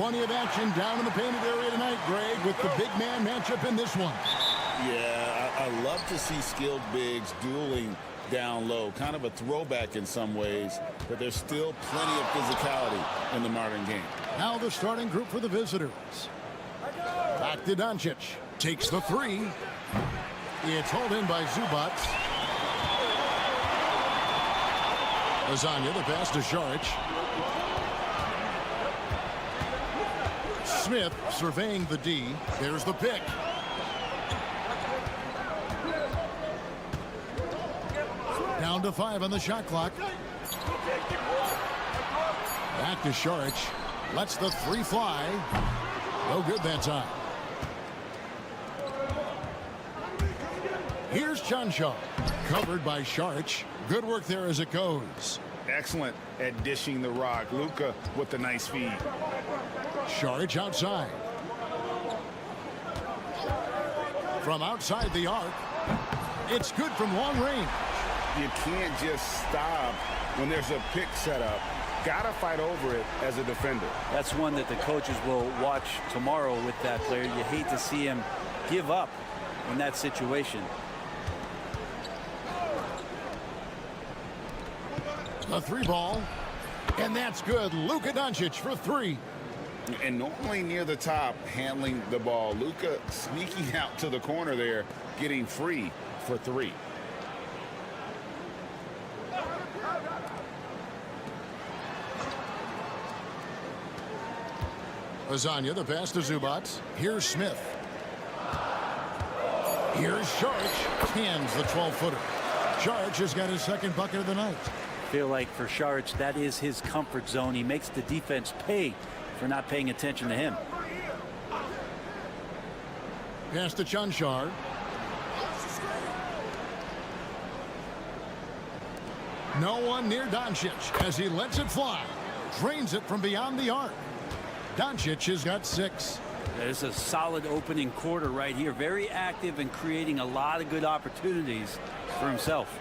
Plenty of action down in the painted area tonight, Greg, with the big man matchup in this one. Yeah, I love to see skilled bigs dueling down low. Kind of a throwback in some ways, but there's still plenty of physicality in the modern game. Now the starting group for the visitors. Back to Doncic. Takes the three. It's hauled in by Zubac. Lasagna, the pass to Šarić. Smith surveying the D. There's the pick. Down to 5 on the shot clock. Back to Šarić. Lets the three fly. No good that time. Here's Chanshaw. Covered by Šarić. Good work there as it goes. Excellent at dishing the rock. Luka with the nice feed. Šarić outside. From outside the arc. It's good from long range. You can't just stop when there's a pick set up. Gotta fight over it as a defender. That's one that the coaches will watch tomorrow with that player. You hate to see him give up in that situation. A three ball. And that's good. Luka Doncic for three. And normally near the top, handling the ball. Luka sneaking out to the corner there, getting free for three. Lasagna, the pass to Zubac. Here's Smith. Here's Šarić. Hands the 12-footer. Šarić has got his second bucket of the night. Feel like for Šarić, that is his comfort zone. He makes the defense pay for not paying attention to him. Pass to Chanshaw. No one near Doncic as he lets it fly. Drains it from beyond the arc. Doncic has got 6. It's a solid opening quarter right here. Very active and creating a lot of good opportunities for himself.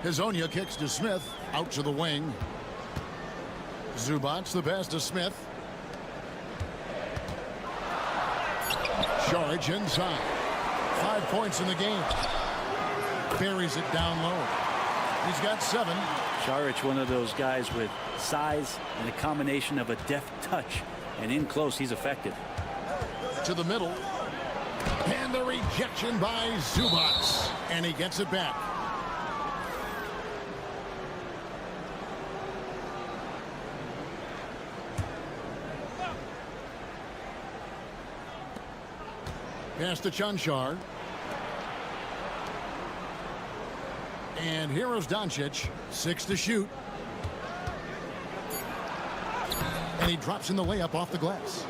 Hezonja kicks to Smith. Out to the wing. Zubac, the pass to Smith. Šarić inside. 5 points in the game. Buries it down low. He's got 7. Šarić, one of those guys with size and a combination of a deft touch. And in close, he's effective. To the middle. And the rejection by Zubac. And he gets it back. Pass to Chanshaw. And here is Doncic. 6 to shoot. And he drops in the layup off the glass.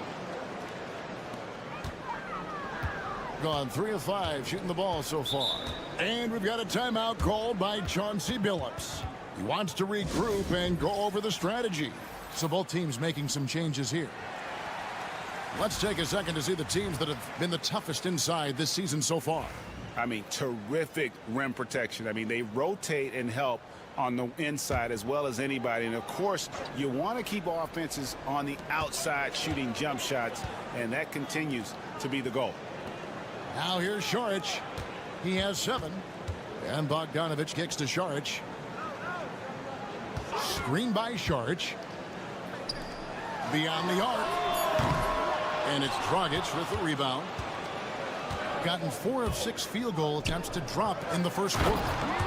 Gone 3 of 5 shooting the ball so far. And we've got a timeout called by Chauncey Billups. He wants to regroup and go over the strategy. So both teams making some changes here. Let's take a second to see the teams that have been the toughest inside this season so far. I mean, terrific rim protection. I mean, they rotate and help on the inside as well as anybody. And, of course, you want to keep offenses on the outside shooting jump shots, and that continues to be the goal. Now here's Šarić. He has 7. And Bogdanović kicks to Šarić. Screen by Šarić. Beyond the arc. And it's Dragic with the rebound. Gotten 4 of 6 field goal attempts to drop in the first quarter.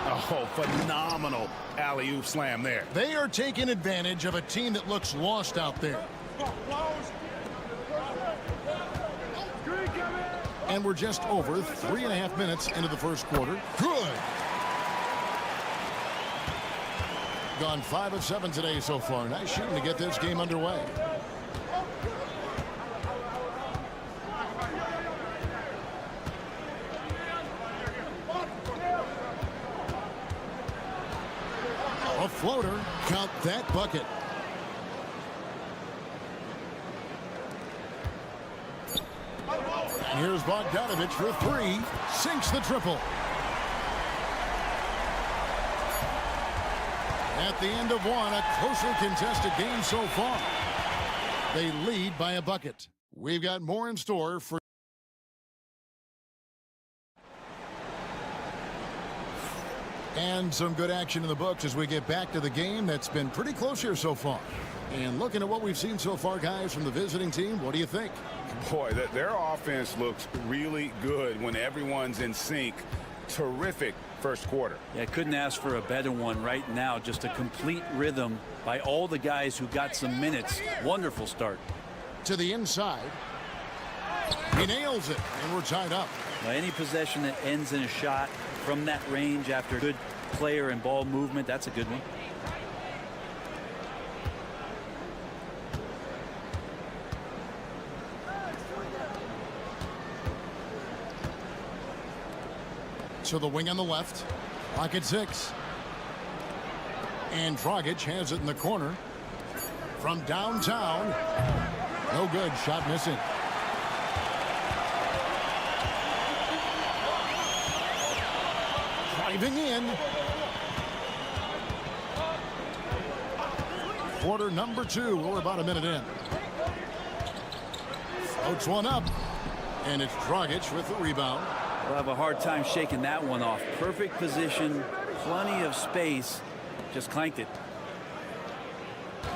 Oh, phenomenal alley-oop slam there. They are taking advantage of a team that looks lost out there. And we're just over 3.5 minutes into the first quarter. Good. Gone 5 of 7 today so far. Nice shooting to get this game underway. A floater. Count that bucket. And here's Bogdanović for 3. Sinks the triple. At the end of one, a closely contested game so far. They lead by a bucket. We've got more in store for... And some good action in the books as we get back to the game that's been pretty close here so far. And looking at what we've seen so far, guys, from the visiting team, what do you think? Boy, their offense looks really good when everyone's in sync. Terrific first quarter. Yeah, couldn't ask for a better one right now. Just a complete rhythm by all the guys who got some minutes. Wonderful start. To the inside. He nails it, and we're tied up. Now, any possession that ends in a shot from that range after good player and ball movement, that's a good one. So the wing on the left. Clock at 6. And Dragic has it in the corner. From downtown. No good. Shot missing. Driving in. Quarter number 2. We're about a minute in. Floats one up. And it's Dragic with the rebound. We'll have a hard time shaking that one off. Perfect position, plenty of space. Just clanked it.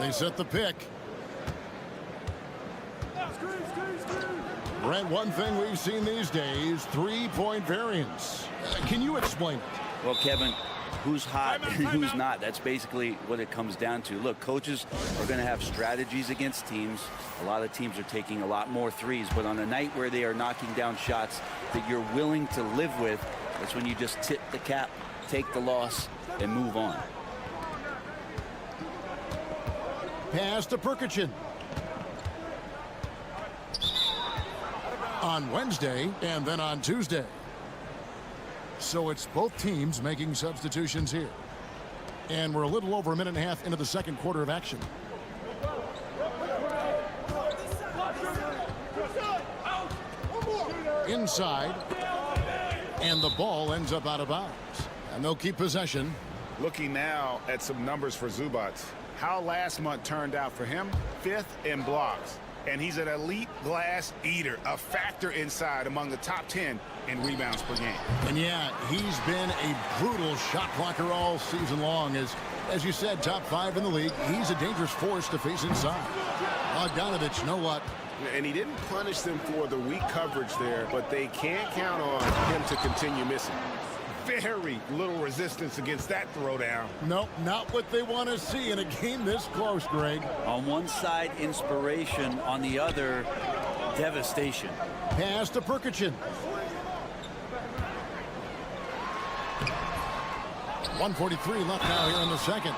They set the pick. Brent, one thing we've seen these days, three-point variance. Can you explain it? Well, Kevin, who's hot and who's not? That's basically what it comes down to. Look, coaches are going to have strategies against teams. A lot of teams are taking a lot more threes, but on a night where they are knocking down shots that you're willing to live with, that's when you just tip the cap, take the loss, and move on. Pass to Perkichin. On Wednesday and then on Tuesday. So it's both teams making substitutions here. And we're a little over a minute and a half into the second quarter of action. Inside. And the ball ends up out of bounds. And they'll keep possession. Looking now at some numbers for Zubac. How last month turned out for him? 5th in blocks. And he's an elite glass eater, a factor inside among the top 10 in rebounds per game. And yeah, he's been a brutal shot blocker all season long. As you said, top 5 in the league. He's a dangerous force to face inside. Bogdanovich, you know what? And he didn't punish them for the weak coverage there, but they can't count on him to continue missing. Very little resistance against that throwdown. Nope, not what they want to see in a game this close, Greg. On one side, inspiration. On the other, devastation. Pass to Perkichin. 1:43 left now here in the second.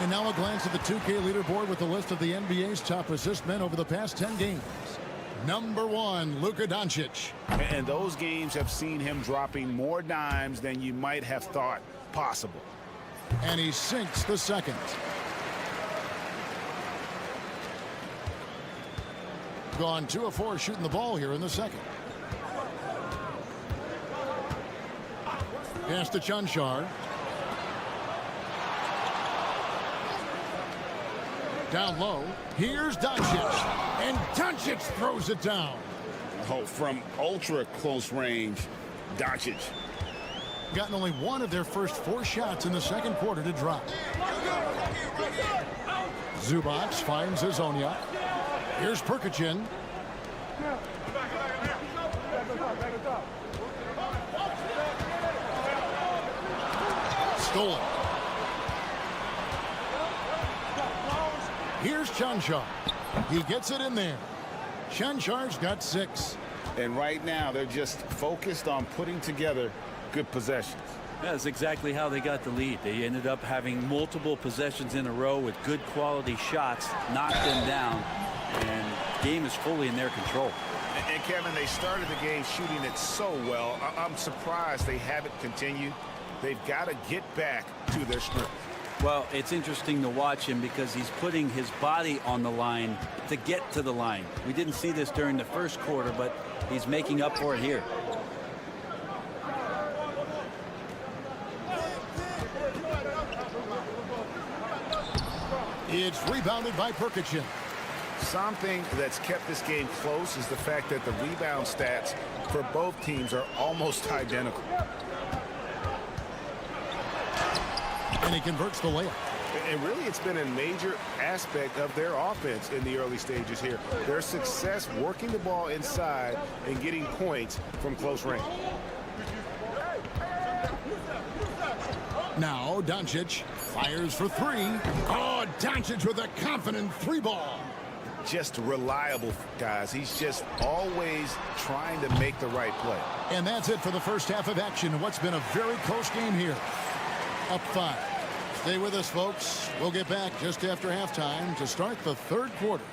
And now a glance at the 2K leaderboard with a list of the NBA's top assist men over the past 10 games. Number 1, Luka Doncic. And those games have seen him dropping more dimes than you might have thought possible. And he sinks the second. Gone 2 of 4 shooting the ball here in the second. Pass to Chanchar. Down low. Here's Doncic. And Doncic throws it down. Oh, from ultra close range, Doncic. Gotten only one of their first 4 shots in the second quarter to drop. Zubac finds Hazonia. Here's Perkichin. Stolen. Here's Chanchar. He gets it in there. Chanchar's got 6. And right now, they're just focused on putting together good possessions. That's exactly how they got the lead. They ended up having multiple possessions in a row with good quality shots, knocked them down, and the game is fully in their control. And Kevin, they started the game shooting it so well. I'm surprised they haven't continued. They've got to get back to their strength. Well, it's interesting to watch him because he's putting his body on the line to get to the line. We didn't see this during the first quarter, but he's making up for it here. It's rebounded by Perkichin. Something that's kept this game close is the fact that the rebound stats for both teams are almost identical. And he converts the layup. And really, it's been a major aspect of their offense in the early stages here. Their success working the ball inside and getting points from close range. Now Doncic fires for three. Oh, Doncic with a confident three ball. Just reliable, guys. He's just always trying to make the right play. And that's it for the first half of action. What's been a very close game here. Up 5. Stay with us, folks. We'll get back just after halftime to start the third quarter.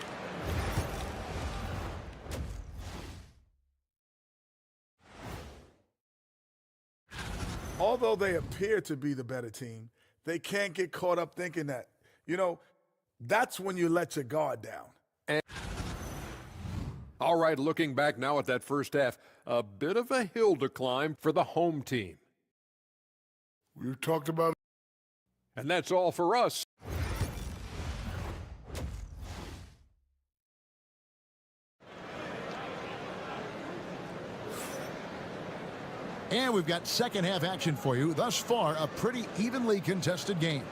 Although they appear to be the better team, they can't get caught up thinking that. You know, that's when you let your guard down. All right, looking back now at that first half, a bit of a hill to climb for the home team. We talked about it. And that's all for us. And we've got second half action for you. Thus far, a pretty evenly contested game.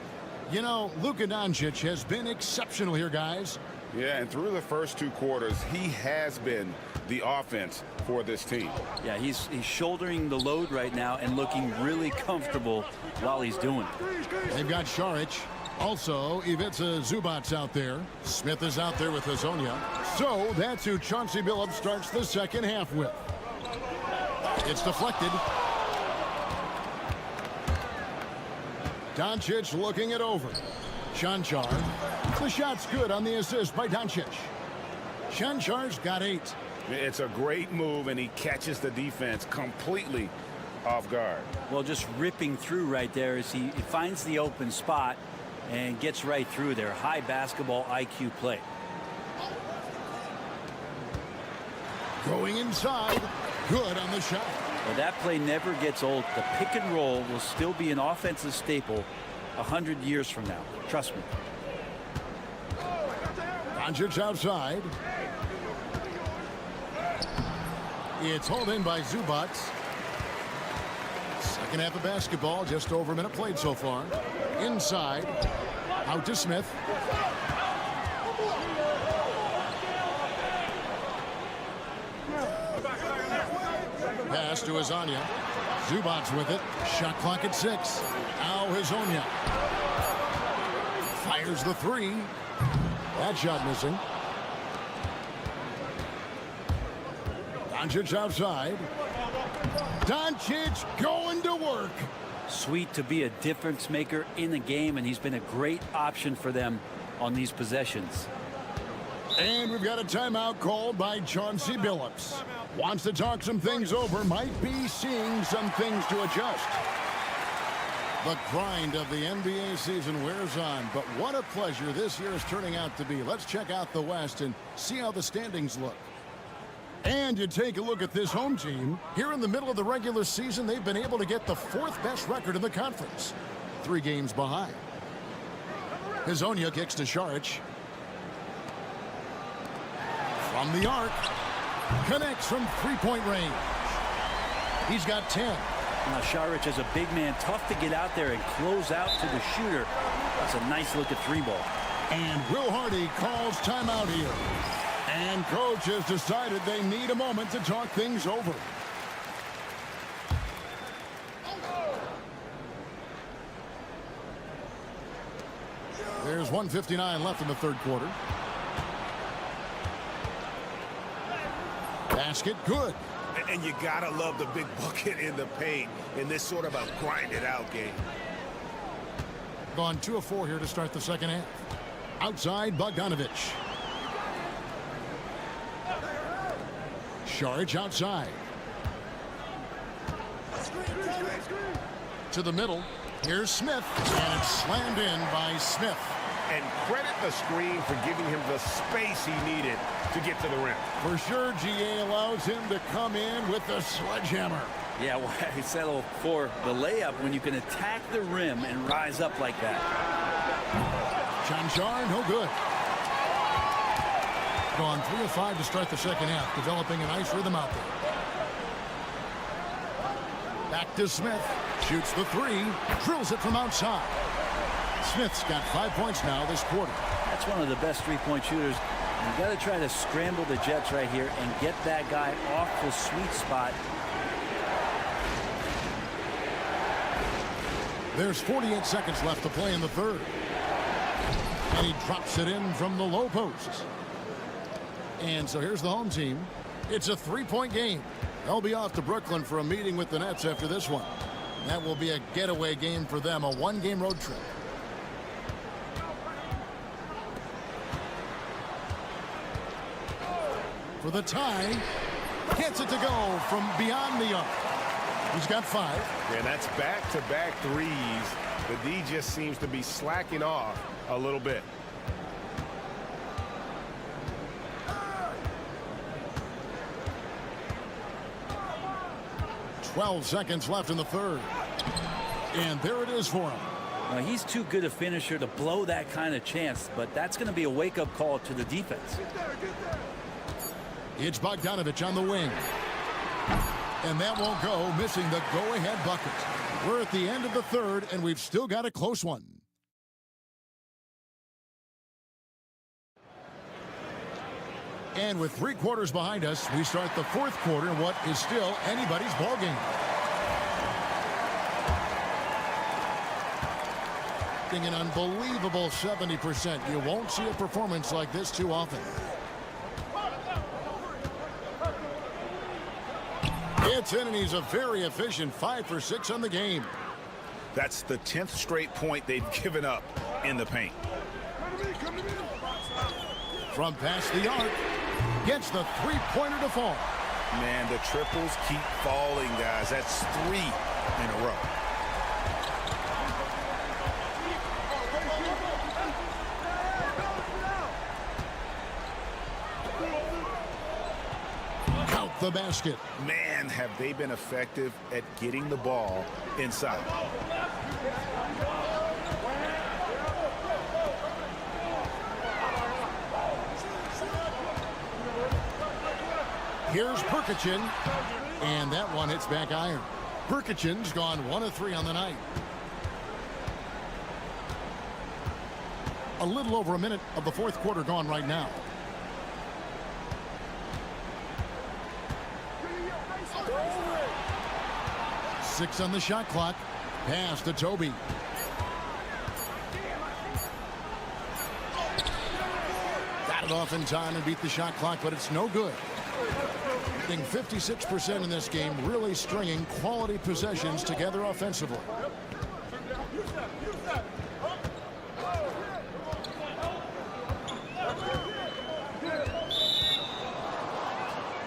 You know, Luka Doncic has been exceptional here, guys. Yeah, and through the first 2 quarters, he has been the offense for this team. Yeah, he's shouldering the load right now and looking really comfortable while he's doing it. They've got Saric. Also, Ivica Zubac's out there. Smith is out there with Hazonia. So that's who Chauncey Billups starts the second half with. It's deflected. Doncic looking it over. Shanchar. The shot's good on the assist by Doncic. Shanchar's got 8. It's a great move, and he catches the defense completely off guard. Well, just ripping through right there as he finds the open spot and gets right through there. High basketball IQ play. Going inside. Good on the shot. Well, that play never gets old. The pick and roll will still be an offensive staple 100 years from now. Trust me. Doncic outside. It's hauled in by Zubac. Second half of basketball, just over a minute played so far. Inside. Out to Smith. Pass to Hazonia. Zubac with it. Shot clock at 6. Now Hazonia. Fires the 3. That shot missing. Doncic outside. Doncic going to work. Sweet to be a difference maker in the game, and he's been a great option for them on these possessions. And we've got a timeout called by Chauncey Billups. Wants to talk some things over, might be seeing some things to adjust. The grind of the NBA season wears on, but what a pleasure this year is turning out to be. Let's check out the West and see how the standings look. And you take a look at this home team. Here in the middle of the regular season, they've been able to get the 4th best record in the conference. 3 games behind. Hazonia kicks to Saric. From the arc. Connects from 3-point range. He's got 10. Now Saric is a big man, tough to get out there and close out to the shooter. That's a nice look at 3-ball. And Will Hardy calls timeout here. And coach has decided they need a moment to talk things over. There's 1:59 left in the third quarter. Basket good. And you gotta love the big bucket in the paint in this sort of a grinded out game. Gone 2 of 4 here to start the second half. Outside Bogdanovic. Saric outside. To the middle. Here's Smith. And it's slammed in by Smith. And credit the screen for giving him the space he needed to get to the rim. For sure, GA allows him to come in with the sledgehammer. Yeah, why settle for the layup when you can attack the rim and rise up like that? Shanchar, no good. gone 3 of 5 to start the second half, developing a nice rhythm out there. Back to Smith. Shoots the three. Drills it from outside. Smith's got 5 points now this quarter. That's one of the best three-point shooters. You've got to try to scramble the Jets right here and get that guy off the sweet spot. There's 48 seconds left to play in the third. And he drops it in from the low post. And so here's the home team. It's a 3-point game. They'll be off to Brooklyn for a meeting with the Nets after this one. That will be a getaway game for them, a 1-game road trip. For the tie, gets it to go from beyond the arc. He's got 5. And that's back-to-back threes. The D just seems to be slacking off a little bit. 12 seconds left in the third. And there it is for him. Now, he's too good a finisher to blow that kind of chance, but that's going to be a wake-up call to the defense. It's Bogdanovich on the wing. And that won't go, missing the go-ahead bucket. We're at the end of the third, and we've still got a close one. And with 3 quarters behind us, we start the fourth quarter in what is still anybody's ballgame. An unbelievable 70%. You won't see a performance like this too often. It's in, and he's a very efficient 5 for 6 on the game. That's the 10th straight point they've given up in the paint. From past the arc, gets the 3-pointer to fall. Man, the triples keep falling, guys. That's 3 in a row. Count the basket. Man, have they been effective at getting the ball inside. Here's Perkichin, and that one hits back iron. Perkichin's gone 1 of 3 on the night. A little over a minute of the fourth quarter gone right now. Six on the shot clock. Pass to Toby. Got it off in time and beat the shot clock, but it's no good. 56% in this game, really stringing quality possessions together offensively.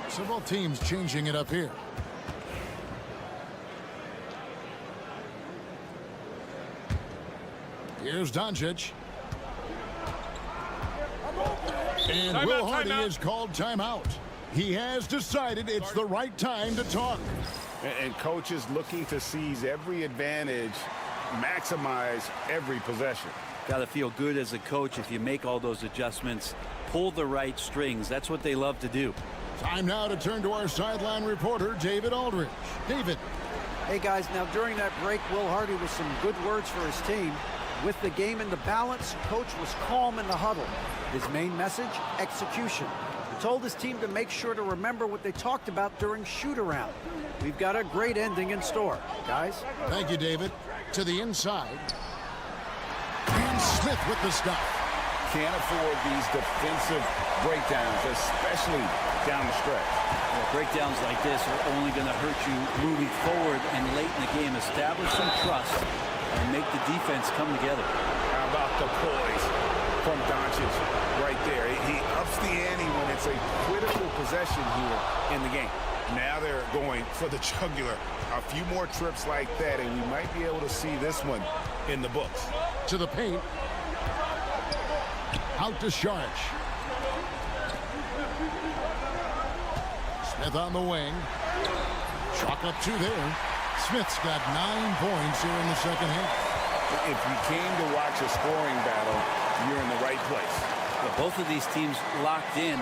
Several teams changing it up here. Here's Doncic. And timeout, Will Hardy timeout. is called timeout. He has decided it's the right time to talk. And coach is looking to seize every advantage, maximize every possession. Got to feel good as a coach if you make all those adjustments, pull the right strings. That's what they love to do. Time now to turn to our sideline reporter, David Aldridge. David. Hey, guys, now during that break, Will Hardy with some good words for his team. With the game in the balance, coach was calm in the huddle. His main message, execution. He told his team to make sure to remember what they talked about during shoot-around. We've got a great ending in store, guys. Thank you, David. To the inside. And Smith with the stop. Can't afford these defensive breakdowns, especially down the stretch. Well, breakdowns like this are only going to hurt you moving forward and late in the game. Establish some trust and make the defense come together. How about the poise from Doncic right there? He ups the ante when it's a critical possession here in the game. Now they're going for the jugular. A few more trips like that, and we might be able to see this one in the books. To the paint. Out to Saric. Smith on the wing. Chalk up 2 there. Smith's got 9 points here in the second half. If you came to watch a scoring battle, you're in the right place. Both of these teams locked in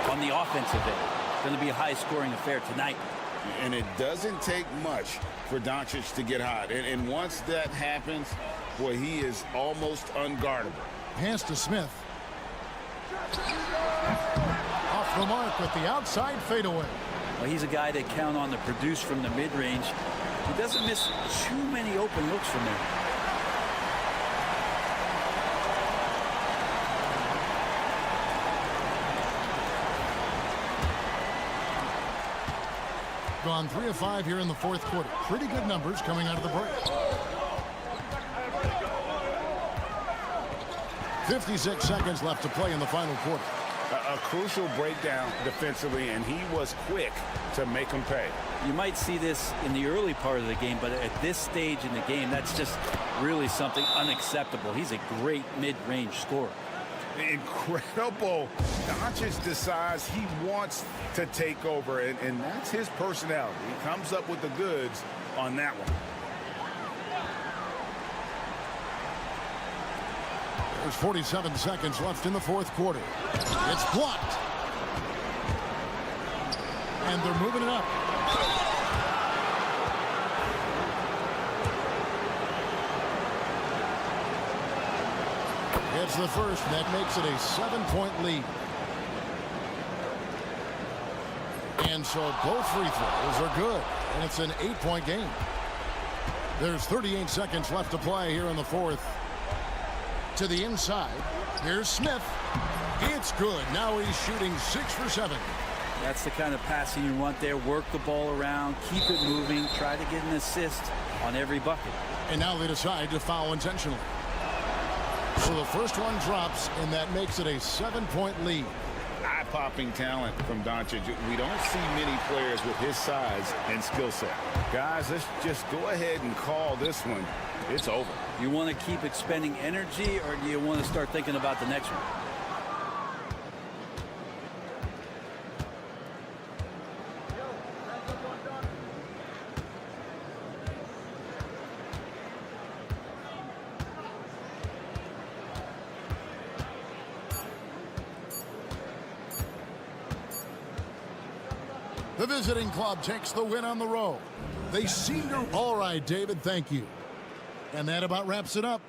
on the offensive end. Going to be a high-scoring affair tonight. And it doesn't take much for Doncic to get hot. And once that happens, boy, he is almost unguardable. Pass to Smith. Off the mark with the outside fadeaway. Well, he's a guy they count on to produce from the mid-range. He doesn't miss too many open looks from there. Gone 3 of 5 here in the fourth quarter. Pretty good numbers coming out of the break. 56 seconds left to play in the final quarter. A crucial breakdown defensively, and he was quick to make him pay. You might see this in the early part of the game, but at this stage in the game, that's just really something unacceptable. He's a great mid-range scorer. Incredible. Doncic decides he wants to take over, and that's his personality. He comes up with the goods on that one. There's 47 seconds left in the fourth quarter. It's blocked. And they're moving it up. It's the first, and that makes it a 7-point lead. And so both free throws are good, and it's an 8-point game. There's 38 seconds left to play here in the fourth. To the inside. Here's Smith. It's good. Now he's shooting 6 for 7. That's the kind of passing you want there. Work the ball around, keep it moving, try to get an assist on every bucket. And now they decide to foul intentionally. So the first one drops, and that makes it a 7-point lead. Eye-popping talent from Doncic. We don't see many players with his size and skill set. Guys, let's just go ahead and call this one. It's over. You want to keep expending energy, or do you want to start thinking about the next one? The visiting club takes the win on the road. They seem to... All right, David, thank you. And that about wraps it up.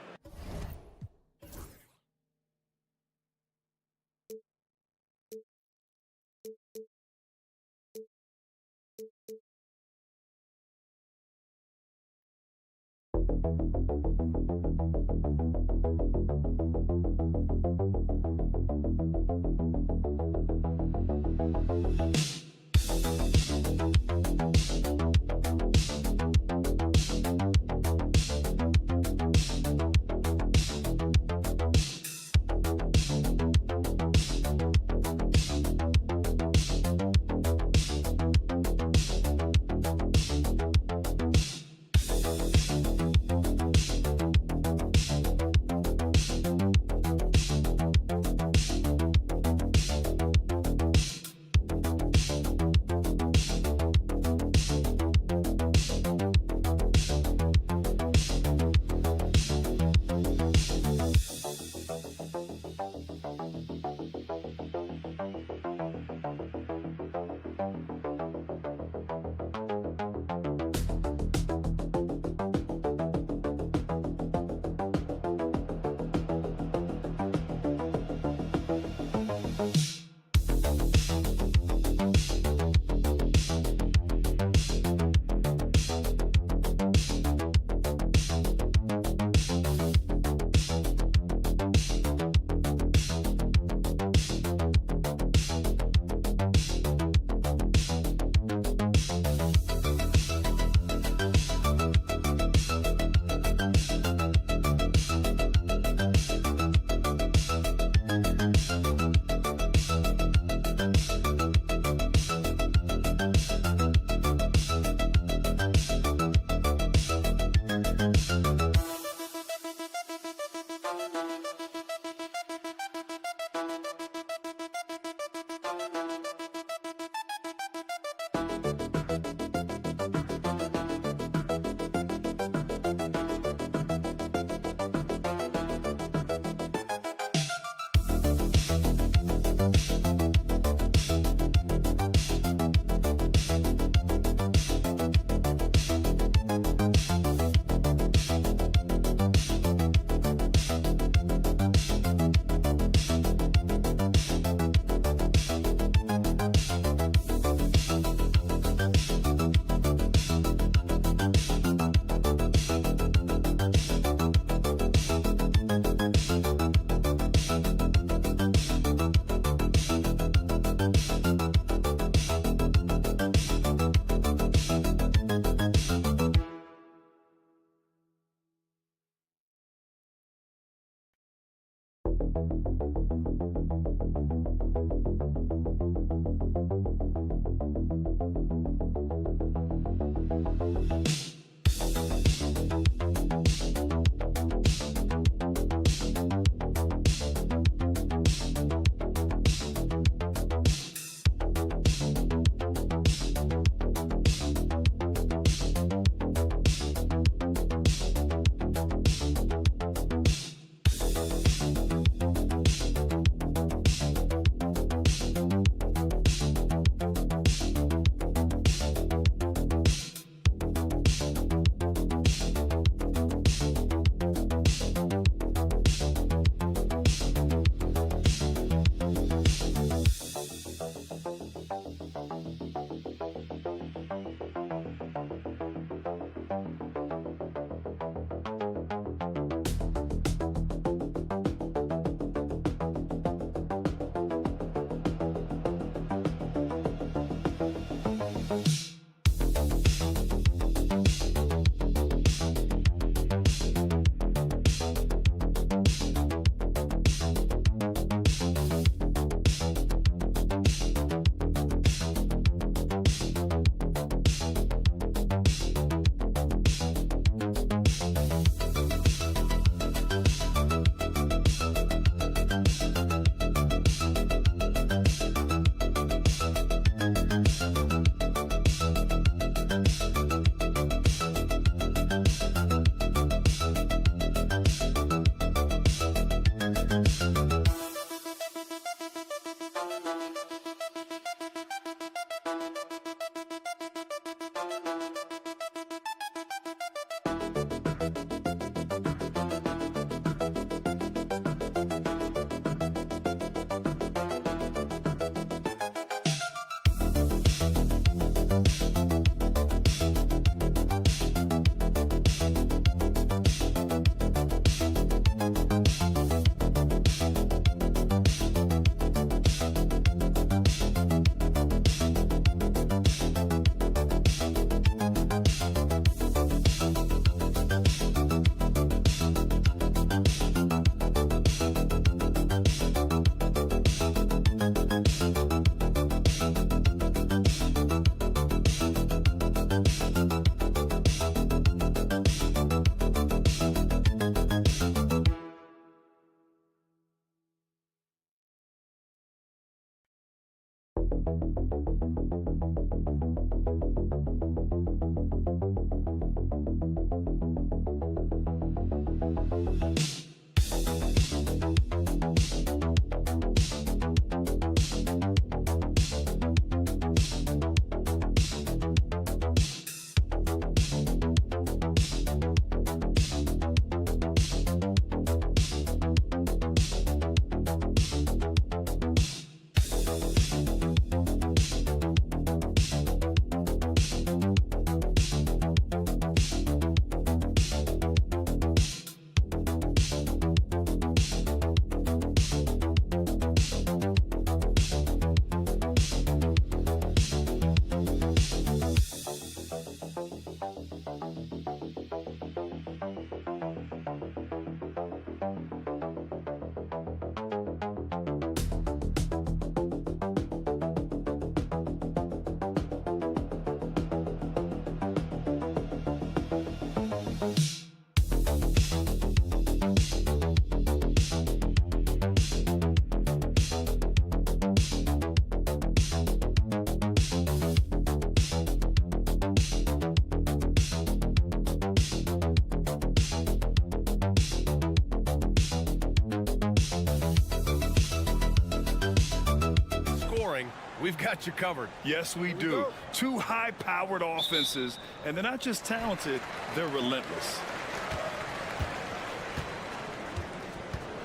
we've got you covered. Yes, we do. Two high-powered offenses, and they're not just talented, they're relentless.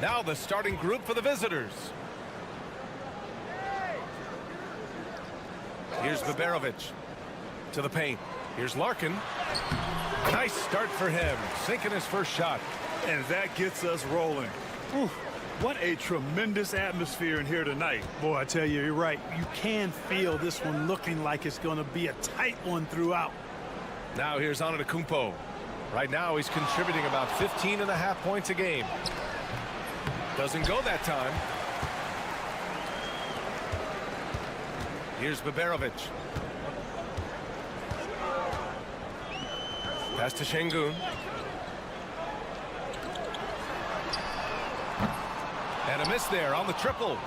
Now the starting group for the visitors. Here's Viberovic to the paint. Here's Larkin. Nice start for him, sinking his first shot. And that gets us rolling. Ooh, what a tremendous atmosphere in here tonight. Boy, I tell you, you're right. You can feel this one looking like it's going to be a tight one throughout. Now here's Antetokounmpo. Right now he's contributing about 15.5 points a game. Doesn't go that time. Here's Baberovic. Pass to Şengün. And a miss there on the triple.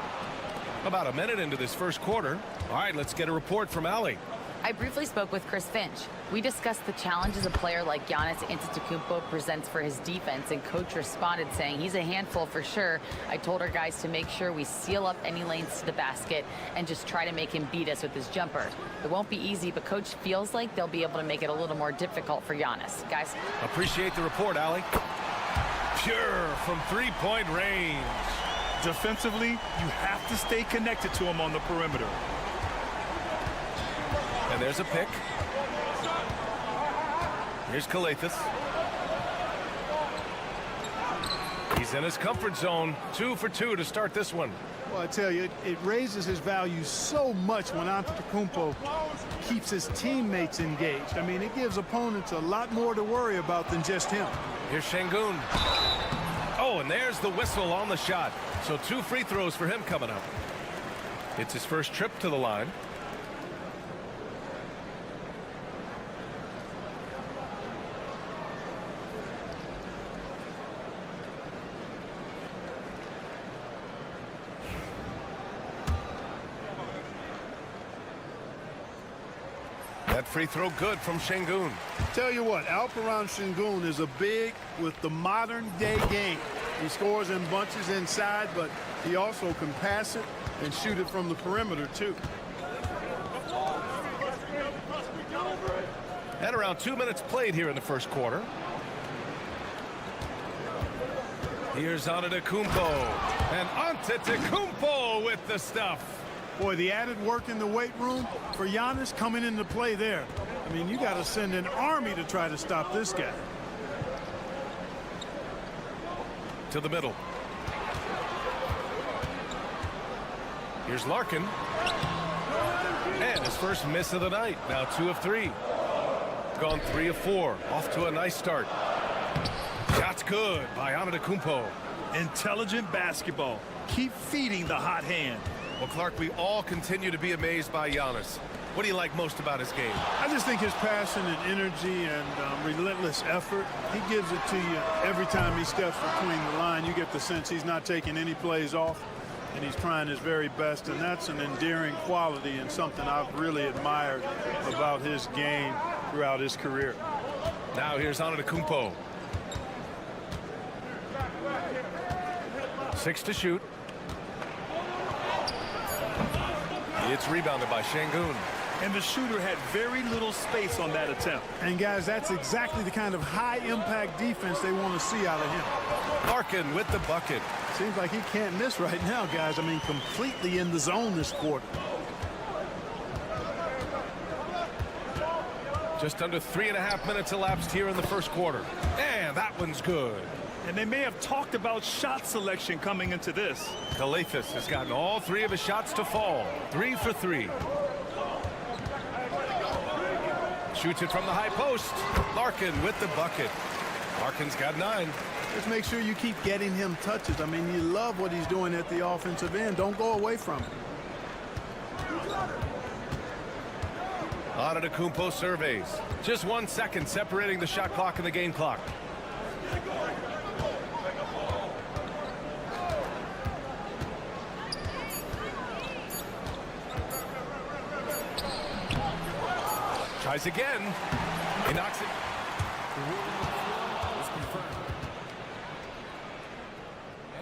About a minute into this first quarter. All right, let's get a report from Ali. I briefly spoke with Chris Finch. We discussed the challenges a player like Giannis Antetokounmpo presents for his defense, and coach responded saying he's a handful for sure. I told our guys to make sure we seal up any lanes to the basket and just try to make him beat us with his jumper. It won't be easy, but coach feels like they'll be able to make it a little more difficult for Giannis. Guys. Appreciate the report, Ali. Pure from three-point range. Defensively, you have to stay connected to him on the perimeter. And there's a pick. Here's Calathes. He's in his comfort zone. 2 for 2 to start this one. Well, I tell you, it raises his value so much when Antetokounmpo keeps his teammates engaged. I mean, it gives opponents a lot more to worry about than just him. Here's Şengün. Oh, and there's the whistle on the shot. So 2 free throws for him coming up. It's his first trip to the line. That free throw good from Şengün. Tell you what, Alperen Şengün is a big with the modern day game. He scores in bunches inside, but he also can pass it and shoot it from the perimeter too. And around 2 minutes played here in the first quarter. Here's Antetokounmpo. And Antetokounmpo with the stuff. Boy, the added work in the weight room for Giannis coming into play there. I mean, you got to send an army to try to stop this guy. To the middle. Here's Larkin. And his first miss of the night. Now 2 of 3. Gone 3 of 4. Off to a nice start. Shot's good by Antetokounmpo. Intelligent basketball. Keep feeding the hot hand. Well, Clark, we all continue to be amazed by Giannis. What do you like most about his game? I just think his passion and energy and relentless effort. He gives it to you every time he steps between the line. You get the sense he's not taking any plays off, and he's trying his very best, and that's an endearing quality and something I've really admired about his game throughout his career. Now here's Antetokounmpo. 6 to shoot. It's rebounded by Şengün. And the shooter had very little space on that attempt. And guys, that's exactly the kind of high-impact defense they want to see out of him. Larkin with the bucket. Seems like he can't miss right now, guys. I mean, completely in the zone this quarter. Just under 3.5 minutes elapsed here in the first quarter. And that one's good. And they may have talked about shot selection coming into this. Calathes has gotten all 3 of his shots to fall. 3 for 3. Shoots it from the high post. Larkin with the bucket. Larkin's got 9. Just make sure you keep getting him touches. I mean, you love what he's doing at the offensive end. Don't go away from him. Antetokounmpo surveys. Just 1 second separating the shot clock and the game clock. Tries again. He knocks it.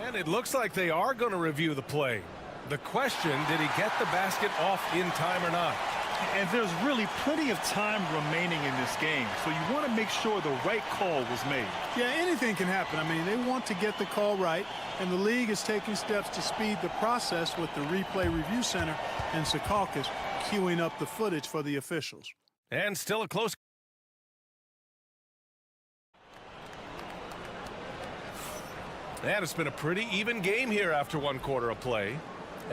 And it looks like they are going to review the play. The question, did he get the basket off in time or not? And there's really plenty of time remaining in this game, so you want to make sure the right call was made. Yeah, anything can happen. I mean, they want to get the call right, and the league is taking steps to speed the process with the Replay Review Center in Secaucus queuing up the footage for the officials. And still a close. And it's been a pretty even game here after 1 quarter of play.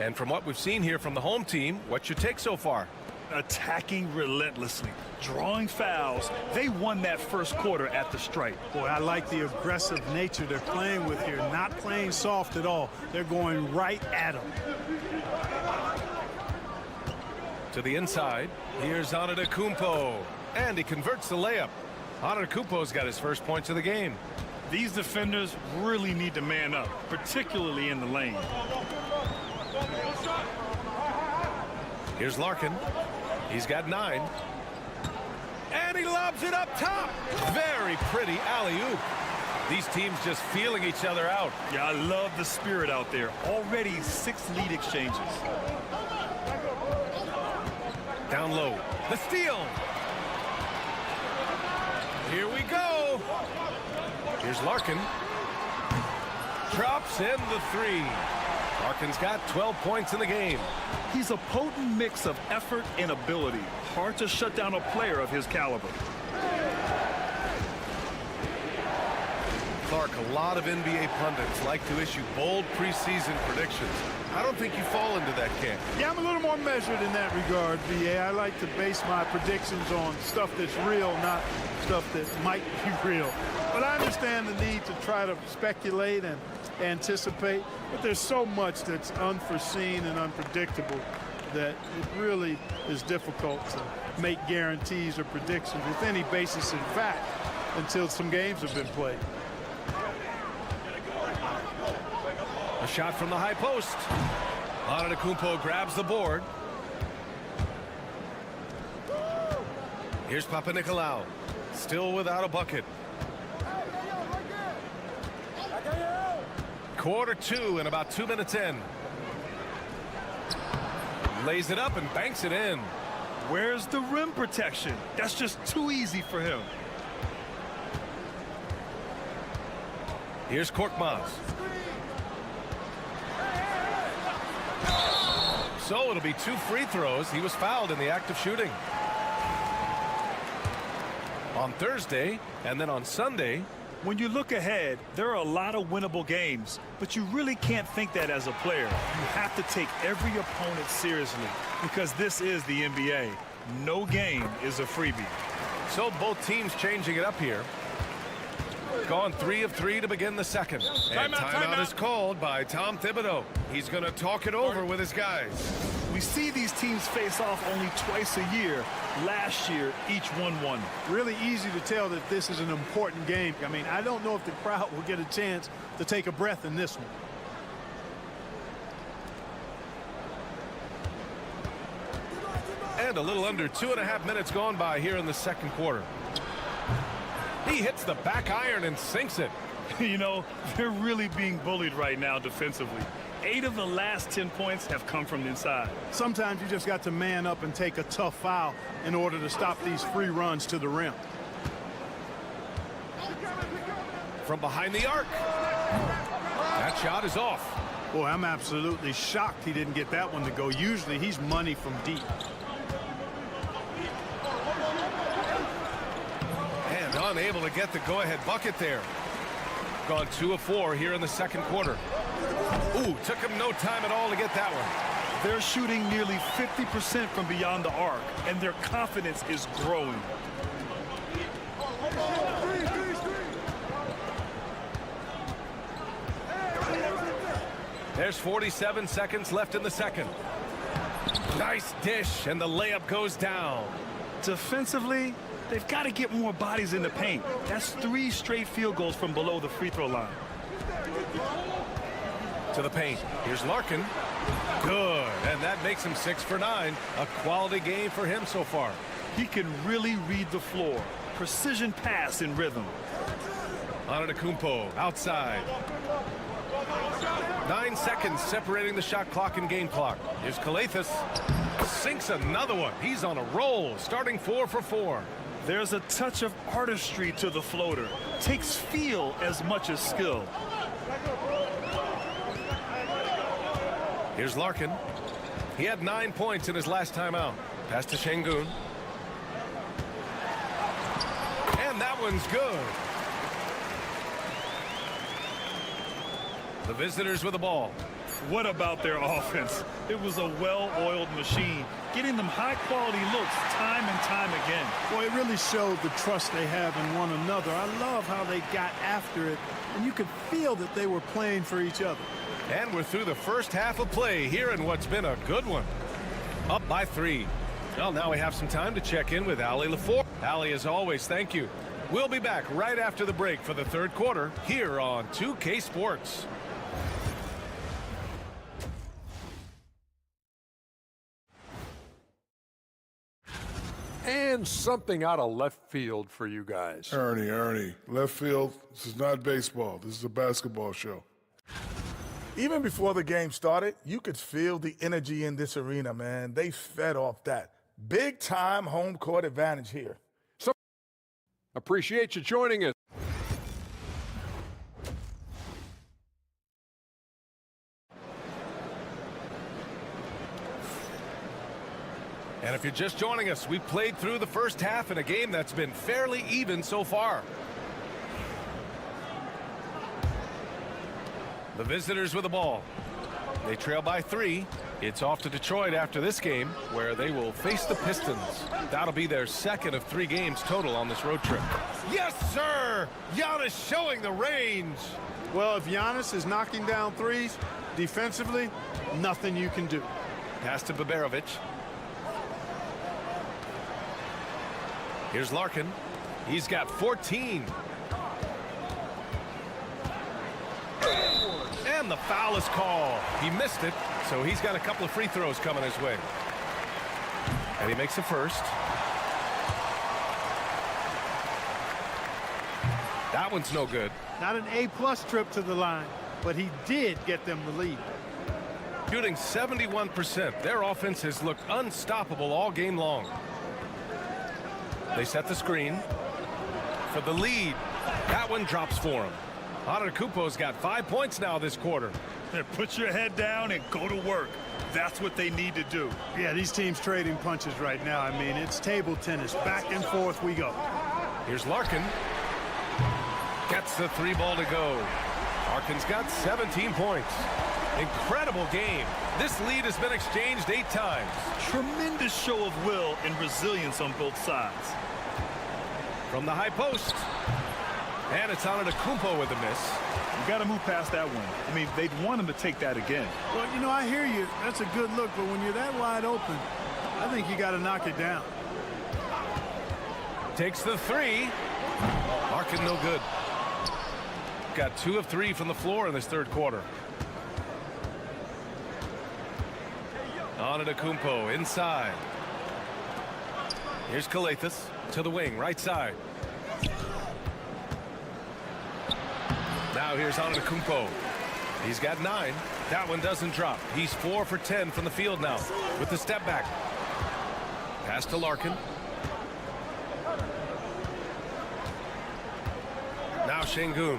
And from what we've seen here from the home team, what's your take so far? attacking relentlessly, drawing fouls. They won that first quarter at the stripe. Boy, I like the aggressive nature they're playing with here. Not playing soft at all. They're going right at them. To the inside. Here's Antetokounmpo. And he converts the layup. Antetokounmpo's got his first points of the game. These defenders really need to man up, particularly in the lane. Here's Larkin. He's got 9. And he lobs it up top. Very pretty alley-oop. These teams just feeling each other out. Yeah, I love the spirit out there. Already 6 lead exchanges. Down low. The steal. Here we go. Here's Larkin. Drops in the 3. Larkin's got 12 points in the game. He's a potent mix of effort and ability. Hard to shut down a player of his caliber. Clark, a lot of NBA pundits like to issue bold preseason predictions. I don't think you fall into that camp. Yeah, I'm a little more measured in that regard, VA. I like to base my predictions on stuff that's real, not stuff that might be real. But I understand the need to try to speculate and anticipate, but there's so much that's unforeseen and unpredictable that it really is difficult to make guarantees or predictions with any basis in fact until some games have been played. A shot from the high post. Antetokounmpo grabs the board. Here's Papanikolaou. Still without a bucket. Quarter 2 and about 2 minutes in. Lays it up and banks it in. Where's the rim protection? That's just too easy for him. Here's Korkmaz. So it'll be 2 free throws. He was fouled in the act of shooting. On Thursday and then on Sunday. When you look ahead, there are a lot of winnable games, but you really can't think that as a player. You have to take every opponent seriously because this is the NBA. No game is a freebie. So both teams changing it up here. Gone 3 of 3 to begin the second. And timeout is called by Tom Thibodeau. He's going to talk it over with his guys. We see these teams face off only twice a year. Last year, each won. Really easy to tell that this is an important game. I mean, I don't know if the crowd will get a chance to take a breath in this one. And a little under 2.5 minutes gone by here in the second quarter. He hits the back iron and sinks it. You know, they're really being bullied right now defensively. 8 of the last 10 points have come from inside. Sometimes you just got to man up and take a tough foul in order to stop these free runs to the rim. From behind the arc. That shot is off. Boy, I'm absolutely shocked he didn't get that one to go. Usually he's money from deep. And unable to get the go-ahead bucket there. Gone 2 of 4 here in the second quarter. Ooh, took him no time at all to get that one. They're shooting nearly 50% from beyond the arc, and their confidence is growing. There's 47 seconds left in the second. Nice dish, and the layup goes down. Defensively, they've got to get more bodies in the paint. That's 3 straight field goals from below the free throw line. To the paint. Here's Larkin. Good. And that makes him 6 for 9. A quality game for him so far. He can really read the floor. Precision pass in rhythm. Antetokounmpo outside. 9 seconds separating the shot clock and game clock. Here's Kalathis. Sinks another one. He's on a roll, starting 4 for 4. There's a touch of artistry to the floater. Takes feel as much as skill. Here's Larkin. He had 9 points in his last time out. Pass to Şengün. And that one's good. The visitors with the ball. What about their offense? It was a well-oiled machine, getting them high-quality looks time and time again. Well, it really showed the trust they have in one another. I love how they got after it, and you could feel that they were playing for each other. And we're through the first half of play here in what's been a good one. Up by 3. Well, now we have some time to check in with Allie LaFour. Allie, as always, thank you. We'll be back right after the break for the third quarter here on 2K Sports. And something out of left field for you guys. Ernie, left field, this is not baseball. This is a basketball show. Even before the game started, you could feel the energy in this arena, man. They fed off that. Big-time home court advantage here. So, appreciate you joining us. And if you're just joining us, we played through the first half in a game that's been fairly even so far. The visitors with the ball. They trail by 3. It's off to Detroit after this game, where they will face the Pistons. That'll be their second of 3 games total on this road trip. Yes, sir! Giannis showing the range. Well, if Giannis is knocking down threes, defensively, nothing you can do. Pass to Baberovic. Here's Larkin. He's got 14. And the foul is called. He missed it, so he's got a couple of free throws coming his way. And he makes the first. That one's no good. Not an A-plus trip to the line, but he did get them the lead. Shooting 71%. Their offense has looked unstoppable all game long. They set the screen for the lead. That one drops for him. Antetokounmpo's got 5 points now this quarter. Put your head down and go to work. That's what they need to do. Yeah, these teams trading punches right now. I mean, it's table tennis. Back and forth we go. Here's Larkin. Gets the 3 ball to go. Larkin's got 17 points. Incredible game. This lead has been exchanged 8 times. Tremendous show of will and resilience on both sides. From the high post. And it's Antetokounmpo with a miss. You got to move past that one. I mean, they'd want him to take that again. Well, you know, I hear you. That's a good look, but when you're that wide open, I think you got to knock it down. Takes the 3. Larkin no good. Got 2 of 3 from the floor in this third quarter. Antetokounmpo inside. Here's Calathes to the wing, right side. Now here's Antetokounmpo. He's got 9. That one doesn't drop. He's 4 for 10 from the field now with the step back. Pass to Larkin. Now Şengün.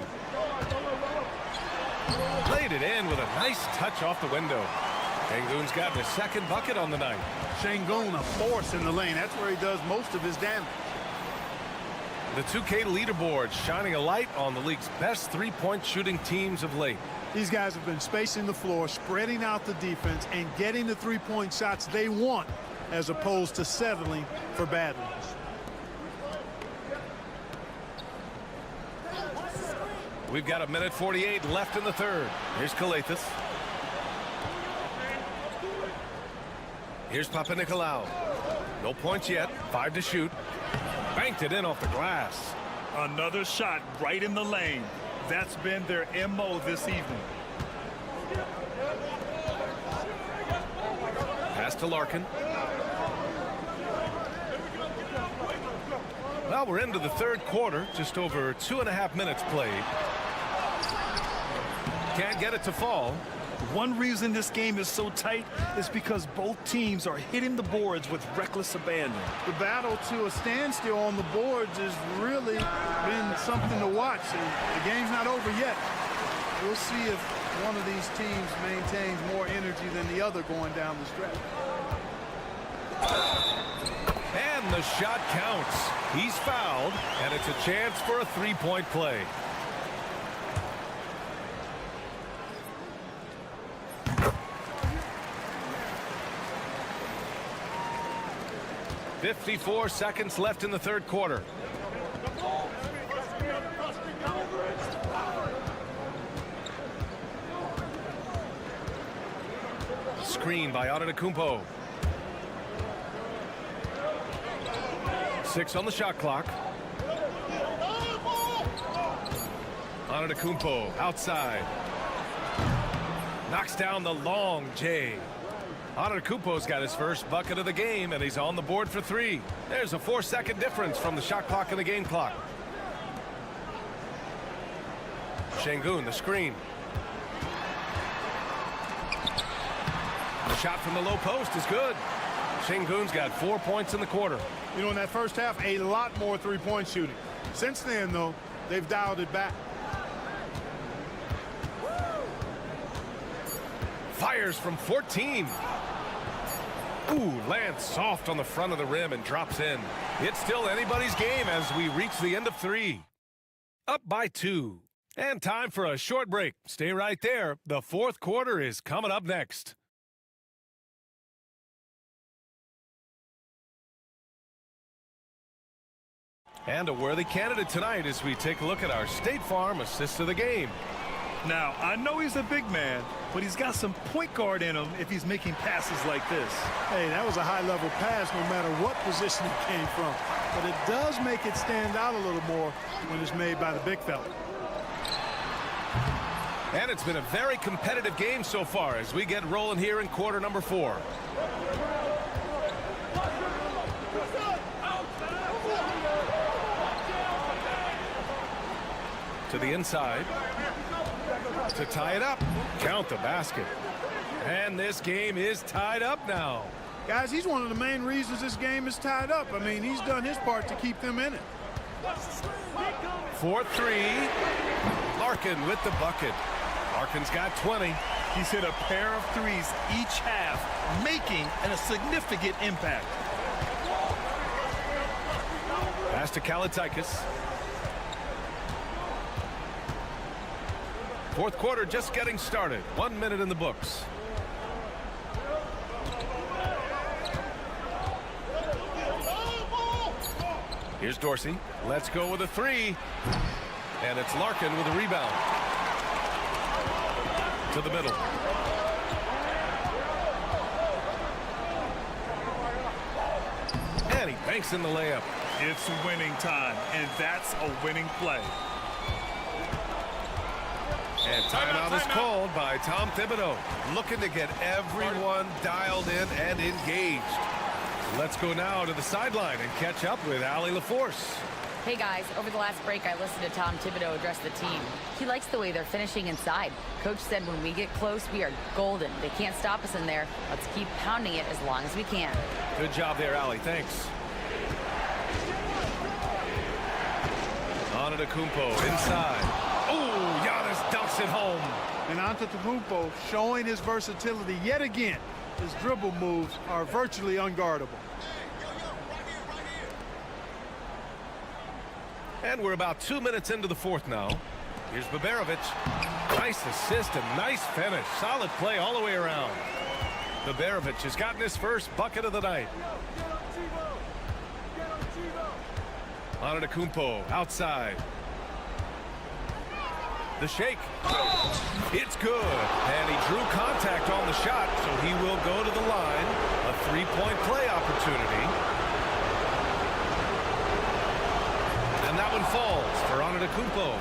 Laid it in with a nice touch off the window. Şengün's gotten his second bucket on the night. Şengün, a force in the lane. That's where he does most of his damage. The 2K leaderboard shining a light on the league's best three-point shooting teams of late. These guys have been spacing the floor, spreading out the defense, and getting the three-point shots they want, as opposed to settling for bad ones. We've got 1:48 left in the third. Here's Calathes. Here's Papanikolaou. No points yet. 5 to shoot. Banked it in off the glass. Another shot right in the lane. That's been their MO this evening. Pass to Larkin. Well, we're into the third quarter. Just over 2.5 minutes played. Can't get it to fall. One reason this game is so tight is because both teams are hitting the boards with reckless abandon. The battle to a standstill on the boards has really been something to watch. And the game's not over yet. We'll see if one of these teams maintains more energy than the other going down the stretch. And the shot counts. He's fouled, and it's a chance for a three-point play. 54 seconds left in the third quarter. Screen by Antetokounmpo. 6 on the shot clock. Antetokounmpo outside. Knocks down the long J. Antetokounmpo's got his first bucket of the game, and he's on the board for 3. There's a 4-second difference from the shot clock and the game clock. Şengün, the screen. The shot from the low post is good. Şengün's got 4 points in the quarter. You know, in that first half, a lot more three-point shooting. Since then, though, they've dialed it back. Fires from 14. Ooh, lands soft on the front of the rim and drops in. It's still anybody's game as we reach the end of 3. Up by 2. And time for a short break. Stay right there. The fourth quarter is coming up next. And a worthy candidate tonight as we take a look at our State Farm assist of the game. Now, I know he's a big man, but he's got some point guard in him if he's making passes like this. Hey, that was a high-level pass no matter what position it came from. But it does make it stand out a little more when it's made by the big fella. And it's been a very competitive game so far as we get rolling here in quarter number 4. To the inside. To tie it up. Count the basket. And this game is tied up now. Guys, he's one of the main reasons this game is tied up. I mean, he's done his part to keep them in it. 4-3. Larkin with the bucket. Larkin's got 20. He's hit a pair of threes each half, making a significant impact. Pass to Kalaitakis. Fourth quarter just getting started. 1 minute in the books. Here's Dorsey. Let's go with a 3. And it's Larkin with a rebound. To the middle. And he banks in the layup. It's winning time, and that's a winning play. And timeout is called by Tom Thibodeau, looking to get everyone dialed in and engaged. Let's go now to the sideline and catch up with Allie LaForce. Hey guys, over the last break, I listened to Tom Thibodeau address the team. He likes the way they're finishing inside. Coach said when we get close, we are golden. They can't stop us in there. Let's keep pounding it as long as we can. Good job there, Allie. Thanks. Antetokounmpo inside. Oh, Giannis dunks it home. And Antetokounmpo showing his versatility yet again. His dribble moves are virtually unguardable. And we're about 2 minutes into the fourth now. Here's Baberovic. Nice assist and nice finish. Solid play all the way around. Baberovic has gotten his first bucket of the night. Antetokounmpo outside. The shake. It's good. And he drew contact on the shot, so he will go to the line. A three-point play opportunity. And that one falls for Antetokounmpo.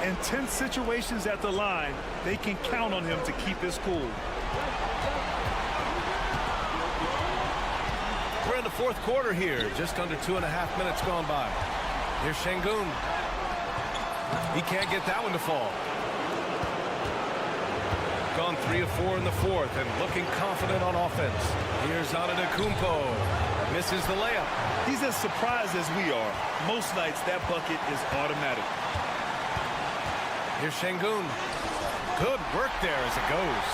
In tense situations at the line, they can count on him to keep his cool. We're in the fourth quarter here. Just under 2.5 minutes gone by. Here's Şengün. He can't get that one to fall. Gone 3 of 4 in the fourth and looking confident on offense. Here's Antetokounmpo. Misses the layup. He's as surprised as we are. Most nights that bucket is automatic. Here's Şengün. Good work there as it goes.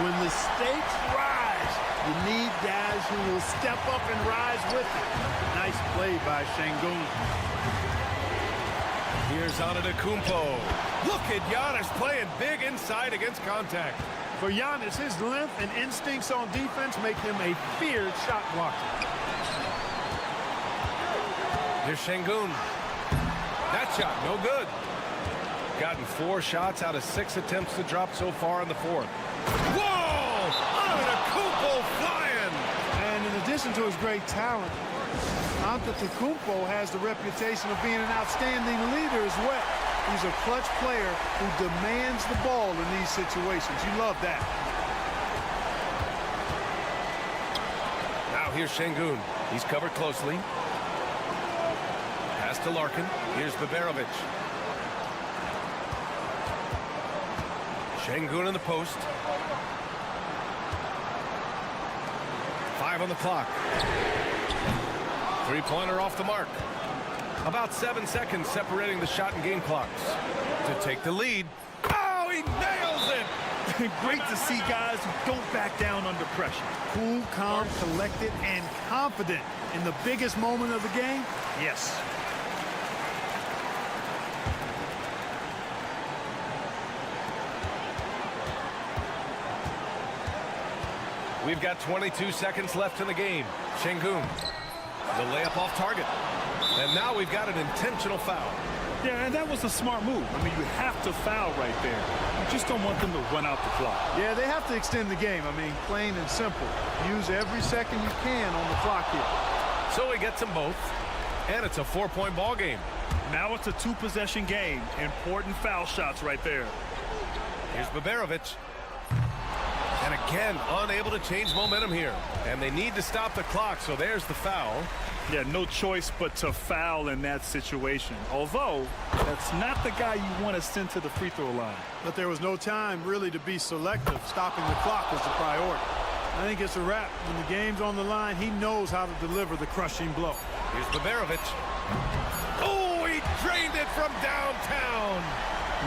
When the stakes rise, you need guys who will step up and rise with it. Nice play by Şengün. Here's Antetokounmpo. Look at Giannis playing big inside against contact. For Giannis, his length and instincts on defense make him a feared shot blocker. Here's Şengün. That shot, no good. Gotten 4 shots out of 6 attempts to drop so far in the 4th. Whoa! Antetokounmpo flying! And in addition to his great talent, Antetokounmpo has the reputation of being an outstanding leader as well. He's a clutch player who demands the ball in these situations. You love that. Now here's Şengün. He's covered closely. Pass to Larkin. Here's Baberovic. Şengün in the post. 5 on the clock. 3-pointer off the mark. About 7 seconds separating the shot and game clocks. To take the lead. Oh, he nails it! Great to see guys who don't back down under pressure. Cool, calm, collected, and confident in the biggest moment of the game. Yes. We've got 22 seconds left in the game. Şengün. The layup off target. And now we've got an intentional foul. Yeah, and that was a smart move. I mean, you have to foul right there. You just don't want them to run out the clock. Yeah, they have to extend the game. I mean, plain and simple. Use every second you can on the clock here. So he gets them both, and it's a 4-point ball game. Now it's a 2-possession game. Important foul shots right there. Here's Baberovic. And again, unable to change momentum here. And they need to stop the clock, so there's the foul. Yeah, no choice but to foul in that situation. Although, that's not the guy you want to send to the free throw line. But there was no time really to be selective. Stopping the clock was the priority. I think it's a wrap. When the game's on the line, he knows how to deliver the crushing blow. Here's Baberovic. Oh, he drained it from downtown.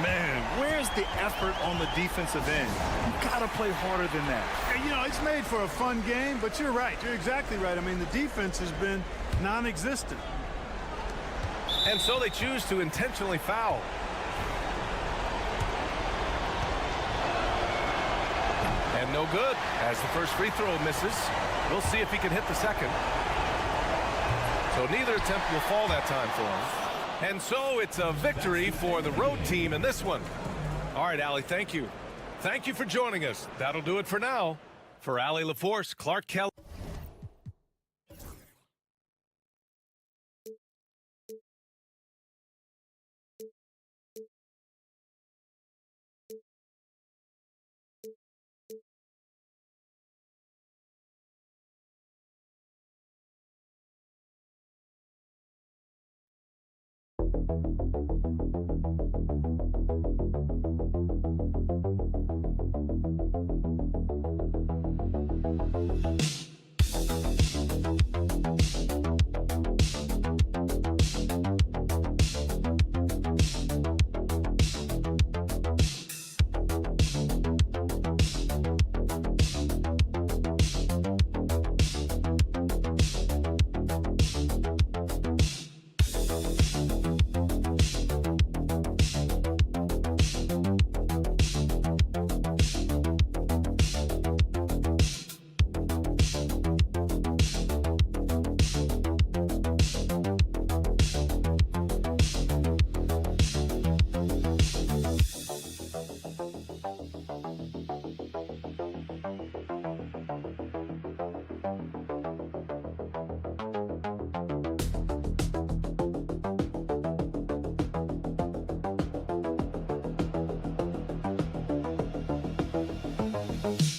Man, where's the effort on the defensive end? You gotta play harder than that. You know, it's made for a fun game, but you're right. You're exactly right. I mean, the defense has been non-existent. And so they choose to intentionally foul. And no good, as the first free throw misses. We'll see if he can hit the second. So neither attempt will fall that time for him. And so it's a victory for the road team in this one. All right, Allie, thank you. Thank you for joining us. That'll do it for now. For Allie LaForce, Clark Kelly. you.